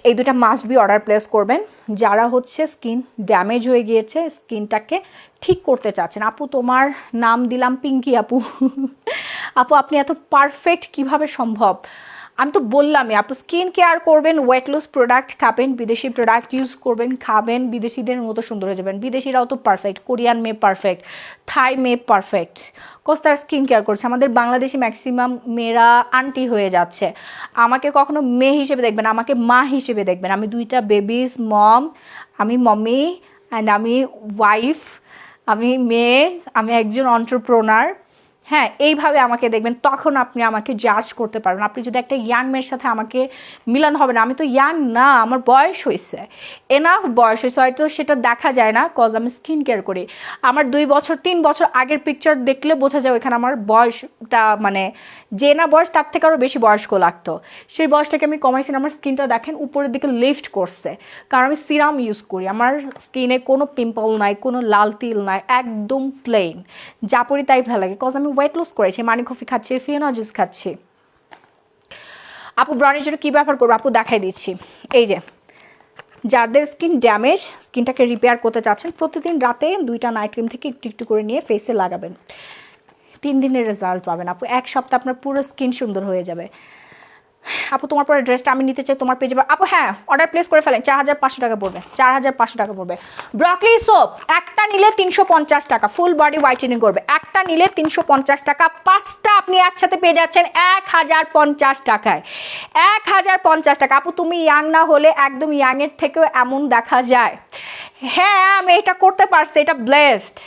S4: এই দুটা মাস্ট বি অর্ডার প্লেস করবেন যারা হচ্ছে স্কিন ড্যামেজ হয়ে গিয়েছে, স্কিনটাকে ঠিক করতে চাচ্ছেন। আপু তোমার নাম দিলাম পিঙ্কি আপু। আপু আপনি এত পারফেক্ট কিভাবে সম্ভব? আমি তো বললামই আপু, স্কিন কেয়ার করবেন, ওয়েট লুজ প্রোডাক্ট খাবেন, বিদেশি প্রোডাক্ট ইউজ করবেন, খাবেন, বিদেশিদের মতো সুন্দর হয়ে যাবেন। বিদেশিরাও তো পারফেক্ট, কোরিয়ান মেয়ে পারফেক্ট, থাই মেয়ে পারফেক্ট, কোস তার স্কিন কেয়ার করছে। আমাদের বাংলাদেশি ম্যাক্সিমাম মেয়েরা আন্টি হয়ে যাচ্ছে। আমাকে কখনো মেয়ে হিসেবে দেখবেন, আমাকে মা হিসেবে দেখবেন। আমি 2টা বেবিস মম, আমি মমি অ্যান্ড আমি ওয়াইফ, আমি মেয়ে, আমি একজন এন্টারপ্রেনার। হ্যাঁ, এইভাবে আমাকে দেখবেন, তখন আপনি আমাকে জাজ করতে পারবেন। আপনি যদি একটা ইয়াং মেয়ের সাথে আমাকে মিলান হবে না, আমি তো ইয়াং না, আমার বয়স হয়েছে, এনাফ বয়স হয়েছে, হয়তো সেটা দেখা যায় না কজ আমি স্কিন কেয়ার করি। আমার 2 বছর 3 বছর আগের পিকচার দেখলে বোঝা যায় ওইখানে আমার বয়সটা মানে যে না বয়স তার থেকে আরও বেশি বয়স্ক লাগতো, সেই বয়সটাকে আমি কমাইছি। আমার স্কিনটা দেখেন উপরের দিকে লিফট করছে, কারণ আমি সিরাম ইউজ করি, আমার স্কিনে কোনো পিম্পল নাই, কোনো লাল তিল নাই, একদম প্লেন, যা পরি তাই ভালো লাগে, কজ আমি ওয়েট লস করেছি, মানি কফি খাচ্ছি, ফিয়েনা জুস খাচ্ছি। আপু ব্রণের জন্য কী ব্যবহার করবো আপু দেখাই দিচ্ছি। এই যে যাদের স্কিন ড্যামেজ, স্কিনটাকে রিপেয়ার করতে চাচ্ছেন, প্রতিদিন রাতে 2টা নাইট ক্রিম থেকে একটু একটু করে নিয়ে ফেসে লাগাবেন, 3 দিনের রেজাল্ট পাবেন আপু, 1 সপ্তাহ আপনার পুরো স্কিন সুন্দর হয়ে যাবে। আপু তোমার পরে ড্রেসটা আমি নিতে চাই তোমার পেজে, আপু হ্যাঁ অর্ডার প্লেস করে ফেলেন, 4,500 টাকা পড়বে, 4,500 টাকা পড়বে। ব্রকলি সোপ একটা নিলে 350 টাকা, ফুল বডি হোয়াইটেনিং করবে, একটা নিলে 350 টাকা, 5টা আপনি একসাথে পেয়ে যাচ্ছেন 1,050 টাকায়, 1,050 টাকা। আপু তুমি ইয়াং না হলে একদম ইয়াংয়ের থেকেও এমন দেখা যায়। হ্যাঁ আমি এটা করতে পারছি, এটা ব্লেসড,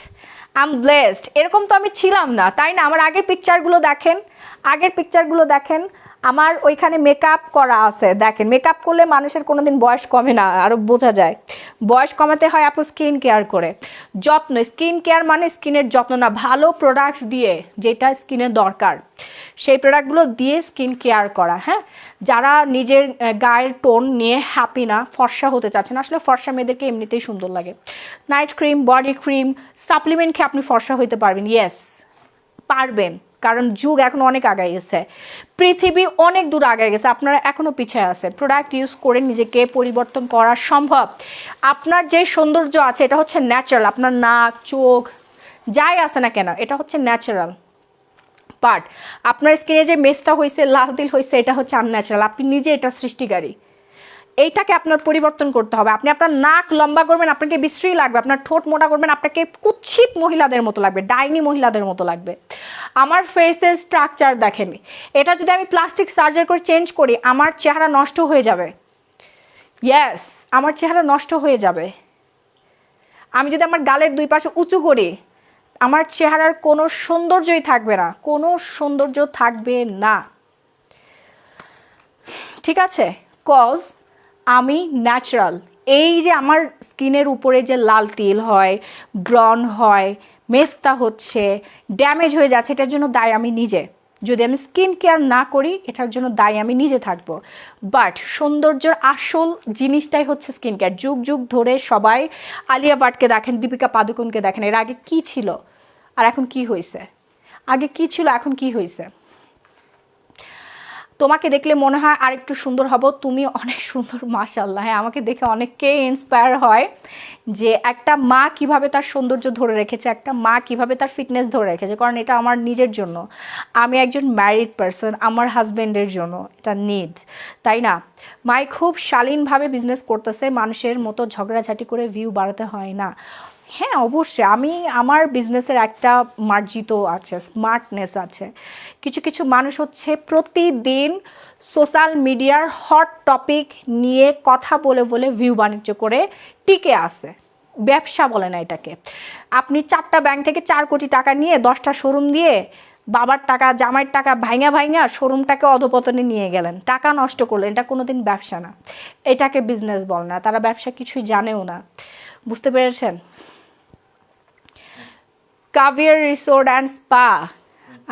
S4: ব্লেসড। এরকম তো আমি ছিলাম না, তাই না? আমার আগের পিকচারগুলো দেখেন, আগের পিকচারগুলো দেখেন, আমার ওইখানে মেকআপ করা আছে, দেখেন মেকআপ করলে মানুষের কোনোদিন বয়স কমে না, আরও বোঝা যায়। বয়স কমাতে হয় আপু স্কিন কেয়ার করে, যত্ন। স্কিন কেয়ার মানে স্কিনের যত্ন না, ভালো প্রোডাক্ট দিয়ে যেটা স্কিনের দরকার সেই প্রোডাক্টগুলো দিয়ে স্কিন কেয়ার করা। হ্যাঁ, যারা নিজের গায়ের টোন নিয়ে হ্যাপি না, ফর্সা হতে চাচ্ছেন, আসলে ফর্সা মেয়েদেরকে এমনিতেই সুন্দর লাগে, night cream, body cream, supplement খেয়ে আপনি ফর্সা হতে পারবেন। ইয়েস পারবেন, কারণ যুগ এখন অনেক আগায় গেছে, পৃথিবী অনেক দূর আগায় গেছে, আপনারা এখনও পিছিয়ে আছেন। প্রোডাক্ট ইউজ করে নিজেকে পরিবর্তন করা সম্ভব। আপনার যে সৌন্দর্য আছে এটা হচ্ছে ন্যাচারাল, আপনার নাক চোখ যাই আছে না কেন এটা হচ্ছে ন্যাচারাল পার্ট। আপনার স্কিনে যে মেস্তা হয়েছে, লাল তিল হয়েছে, এটা হচ্ছে আনন্যাচারাল, আপনি নিজে এটা সৃষ্টিকারী। এইটাকে আপনার পরিবর্তন করতে হবে। আপনি আপনার নাক লম্বা করবেন, আপনাকে বিশ্রী লাগবে, আপনার ঠোঁট মোটা করবেন, আপনাকে কুৎসিত মহিলাদের মতো লাগবে, ডাইনি মহিলাদের মতো লাগবে। আমার ফেসের স্ট্রাকচার দেখেন, এটা যদি আমি প্লাস্টিক সার্জারি করে চেঞ্জ করি আমার চেহারা নষ্ট হয়ে যাবে। ইয়েস, আমার চেহারা নষ্ট হয়ে যাবে। আমি যদি আমার গালের দুই পাশে উঁচু করি আমার চেহারার কোনো সৌন্দর্যই থাকবে না, কোনো সৌন্দর্য থাকবে না, ঠিক আছে? কজ আমি ন্যাচারাল। এই যে আমার স্কিনের উপরে যে লাল তিল হয়, ব্রন হয়, মেস্তা হচ্ছে, ড্যামেজ হয়ে যাচ্ছে, এটার জন্য দায়ী আমি নিজে। যদি আমি স্কিন কেয়ার না করি এটার জন্য দায়ী আমি নিজে থাকবো। বাট সৌন্দর্যের আসল জিনিসটাই হচ্ছে স্কিন কেয়ার। যুগ যুগ ধরে সবাই আলিয়া ভাটকে দেখেন, দীপিকা পাদুকোনকে দেখেন, এর আগে কী ছিল আর এখন কি হয়েছে, আগে কি ছিল এখন কি হয়েছে। তোমাকে দেখলে মনে হয় আর একটু সুন্দর হব, তুমি অনেক সুন্দর মাশাআল্লাহ। হ্যাঁ, আমাকে দেখে অনেককেই ইন্সপায়ার হয় যে একটা মা কিভাবে তার সৌন্দর্য ধরে রেখেছে, একটা মা কিভাবে তার ফিটনেস ধরে রেখেছে। কারণ এটা আমার নিজের জন্য, আমি একজন ম্যারিড পারসন, আমার হাজব্যান্ডের জন্য এটা নিড, তাই না? মাই খুব শালীনভাবে বিজনেস করতেছে, মানুষের মতো ঝগড়াঝাটি করে ভিউ বাড়াতে হয় না। হ্যাঁ অবশ্যই, আমি আমার বিজনেসের একটা মার্জিত আছে, স্মার্টনেস আছে। কিছু কিছু মানুষ হচ্ছে প্রতিদিন সোশ্যাল মিডিয়ার হট টপিক নিয়ে কথা বলে বলে ভিউ বাণিজ্য করে টিকে আসে, ব্যবসা বলে না এটাকে। আপনি 4টা ব্যাংক থেকে 4 কোটি টাকা নিয়ে 10টা শোরুম দিয়ে বাবার টাকা জামাইয়ের টাকা ভাইঙা ভাইঙা শোরুমটাকে অধপতনে নিয়ে গেলেন, টাকা নষ্ট করলেন, এটা কোনোদিন ব্যবসা না, এটাকে বিজনেস বলে না। তারা ব্যবসা কিছুই জানেও না, বুঝতে পেরেছেন? কাভিয়ার রিসোর্ট অ্যান্ড স্পা,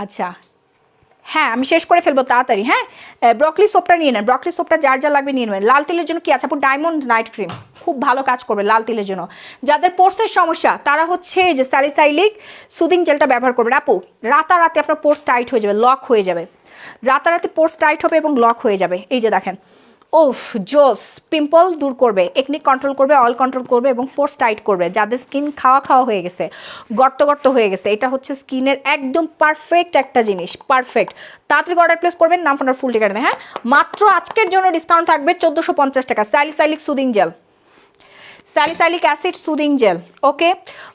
S4: আচ্ছা হ্যাঁ আমি শেষ করে ফেলবো তাড়াতাড়ি। হ্যাঁ, ব্রকলি সোপটা নিয়ে নেন, ব্রকলি সোপটা যার যা লাগবে নিয়ে নেবেন। লাল তিলের জন্য কি আছে আপু? ডায়মন্ড নাইট ক্রিম খুব ভালো কাজ করবে লাল তিলের জন্য। যাদের পোর্সের সমস্যা তারা হচ্ছে যে স্যালিসাইলিক সুদিং জেলটা ব্যবহার করবেন। আপু রাতারাতি আপনার পোর্স টাইট হয়ে যাবে, লক হয়ে যাবে, রাতারাতি পোর্স টাইট হবে এবং লক হয়ে যাবে। এই যে দেখেন, ওফ জোস, পিম্পল দূর করবে, একনি কন্ট্রোল করবে, অয়েল কন্ট্রোল করবে এবং পোর্স টাইট করবে। যাদের স্কিন খাওয়া খাওয়া হয়ে গেছে, গর্ত গর্ত হয়ে গেছে, এটা হচ্ছে স্কিনের একদম পারফেক্ট একটা জিনিস, পারফেক্ট। তাড়াতাড়ি অর্ডার প্লেস করবেন, নাম ফোনার ফুল টিকার। হ্যাঁ, মাত্র আজকের জন্য ডিসকাউন্ট থাকবে 1450 টাকা। Salicylic soothing jail, salicylic acid soothing jail, okay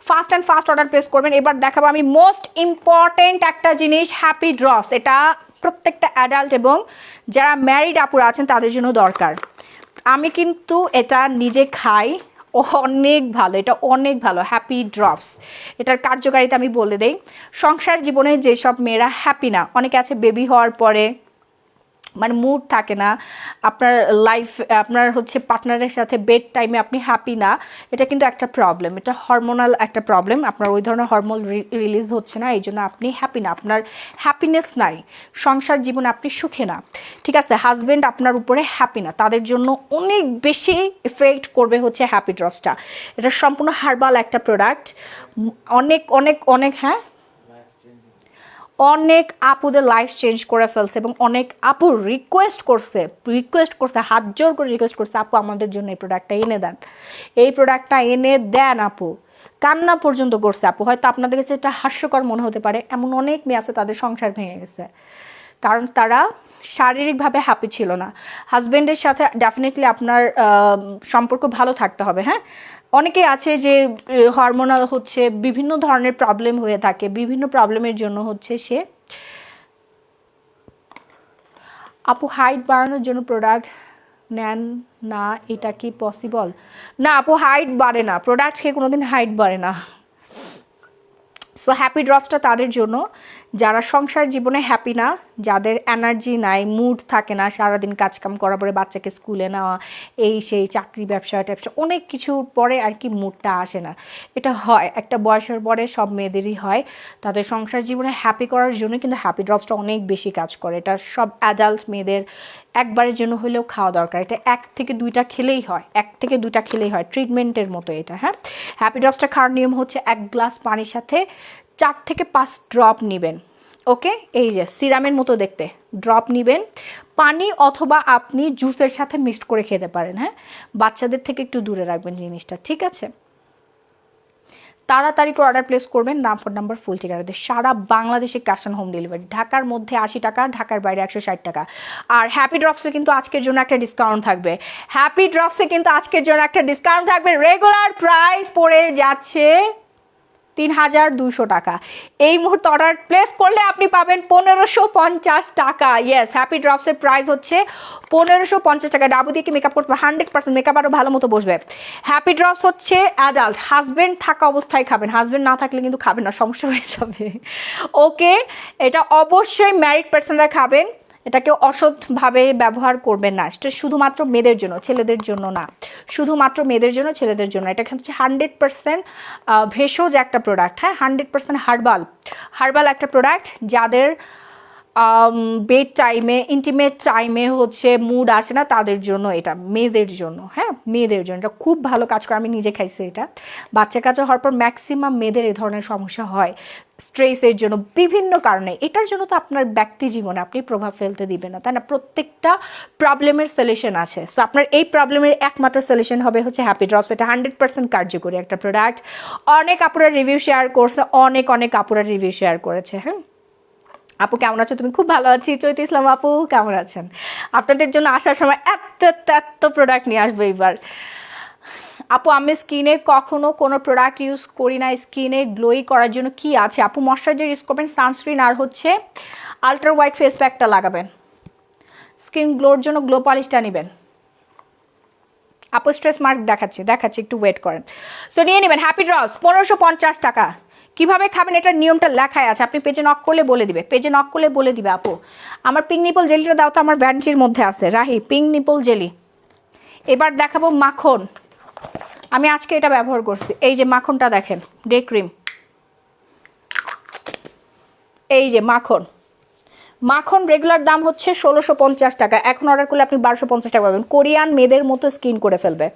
S4: fast and first order place করবেন। এবার দেখাবো আমি মোস্ট ইম্পর্টেন্ট একটা জিনিস, হ্যাপি ড্রপস। এটা প্রত্যেকটা অ্যাডাল্ট এবং যারা ম্যারিড আপুরা আছেন তাদের জন্য দরকার। আমি কিন্তু এটা নিজে খাই, অনেক ভালো, এটা অনেক ভালো। হ্যাপি ড্রপস, এটার কার্যকারিতা আমি বলে দেই। সংসার জীবনে যেসব মেয়েরা হ্যাপি না, অনেকে আছে বেবি হওয়ার পরে মানে মুড থাকে না, আপনার লাইফ আপনার হচ্ছে পার্টনারের সাথে বেড টাইমে আপনি হ্যাপি না, এটা কিন্তু একটা প্রবলেম, এটা হরমোনাল একটা প্রবলেম। আপনার ওই ধরনের হরমোন রিলিজ হচ্ছে না, এই জন্য আপনি হ্যাপি না, আপনার হ্যাপিনেস নাই, সংসার জীবনে আপনি সুখে না, ঠিক আছে? হাজব্যান্ড আপনার উপরে হ্যাপি না, তাদের জন্য অনেক বেশি এফেক্ট করবে হচ্ছে হ্যাপি ড্রপসটা। এটা সম্পূর্ণ হার্বাল একটা প্রোডাক্ট, অনেক অনেক অনেক হ্যাঁ অনেক আপুদের লাইফ চেঞ্জ করে ফেলছে এবং অনেক আপু রিকোয়েস্ট করছে, হাত জোর করে রিকোয়েস্ট করছে, আপু আমাদের জন্য এই প্রোডাক্টটা এনে দেন, এই প্রোডাক্টটা এনে দেন। আপু কান্না পর্যন্ত করছে। আপু হয়তো আপনাদের কাছে এটা হাস্যকর মনে হতে পারে, এমন অনেক মেয়ে আছে তাদের সংসার ভেঙে গেছে, কারণ তারা শারীরিকভাবে হ্যাপি ছিল না। হাজব্যান্ডের সাথে ডেফিনেটলি আপনার সম্পর্ক ভালো থাকতে হবে, হ্যাঁ। অনেকেই আছে যে হরমোনাল হচ্ছে বিভিন্ন ধরনের প্রবলেম হয়ে থাকে, বিভিন্ন প্রবলেমের জন্য হচ্ছে সে। আপু হাইট বাড়ানোর জন্য প্রোডাক্ট নেন না, এটা কি পসিবল? না আপু, হাইট বাড়ে না, প্রোডাক্ট খেয়ে কোনোদিন হাইট বাড়ে না। সো হ্যাপি ড্রপসটা তাদের জন্য যারা সংসার জীবনে হ্যাপি না, যাদের এনার্জি নাই, মুড থাকে না, সারাদিন কাজকাম করার পরে বাচ্চাকে স্কুলে নেওয়া, এই সেই চাকরি ব্যবসা ট্যাবসা অনেক কিছু পরে আর কি মুডটা আসে না। এটা হয় একটা বয়সের পরে, সব মেয়েদেরই হয়। তাদের সংসার জীবনে হ্যাপি করার জন্য কিন্তু হ্যাপি ড্রপসটা অনেক বেশি কাজ করে। এটা সব অ্যাডাল্ট মেয়েদের একবারের জন্য হলেও খাওয়া দরকার। এটা 1 থেকে 2টা খেলেই হয়, 1 থেকে 2টা খেলেই হয়, ট্রিটমেন্টের মতো এটা, হ্যাঁ। হ্যাপি ড্রপসটা খাওয়ার নিয়ম হচ্ছে 1 গ্লাস পানির সাথে 4 থেকে 5 ড্রপ নেবেন, ওকে। এই যে সিরামের মতো দেখতে ড্রপ নেবেন, পানি অথবা আপনি জুসের সাথে মিক্সড করে খেতে পারেন, হ্যাঁ। বাচ্চাদের থেকে একটু দূরে রাখবেন জিনিসটা, ঠিক আছে। তাড়াতাড়ি করে অর্ডার প্লেস করবেন, নাম ফোন নাম্বার ফুল ঠিকানা দিয়ে। সারা বাংলাদেশে ক্যাশ অন হোম ডেলিভারি, ঢাকার মধ্যে 80 টাকা, ঢাকার বাইরে 160 টাকা। আর হ্যাপি ড্রপসে কিন্তু আজকের জন্য একটা ডিসকাউন্ট থাকবে, হ্যাপি ড্রপসে কিন্তু আজকের জন্য একটা ডিসকাউন্ট থাকবে। রেগুলার প্রাইস পড়ে যাচ্ছে 3200 টাকা। এই মুহূর্তে অর্ডার প্লেস করলে আপনি পাবেন 1550 টাকা। ইয়েস, হ্যাপি ড্রপসের প্রাইস হচ্ছে 1550 টাকা। ডাবু দিয়ে কি মেকআপ করতে 100% মেকআপ আরও ভালো মতো বসবে। হ্যাপি ড্রপস হচ্ছে অ্যাডাল্ট, হাজব্যান্ড থাকা অবস্থায় খাবেন, হাজব্যান্ড না থাকলে কিন্তু খাবেন না, সমস্যা হয়ে যাবে, ওকে। এটা অবশ্যই ম্যারিড পার্সনরা খাবেন, এটাকে অসৎভাবে ব্যবহার করবেন না। এটা শুধুমাত্র মেয়েদের জন্য, ছেলেদের জন্য না, শুধুমাত্র মেয়েদের জন্য, ছেলেদের জন্য। এটা হচ্ছে 100% ভেষজ একটা প্রোডাক্ট, হ্যাঁ, 100% হার্বাল একটা প্রোডাক্ট। যাদের বেড টাইমে, ইন্টিমেট টাইমে হচ্ছে মুড আসে না, তাদের জন্য এটা, মেয়েদের জন্য, হ্যাঁ, মেয়েদের জন্য এটা খুব ভালো কাজ করে। আমি নিজে খাইছি এটা। বাচ্চা কাচ্চা হওয়ার পর ম্যাক্সিমাম মেয়েদের এই ধরনের সমস্যা হয়, স্ট্রেসের জন্য, বিভিন্ন কারণে। এটার জন্য তো আপনার ব্যক্তি জীবনে আপনি প্রভাব ফেলতে দিবেন না, তাই না? প্রত্যেকটা প্রবলেমের সলিউশন আছে। সো আপনার এই প্রবলেমের একমাত্র সলিউশন হবে হচ্ছে হ্যাপি ড্রপস। এটা 100% কার্যকরী একটা প্রোডাক্ট। অনেক আপুরা রিভিউ শেয়ার করছে, অনেক আপুরা রিভিউ শেয়ার করেছে, হ্যাঁ। আপু কেমন আছো তুমি? খুব ভালো আছি। চৈতি ইসলাম আপু কেমন আছেন? আপনাদের জন্য আসার সময় এত প্রোডাক্ট নিয়ে আসবো এইবার। আপু আমি স্কিনে কখনো কোনো প্রোডাক্ট ইউজ করি না, স্কিনে গ্লোই করার জন্য কি আছে? আপু ময়শ্চারাইজার ইউজ করবেন, সানস্ক্রিন আর হচ্ছে আলট্রা হোয়াইট ফেস প্যাকটা লাগাবেন। স্কিন গ্লোর জন্য গ্লো পলিশটা নেবেন। আপু স্ট্রেস মার্ক দেখাচ্ছি, একটু ওয়েট করেন। সো নিয়ে নেবেন হ্যাপি ড্রপস, 1550 টাকা। কিভাবে খাবেন এটার নিয়মটা লেখাই আছে, আপনি পেজে নক করলে বলে দিবে, আপু আমার পিঙ্ক নিপল জেলিটা দাও তো, আমার ভ্যানিটির মধ্যে আছে রাহি পিঙ্ক নিপল জেলি। এবার দেখাবো মাখন, আমি আজকে এটা ব্যবহার করছি। এই যে মাখনটা দেখেন, ডে ক্রিম, এই যে মাখন রেগুলার দাম হচ্ছে 1650 টাকা, এখন অর্ডার করলে আপনি 1250 টাকা পাবেন। কোরিয়ান মেয়েদের মতো স্কিন করে ফেলবে।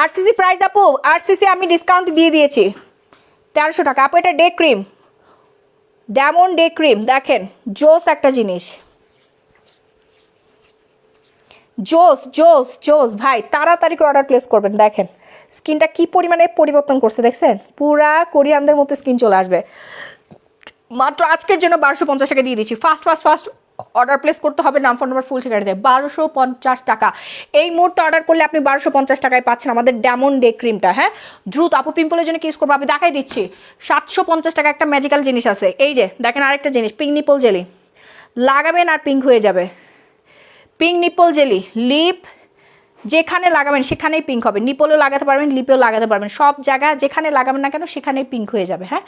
S4: আরসিসি প্রাইস আপু, আরসিসি আমি ডিসকাউন্ট দিয়ে দিয়েছি 1300 টাকা। আপু এটা day cream, diamond day cream, দেখেন জোস একটা জিনিস, জোস ভাই, তাড়াতাড়ি করে অর্ডার প্লেস করবেন। দেখেন স্কিনটা কি পরিমাণে পরিবর্তন করছে, দেখছেন? পুরা কোরিয়ানদের মতো স্কিন চলে আসবে। মাত্র আজকের জন্য 1250 টাকা দিয়ে দিচ্ছি। ফাস্ট অর্ডার প্লেস করতে হবে, নাম ফোন নাম্বার ফুল ঠিকানা দিয়ে। 1250 টাকা এই মুহূর্তে অর্ডার করলে আপনি 1250 টাকায় পাচ্ছেন আমাদের ডায়মন্ড ডে ক্রিমটা, হ্যাঁ। দ্রুত আপু পিম্পলের জন্য কি ইউজ করবো আমি দেখাই দিচ্ছি। 750 টাকা একটা ম্যাজিক্যাল জিনিস আছে, এই যে দেখেন আরেকটা জিনিস, পিঙ্ক নিপল জেলি লাগাবেন আর পিঙ্ক হয়ে যাবে। পিঙ্ক নিপল জেলি, লিপ যেখানে লাগাবেন সেখানেই পিঙ্ক হবে। নিপলেও লাগাতে পারবেন, লিপেও লাগাতে পারবেন, সব জায়গা যেখানে লাগাবেন না কেন সেখানেই পিঙ্ক হয়ে যাবে, হ্যাঁ।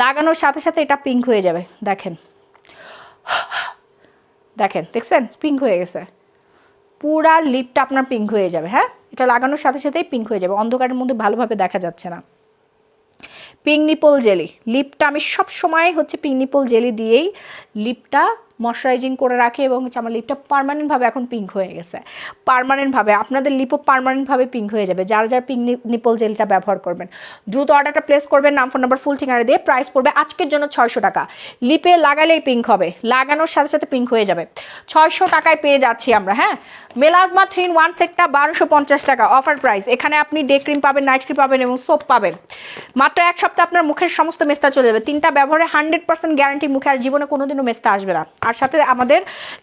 S4: লাগানোর সাথে সাথে এটা পিঙ্ক হয়ে যাবে, দেখেন দেখছেন পিঙ্ক হয়ে গেছে, পুরা লিপটা আপনার পিঙ্ক হয়ে যাবে, হ্যাঁ। এটা লাগানোর সাথে সাথেই পিঙ্ক হয়ে যাবে, অন্ধকারের মধ্যে ভালোভাবে দেখা যাচ্ছে না। পিঙ্ক নিপল জেলি, লিপটা আমি সব সময় হচ্ছে পিঙ্ক নিপল জেলি দিয়েই লিপটা ময়শ্চারাইজিং করে রাখি, এবং হচ্ছে আমার লিপটা পার্মানেন্টভাবে এখন পিঙ্ক হয়ে গেছে। পার্মানেন্টভাবে আপনাদের লিপও পার্মানেন্টভাবে পিঙ্ক হয়ে যাবে যারা পিঙ্ক নিপল জেলটা ব্যবহার করবেন। দ্রুত অর্ডারটা প্লেস করবেন, নাম ফোন নাম্বার ফুল ঠিকানা দিয়ে। প্রাইস পড়বে আজকের জন্য 600 টাকা। লিপে লাগালেই পিঙ্ক হবে, লাগানোর সাথে সাথে পিঙ্ক হয়ে যাবে। 600 টাকায় পেয়ে যাচ্ছি আমরা, হ্যাঁ। মেলাজমা 3-in-1 সেটটা 1250 টাকা অফার প্রাইস। এখানে আপনি ডে ক্রিম পাবেন, নাইট ক্রিম পাবেন এবং সোপ পাবেন। মাত্র 1 সপ্তাহে আপনার মুখের সমস্ত মেস্তা চলে যাবে। 3টা ব্যবহারে 100% গ্যারান্টি, মুখে আর জীবনে কোনোদিনও মেস্তা আসবে না। আর সাথে আমাদের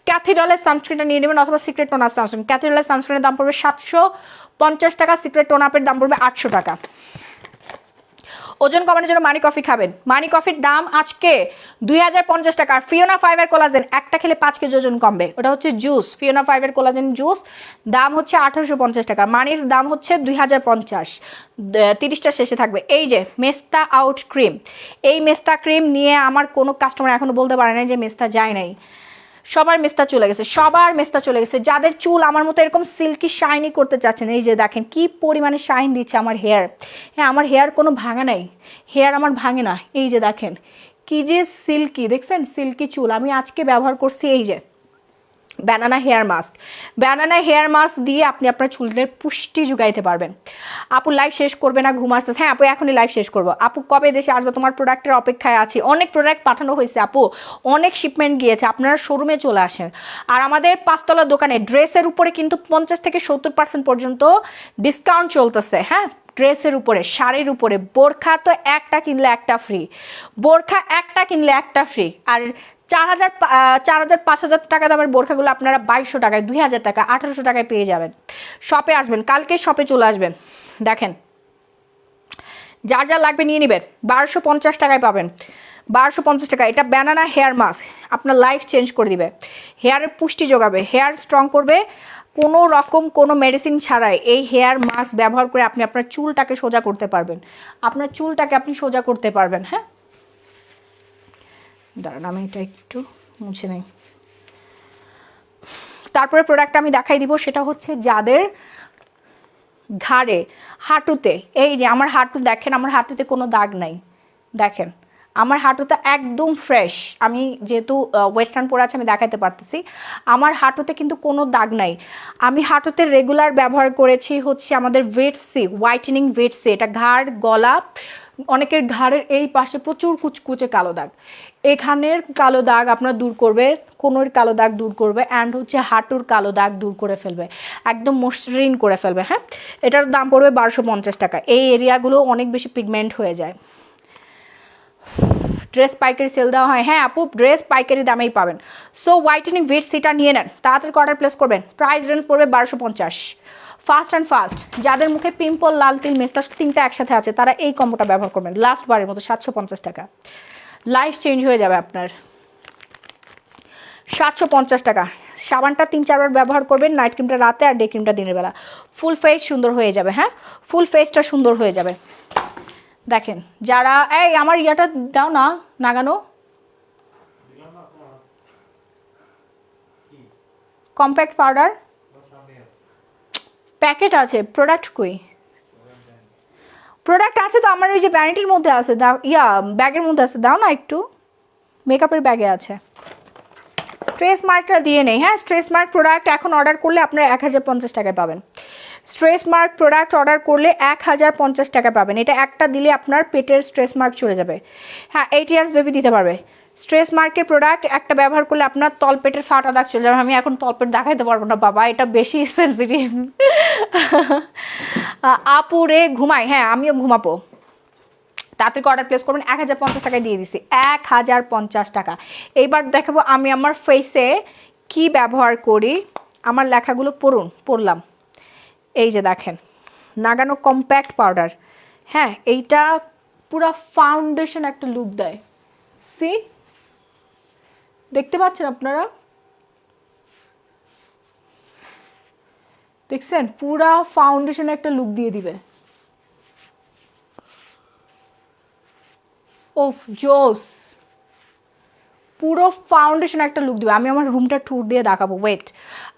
S4: ক্যাথিড্রালের সানস্ক্রিনটা নিয়ে নেবেন, অথবা সিক্রেট টোন আপ সানস্ক্রিন। ক্যাথিড্রালের সানস্ক্রিনের দাম পড়বে 750 টাকা, সিক্রেট টোন আপের দাম পড়বে 800 টাকা। ওজন কমানোর জন্য মানি কফি খাবেন, মানি কফির দাম আজকে 2050 টাকা। আর ফিওনা 5 এর কোলাজেন একটা খেলে 5 কেজি ওজন কমবে, ওটা হচ্ছে জুস, ফিওনা 5 এর কোলাজেন জুস, দাম হচ্ছে 1850 টাকা। মানির দাম হচ্ছে 2050, 30টা শেষে থাকবে। এই যে মেস্তা আউট ক্রিম, এই মেস্তা ক্রিম নিয়ে আমার কোনো কাস্টমার এখনো বলতে পারে না যে মেস্তা যায় নাই। সবার মেস্তা চলে গেছে, সবার মেস্তা চলে গেছে। যাদের চুল আমার মতো এরকম সিল্কি শাইনি করতে চাচ্ছেন, এই যে দেখেন কি পরিমাণে শাইন দিচ্ছে আমার হেয়ার। হ্যাঁ, আমার হেয়ার কোনো ভাঙা নাই, হেয়ার আমার ভাঙে না। এই যে দেখেন কি যে সিল্কি, দেখছেন সিল্কি চুল। আমি আজকে ব্যবহার করছি এই যে banana hair mask. Banana hair mask দিয়ে আপনি আপনার চুলের পুষ্টি যোগাইতে পারবেন। আপু লাইভ শেষ করবে না, ঘুম আসতেছে? হ্যাঁ আপু, এখনই লাইভ শেষ করবো। আপু কবে দেশে আসবে? তোমার প্রোডাক্টের অপেক্ষায় আছি। অনেক প্রোডাক্ট পাঠানো হয়েছে আপু, অনেক শিপমেন্ট গিয়েছে, আপনারা শোরুমে চলে আসেন। আর আমাদের 5 তলার দোকানে ড্রেসের উপরে কিন্তু 50 থেকে 70% পর্যন্ত ডিসকাউন্ট চলতেছে। হ্যাঁ, ড্রেসের উপরে, শাড়ির উপরে। বোরখা তো একটা কিনলে একটা ফ্রি, বোরখা একটা কিনলে একটা ফ্রি। আর 4000 টাকা দামের বোরখাগুলো আপনারা 2200 টাকায়, 2000 টাকা, 1800 টাকায় পেয়ে যাবেন। শপে আসবেন, কালকে শপে চলে আসবেন। দেখেন যার যা লাগবে নিয়ে নেবেন, 1250 টাকায় পাবেন, 1250 টাকা। এটা ব্যানানা হেয়ার মাস্ক আপনার লাইফ চেঞ্জ করে দিবে, হেয়ারের পুষ্টি যোগাবে, হেয়ার স্ট্রং করবে, কোনো রকম কোনো মেডিসিন ছাড়াই এই হেয়ার মাস্ক ব্যবহার করে আপনি আপনার চুলটাকে সোজা করতে পারবেন, আপনার চুলটাকে আপনি সোজা করতে পারবেন। হ্যাঁ, দাঁড়ান আমি এটা একটু মুছে নেই। তারপরে প্রোডাক্ট আমি দেখাই দিব, সেটা হচ্ছে যাদের ঘাড়ে, হাঁটুতে, এই যে আমার হাঁটু দেখেন, আমার হাঁটুতে কোনো দাগ নাই, দেখেন আমার হাঁটুটা একদম ফ্রেশ। আমি যেহেতু ওয়েস্টার্ন পরে আছে আমি দেখাতে পারতেছি, আমার হাঁটুতে কিন্তু কোনো দাগ নাই। আমি হাঁটুতে রেগুলার ব্যবহার করেছি হচ্ছে আমাদের ভেটসি হোয়াইটেনিং ভেটসি। এটা ঘাড়, গলা, অনেকের ঘাড়ের এই পাশে প্রচুর কুচকুচে কালো দাগ, এখানের কালো দাগ আপনার দূর করবে, কোনোর কালো দাগ দূর করবে, অ্যান্ড হচ্ছে হাঁটুর কালো দাগ দূর করে ফেলবে, একদম মসৃণ করে ফেলবে। হ্যাঁ, এটার দাম পড়বে 1250 টাকা। এই এরিয়াগুলো অনেক বেশি পিগমেন্ট হয়ে যায়। ড্রেস পাইকারি সেল দেওয়া হয়? হ্যাঁ আপু, ড্রেস পাইকারি দামেই পাবেন। সো হোয়াইটেনিং ভেটসিটা নিয়ে নেন, তাড়াতাড়ি অর্ডার প্লেস করবেন। প্রাইস রেঞ্জ পড়বে 1250। ফাস্ট অ্যান্ড ফাস্ট, যাদের মুখে পিম্পল, লাল তিল, মেস্তা তিনটা একসাথে আছে তারা এই কম্বোটা ব্যবহার করবেন। লাস্ট বারের মতো 750 টাকা, লাইফ চেঞ্জ হয়ে যাবে আপনার। 750 টাকা। সাবানটা 3-4 বার ব্যবহার করবেন, নাইট ক্রিমটা রাতে আর ডে ক্রিমটা দিনের বেলা। ফুল ফেস সুন্দর হয়ে যাবে। হ্যাঁ, ফুল ফেসটা সুন্দর হয়ে যাবে। দেখেন যারা, এই আমার ইয়াটা দাও না, নাগানো কম্প্যাক্ট পাউডার প্যাকেট আছে, প্রোডাক্ট কই? প্রোডাক্ট আছে তো আমার ওই যে ভ্যানিটির মধ্যে আছে, দাও, ব্যাগের মধ্যে আছে, দাও না একটু, মেকআপের ব্যাগে আছে। স্ট্রেস মার্কটা দিয়ে নেই। হ্যাঁ, স্ট্রেস মার্ক প্রোডাক্ট এখন অর্ডার করলে আপনারা 1050 টাকায় পাবেন। স্ট্রেস মার্ক প্রোডাক্ট অর্ডার করলে 1050 টাকা পাবেন। এটা একটা দিলে আপনার পেটের স্ট্রেস মার্ক চলে যাবে। হ্যাঁ, 8 ইয়ার্স বেবি দিতে পারবে। স্ট্রেস মার্কের প্রোডাক্ট একটা ব্যবহার করলে আপনার তলপেটের ফাটা দাগ চলে যাবে। আমি এখন তলপেট দেখাইতে পারবো না বাবা, এটা বেশি সেন্সিটিভ। আপুরে ঘুমাই, হ্যাঁ আমিও ঘুমাবো। তাড়াতাড়ি অর্ডার প্লেস করবেন। 1050 টাকায় দিয়ে দিছি, 1050 টাকা। এইবার দেখাবো আমি আমার ফেসে কি ব্যবহার করি। আমার লেখাগুলো পড়লাম। এই যে দেখেন, নাগানো কম্প্যাক্ট পাউডার। হ্যাঁ, এইটা পুরো ফাউন্ডেশন একটা লুক দেয়। সি, দেখতে পাচ্ছেন আপনারা? দেখছেন, পুরা ফাউন্ডেশন একটা লুক দিয়ে দিবে। ওফ জোস, পুরো ফাউন্ডেশন একটা লুক দিবে। আমি আমার রুমটা ট্যুর দিয়ে দেখাবো, ওয়েট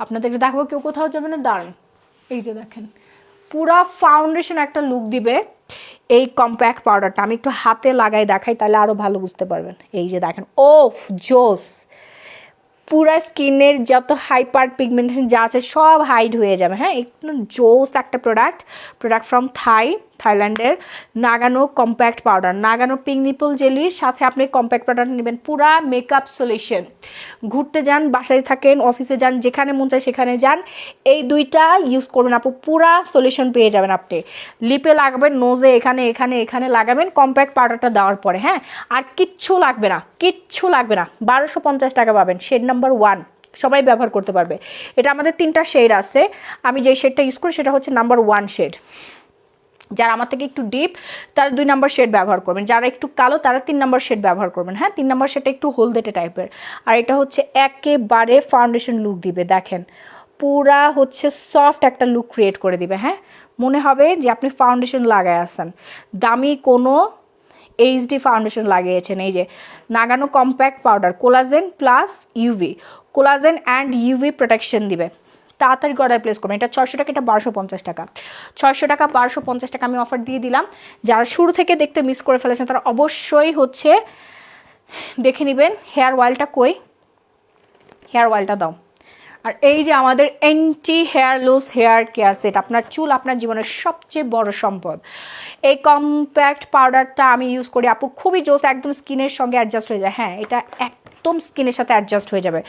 S4: আপনাদেরকে দেখাবো, কেউ কোথাও যাবে না, দাঁড়ান। এই যে দেখেন, পুরা ফাউন্ডেশন একটা লুক দিবে এই কম্প্যাক্ট পাউডারটা। আমি একটু হাতে লাগাই দেখাই, তাহলে আরও ভালো বুঝতে পারবেন। এই যে দেখেন, ওফ জোস, পুরা স্কিনের যত হাইপার পিগমেন্টেশন যা আছে সব হাইড হয়ে যাবে। হ্যাঁ, একটু জোস একটা প্রোডাক্ট ফ্রম থাই। থাইল্যান্ডের নাগানো কম্প্যাক্ট পাউডার, নাগানো পিঙ্ক নিপল জেলির সাথে আপনি কম্প্যাক্ট পাউডার নেবেন। পুরা মেকআপ সলিউশন, ঘুরতে যান, বাসায় থাকেন, অফিসে যান, যেখানে মন চায় সেখানে যান, এই দুইটা ইউজ করবেন আপু, পুরা সলিউশন পেয়ে যাবেন আপনি। লিপে লাগাবেন, নোজে এখানে এখানে এখানে লাগাবেন কম্প্যাক্ট পাউডারটা দেওয়ার পরে, হ্যাঁ। আর কিচ্ছু লাগবে না, কিচ্ছু লাগবে না। 1250 টাকা পাবেন, শেড নাম্বার 1, সবাই ব্যবহার করতে পারবে। এটা আমাদের 3টা শেড আছে, আমি যে শেডটা ইউজ করি সেটা হচ্ছে নাম্বার 1 শেড। যারা আমার থেকে একটু ডিপ তারা 2 নম্বর শেড ব্যবহার করবেন, যারা একটু কালো তারা 3 নম্বর শেড ব্যবহার করবেন, হ্যাঁ। 3 নম্বর শেডটা একটু হলদেটে টাইপের, আর এটা হচ্ছে একেবারে ফাউন্ডেশন লুক দিবে। দেখেন পুরা হচ্ছে সফট একটা লুক ক্রিয়েট করে দিবে, হ্যাঁ। মনে হবে যে আপনি ফাউন্ডেশন লাগায় আসেন, দামি কোনো এইচডি ফাউন্ডেশন লাগিয়েছেন। এই যে নাগানো compact powder, collagen plus UV, collagen and UV protection দিবে। তাড়াতাড়ি অর্ডার প্লেস করবেন। এটা 600 টাকা, এটা 1250 টাকা। 600 টাকা 1250 টাকা আমি অফার দিয়ে দিলাম। যারা শুরু থেকে দেখতে মিস করে ফেলেছেন তারা অবশ্যই হচ্ছে দেখে নেবেন। হেয়ার অয়েলটা কই, হেয়ার অয়েলটা দাও। আর এই যে আমাদের anti hair loss hair care set, আপনার চুল আপনার জীবনের সবচেয়ে বড় সম্পদ। এই কম্প্যাক্ট পাউডারটা আমি ইউজ করি আপু, খুবই জোস, একদম স্কিনের সঙ্গে অ্যাডজাস্ট হয়ে যায়, হ্যাঁ। এটা একদম স্কিনের সাথে অ্যাডজাস্ট হয়ে যাবে।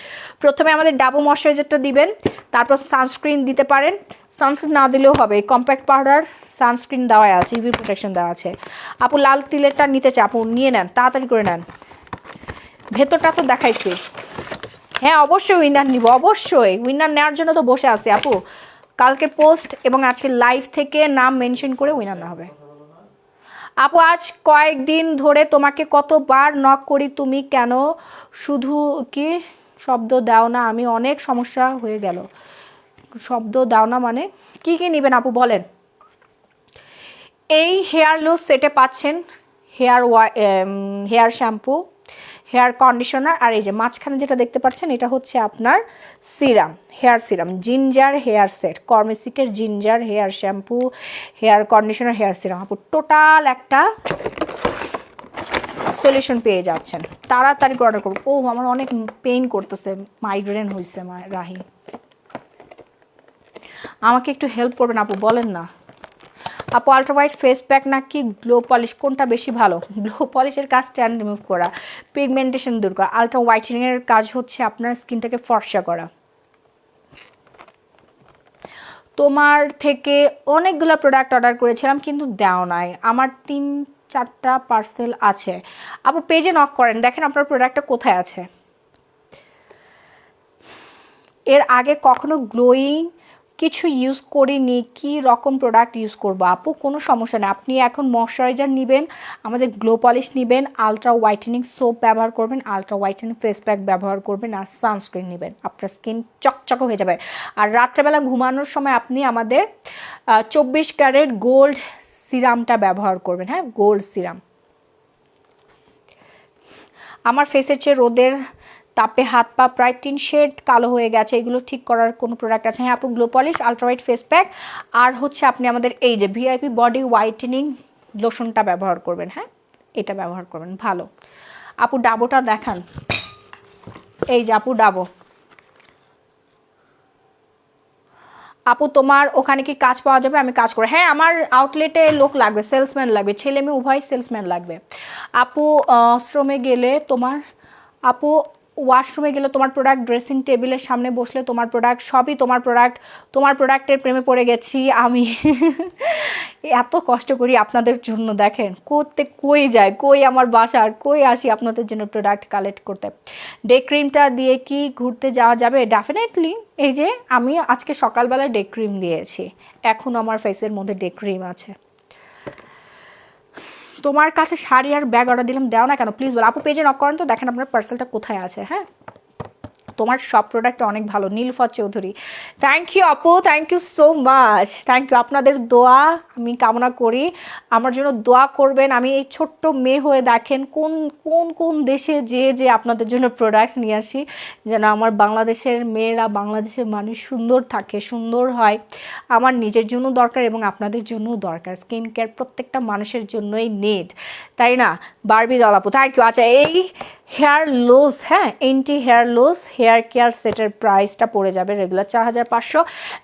S4: প্রথমে আমাদের ডাবো ময়শ্চারাইজারটা দিবেন, তারপর সানস্ক্রিন দিতে পারেন, সানস্ক্রিন না দিলেও হবে। কম্প্যাক্ট পাউডার সানস্ক্রিন দেওয়া আছে, ইউভি প্রোটেকশন দেওয়া আছে। আপু লাল তিলেরটা নিতে চাই আপু, নিয়ে নেন, তাড়াতাড়ি করে নেন। ভেতরটা তো দেখাইছি, হ্যাঁ অবশ্যই উইনার নিব, অবশ্যই উইনার নেওয়ার জন্য তো বসে আছে আপু। কালকে পোস্ট এবং আজকে লাইভ থেকে নাম মেনশন করে উইনার না হবে। আপু আজ কয়েকদিন ধরে তোমাকে কতবার নক করি, তুমি কেন শুধু কি শব্দ দাও না? আমি অনেক সমস্যা হয়ে গেল, শব্দ দাও না মানে কি কি নেবেন আপু বলেন? এই হেয়ার লুজ সেটে পাচ্ছেন হেয়ার শ্যাম্পু, হেয়ার কন্ডিশনার, আর এই যে মাঝখানে যেটা দেখতে পাচ্ছেন এটা হচ্ছে আপনার serum, hair serum, ginger hair set, কর্মেসিকের ginger hair shampoo, hair conditioner, hair serum. আপু টোটাল একটা সলিউশন পেয়ে যাচ্ছেন। তাড়াতাড়ি অর্ডার করুন। ও আমার অনেক পেইন করতেছে, মাইগ্রেন হয়েছে রাহি, আমাকে একটু হেল্প করবেন আপু, বলেন না। আপু আলট্রা হোয়াইট ফেস প্যাক নাকি গ্লো পলিশ, কোনটা বেশি ভালো? গ্লো পলিশের কাজ ট্যান রিমুভ করা, পিগমেন্টেশন দূর করা, আলট্রা হোয়াইটেনিংয়ের কাজ হচ্ছে আপনার স্কিনটাকে ফর্সা করা। তোমার থেকে অনেকগুলো প্রোডাক্ট অর্ডার করেছিলাম কিন্তু দেও নাই, আমার 3-4টা পার্সেল আছে। আপু পেজে নক করেন, দেখেন আপনার প্রোডাক্টটা কোথায় আছে। এর আগে কখনো গ্লোয়িং কিছু ইউজ করিনি, কি রকম প্রোডাক্ট ইউজ করবো? আপু কোনো সমস্যা নেই, আপনি এখন ময়শ্চারাইজার নেবেন, আমাদের গ্লো পলিশ নেবেন, আলট্রা হোয়াইটেনিং সোপ ব্যবহার করবেন, আলট্রা হোয়াইটেনিং ফেস প্যাক ব্যবহার করবেন, আর সানস্ক্রিন নেবেন, আপনার স্কিন চকচক হয়ে যাবে। আর রাত্রেবেলা ঘুমানোর সময় আপনি আমাদের 24 ক্যারেট গোল্ড সিরামটা ব্যবহার করবেন, হ্যাঁ, গোল্ড সিরাম। আমার ফেসের চেয়ে রোদের তাপে হাত পা প্রায় 3 শেড কালো হয়ে গেছে, এগুলো ঠিক করার কোনো প্রোডাক্ট আছে? হ্যাঁ আপু, glow polish, ultra white face pack, আর হচ্ছে আপনি আমাদের এই যে ভিআইপি বডি হোয়াইটেনিং লোশনটা ব্যবহার করবেন, হ্যাঁ এটা ব্যবহার করবেন, ভালো। আপু ডাবোটা দেখান, এই যে আপু ডাবো। আপু তোমার ওখানে কি কাজ পাওয়া যাবে? আমি কাজ করি, হ্যাঁ আমার আউটলেটে লোক লাগবে, সেলসম্যান লাগবে, ছেলে মেয়ে উভয় সেলসম্যান লাগবে। আপু শ্রমে গেলে তোমার, আপু ওয়াশরুমে গেলে তোমার প্রোডাক্ট, ড্রেসিং টেবিলের সামনে বসলে তোমার প্রোডাক্ট, সবই তোমার প্রোডাক্ট, তোমার প্রোডাক্টের প্রেমে পড়ে গেছি আমি। এত কষ্ট করি আপনাদের জন্য, দেখেন করতে কই যায়, কই আমার বাসার, কই আসি আপনাদের জন্য প্রোডাক্ট কালেক্ট করতে। ডে ক্রিমটা দিয়ে কি ঘুরতে যাওয়া যাবে? ডেফিনেটলি, এই যে আমি আজকে সকালবেলা ডে ক্রিম দিয়েছি, এখন আমার ফেসের মধ্যে ডে ক্রিম আছে। তোমার কাছে শাড়ি আর ব্যাগ অর্ডার দিলাম, দেও না কেন প্লিজ বল। আপু পেজে নক করেন তো, দেখেন আপনার পার্সেলটা কোথায় আছে, হ্যাঁ। তোমার সব প্রোডাক্ট অনেক ভালো, নীলফার চৌধুরী, থ্যাংক ইউ আপু, thank you so much, thank you. আপনাদের দোয়া আমি কামনা করি, আমার জন্য দোয়া করবেন। আমি এই ছোট্ট মেয়ে হয়ে দেখেন কোন কোন কোন দেশে যে আপনাদের জন্য প্রোডাক্ট নিয়ে আসি, যেন আমার বাংলাদেশের মেয়েরা, বাংলাদেশের মানুষ সুন্দর থাকে, সুন্দর হয়। আমার নিজের জন্য দরকার এবং আপনাদের জন্যও দরকার, স্কিন কেয়ার প্রত্যেকটা মানুষের জন্যই নিড, তাই না? বারবি ডল আপু, থ্যাংক ইউ। আচ্ছা এই হেয়ার লস, হ্যাঁ, anti hair loss hair care সেটের প্রাইসটা পড়ে যাবে রেগুলার 4500।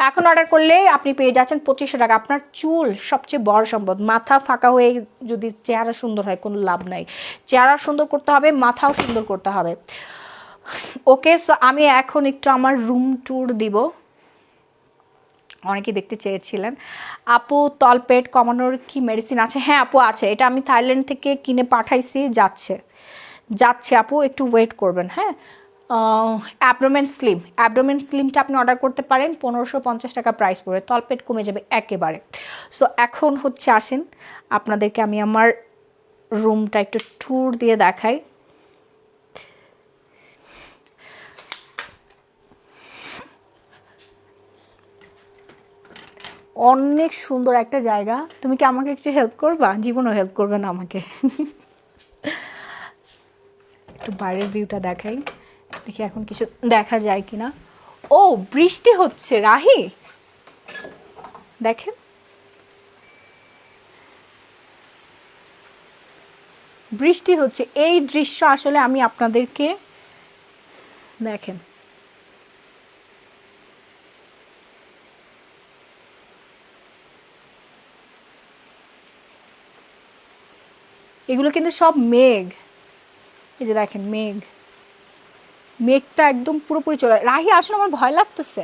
S4: এখন অর্ডার করলে আপনি পেয়ে যাচ্ছেন 2500 টাকা। আপনার চুল সবচেয়ে বড় সম্পদ, মাথা ফাঁকা হয়ে যদি চেহারা সুন্দর হয় কোনো লাভ নাই। চেহারা সুন্দর করতে হবে, মাথাও সুন্দর করতে হবে। ওকে, সো আমি এখন একটু আমার রুম ট্যুর দিব। অনেকে দেখতে চেয়েছিলেন। আপু তলপেট কমানোর কি মেডিসিন আছে? হ্যাঁ আপু আছে, এটা আমি থাইল্যান্ড থেকে কিনে পাঠাইছি, যাচ্ছে আপু, একটু ওয়েট করবেন। হ্যাঁ, অ্যাবডোমেন স্লিমটা আপনি অর্ডার করতে পারেন, 1550 টাকা প্রাইস পড়ে, তলপেট কমে যাবে একেবারে। সো এখন হচ্ছে আসেন আপনাদেরকে আমি আমার রুমটা একটু ট্যুর দিয়ে দেখাই। অনেক সুন্দর একটা জায়গা। তুমি কি আমাকে একটু হেল্প করবা? জীবনও হেল্প করবে না আমাকে। একটু বাইরের ভিউটা দেখাই, দেখি এখন কিছু দেখা যায় কিনা। ও বৃষ্টি হচ্ছে রাহি, দেখেন বৃষ্টি হচ্ছে। এই দৃশ্য আসলে আমি আপনাদেরকে দেখেন, এগুলো কিন্তু সব মেঘ। এই যে দেখেন মেঘটা একদম পুরোপুরি চলে। রাহি আসলে আমার ভয় লাগতেছে।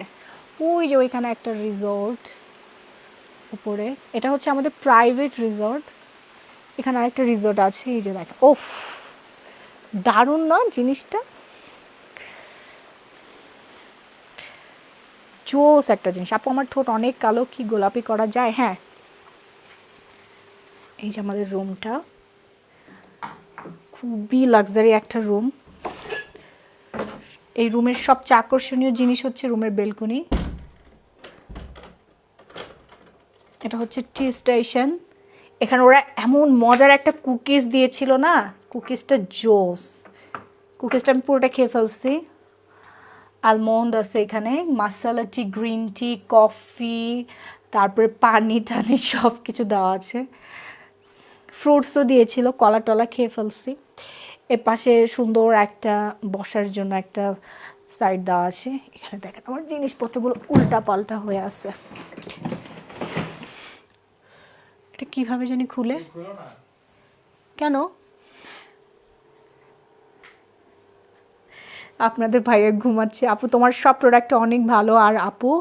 S4: ওই যে ওইখানে একটা রিসোর্ট উপরে, এটা হচ্ছে আমাদের প্রাইভেট রিসোর্ট। এখানে আরেকটা রিসোর্ট আছে, এই যে দেখেন, ওফ দারুণ না জিনিসটা, জোস একটা জিনিস। আপু আমার ঠোঁট অনেক কালো, কি গোলাপি করা যায়? হ্যাঁ, এই যে আমাদের রুমটা, খুবই লাক্সারি একটা রুম। এই রুমের সবচেয়ে আকর্ষণীয় জিনিস হচ্ছে রুমের বেলকনি। এটা হচ্ছে টি স্টেশন। এখানে ওরা এমন মজার একটা কুকিজ দিয়েছিল না, কুকিজটা জোস। কুকিজটা আমি পুরোটা খেয়ে ফেলছি। আলমন্ড আছে এখানে, মাসালা টি, গ্রিন টি, কফি, তারপরে পানি টানি সব কিছু দেওয়া আছে। ফ্রুটসও দিয়েছিল, কলা টলা খেয়ে ফেলছি। এ পাশে সুন্দর একটা বসার জন্য একটা সাইড দেওয়া আছে। এখানে দেখেন আমার জিনিসপত্রগুলো উল্টা পাল্টা হয়ে আছে। এটা কিভাবে জানি খুলে, কেন? আপনাদের ভাইয়া ঘুমাচ্ছে। আপু তোমার সব প্রোডাক্ট অনেক ভালো। আর আপু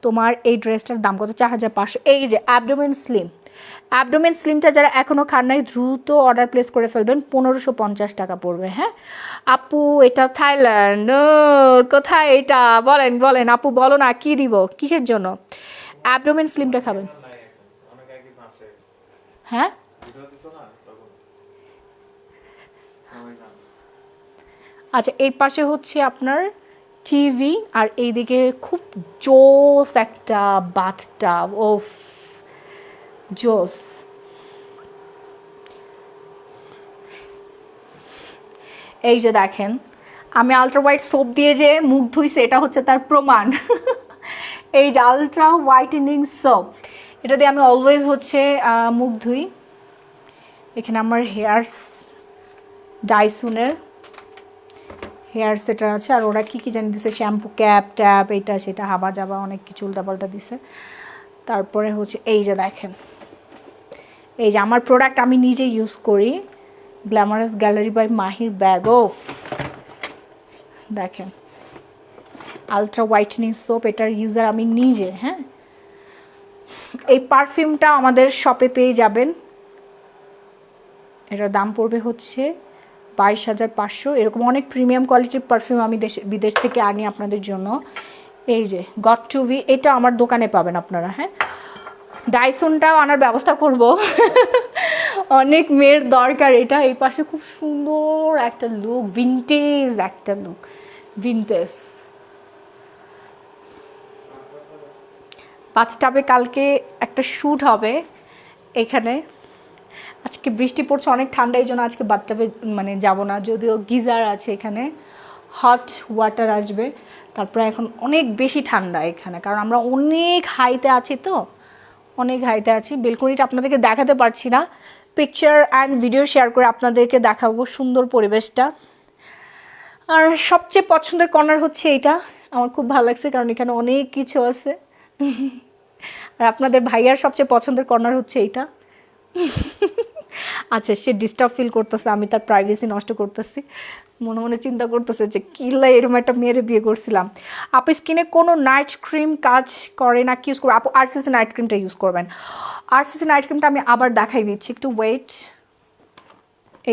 S4: তোমার এই ড্রেসটার দাম কত? 4500। এই যে অ্যাবডোমেন স্লিমটা যারা এখনও খান নাই দ্রুত অর্ডার প্লেস করে ফেলবেন, 1550 টাকা পড়বে। হ্যাঁ আপু, এটা থাইল্যান্ড। কোথায় এটা? বলেন আপু, বলো না কি দিব, কিসের জন্য? অ্যাবডোমেন স্লিমটা খাবেন? হ্যাঁ আচ্ছা, এই পাশে হচ্ছে আপনার টিভি, আর এইদিকে খুব জোস একটা বাথটাব। ও জোস। এই যে দেখেন, আমি আলট্রা হোয়াইট সোপ দিয়ে যে মুখ ধুইছে, এটা হচ্ছে তার প্রমাণ। এই যে আলট্রা হোয়াইটেনিং সোপ, এটা দিয়ে আমি অলওয়েজ হচ্ছে মুখ ধুই। এখানে আমার ডাইসনের হেয়ার সেটার আছে। আর ওরা কী জানি দিছে, শ্যাম্পু ক্যাপ ট্যাপ, এইটা সেটা হাবা যাবা অনেক কিছু উল্টাপাল্টা দিছে। তারপরে হচ্ছে এই যে দেখেন, এই যে আমার প্রোডাক্ট আমি নিজে ইউজ করি, গ্ল্যামারাস গ্যালারি বাই মাহির ব্যাগ। অফ দেখেন, আলট্রা হোয়াইটেনিং সোপ, এটার ইউজার আমি নিজে। হ্যাঁ, এই পারফিউমটা আমাদের শপে পেয়ে যাবেন। এটার দাম পড়বে হচ্ছে 22,500। এরকম অনেক প্রিমিয়াম কোয়ালিটির পারফিউম আমি বিদেশ থেকে আনি আপনাদের জন্য। এই যে গট টু বি, এটা আমার দোকানে পাবেন আপনারা। হ্যাঁ, ডাইসনটাও আনার ব্যবস্থা করব। অনেক মেয়ের দরকার এটা। এই পাশে খুব সুন্দর একটা লুক, ভিনটেজ একটা লুক, ভিনটেজ। বাথটাবে কালকে একটা শ্যুট হবে এখানে। আজকে বৃষ্টি পড়ছে, অনেক ঠান্ডা, এই জন্য আজকে বাথটাবে মানে যাব না। যদিও গিজার আছে এখানে, হট ওয়াটার আসবে। তারপরে এখন অনেক বেশি ঠান্ডা এখানে, কারণ আমরা অনেক হাইতে আছি, তো অনেক হাইতে আছি। বেলকনিটা আপনাদেরকে দেখাতে পারছি না, পিকচার অ্যান্ড ভিডিও শেয়ার করে আপনাদেরকে দেখাবো সুন্দর পরিবেশটা। আর সবচেয়ে পছন্দের কর্নার হচ্ছে এইটা, আমার খুব ভালো লাগছে কারণ এখানে অনেক কিছু আছে। আর আপনাদের ভাইয়ার সবচেয়ে পছন্দের কর্নার হচ্ছে এইটা। আচ্ছা, সে ডিস্টার্ব ফিল করতেছে, আমি তার প্রাইভেসি নষ্ট করতেছি, মনে মনে চিন্তা করতেছে যে কিল্লা এরকম একটা মেয়েরে বিয়ে করছিলাম। আপু স্কিনে কোনো নাইট ক্রিম কাজ করে না, কি ইউজ করবো? আপু আরসিসি নাইট ক্রিমটা ইউজ করবেন। আরসিসি নাইট ক্রিমটা আমি আবার দেখাই দিচ্ছি, একটু ওয়েট।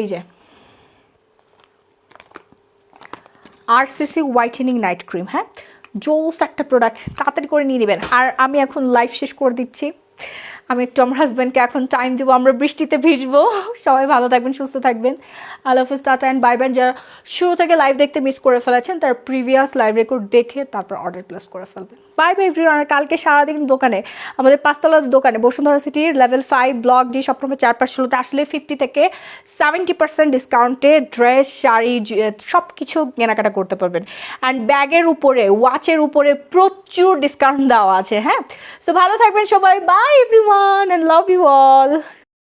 S4: এই যে আরসিসি হোয়াইটেনিং নাইট ক্রিম, হ্যাঁ জোস একটা প্রোডাক্ট, তাড়াতাড়ি করে নিয়ে নেবেন। আর আমি এখন লাইভ শেষ করে দিচ্ছি, আমি একটু আমার হাজব্যান্ডকে এখন টাইম দেবো, আমরা বৃষ্টিতে ভিজবো। সবাই ভালো থাকবেন, সুস্থ থাকবেন, আল্লাহ হাফিজ, টাটা অ্যান্ড বাই বাই। যারা শুরু থেকে লাইভ দেখতে মিস করে ফেলেছেন তার প্রিভিয়াস লাইভ রেকর্ড দেখে তারপর অর্ডার প্লেস করে ফেলবেন। Bye bye everyone. আর কালকে সারাদিন দোকানে, আমাদের 5 তলার দোকানে বসুন্ধরা সিটির লেভেল 5 ব্লক ডি সপ্তমে 4-5 আসলে 50 থেকে 70% ডিসকাউন্টে ড্রেস, শাড়ি সব কিছু কেনাকাটা করতে পারবেন। অ্যান্ড ব্যাগের উপরে, ওয়াচের উপরে প্রচুর ডিসকাউন্ট দেওয়া আছে, হ্যাঁ। সো ভালো থাকবেন সবাই, bye everyone and love you all.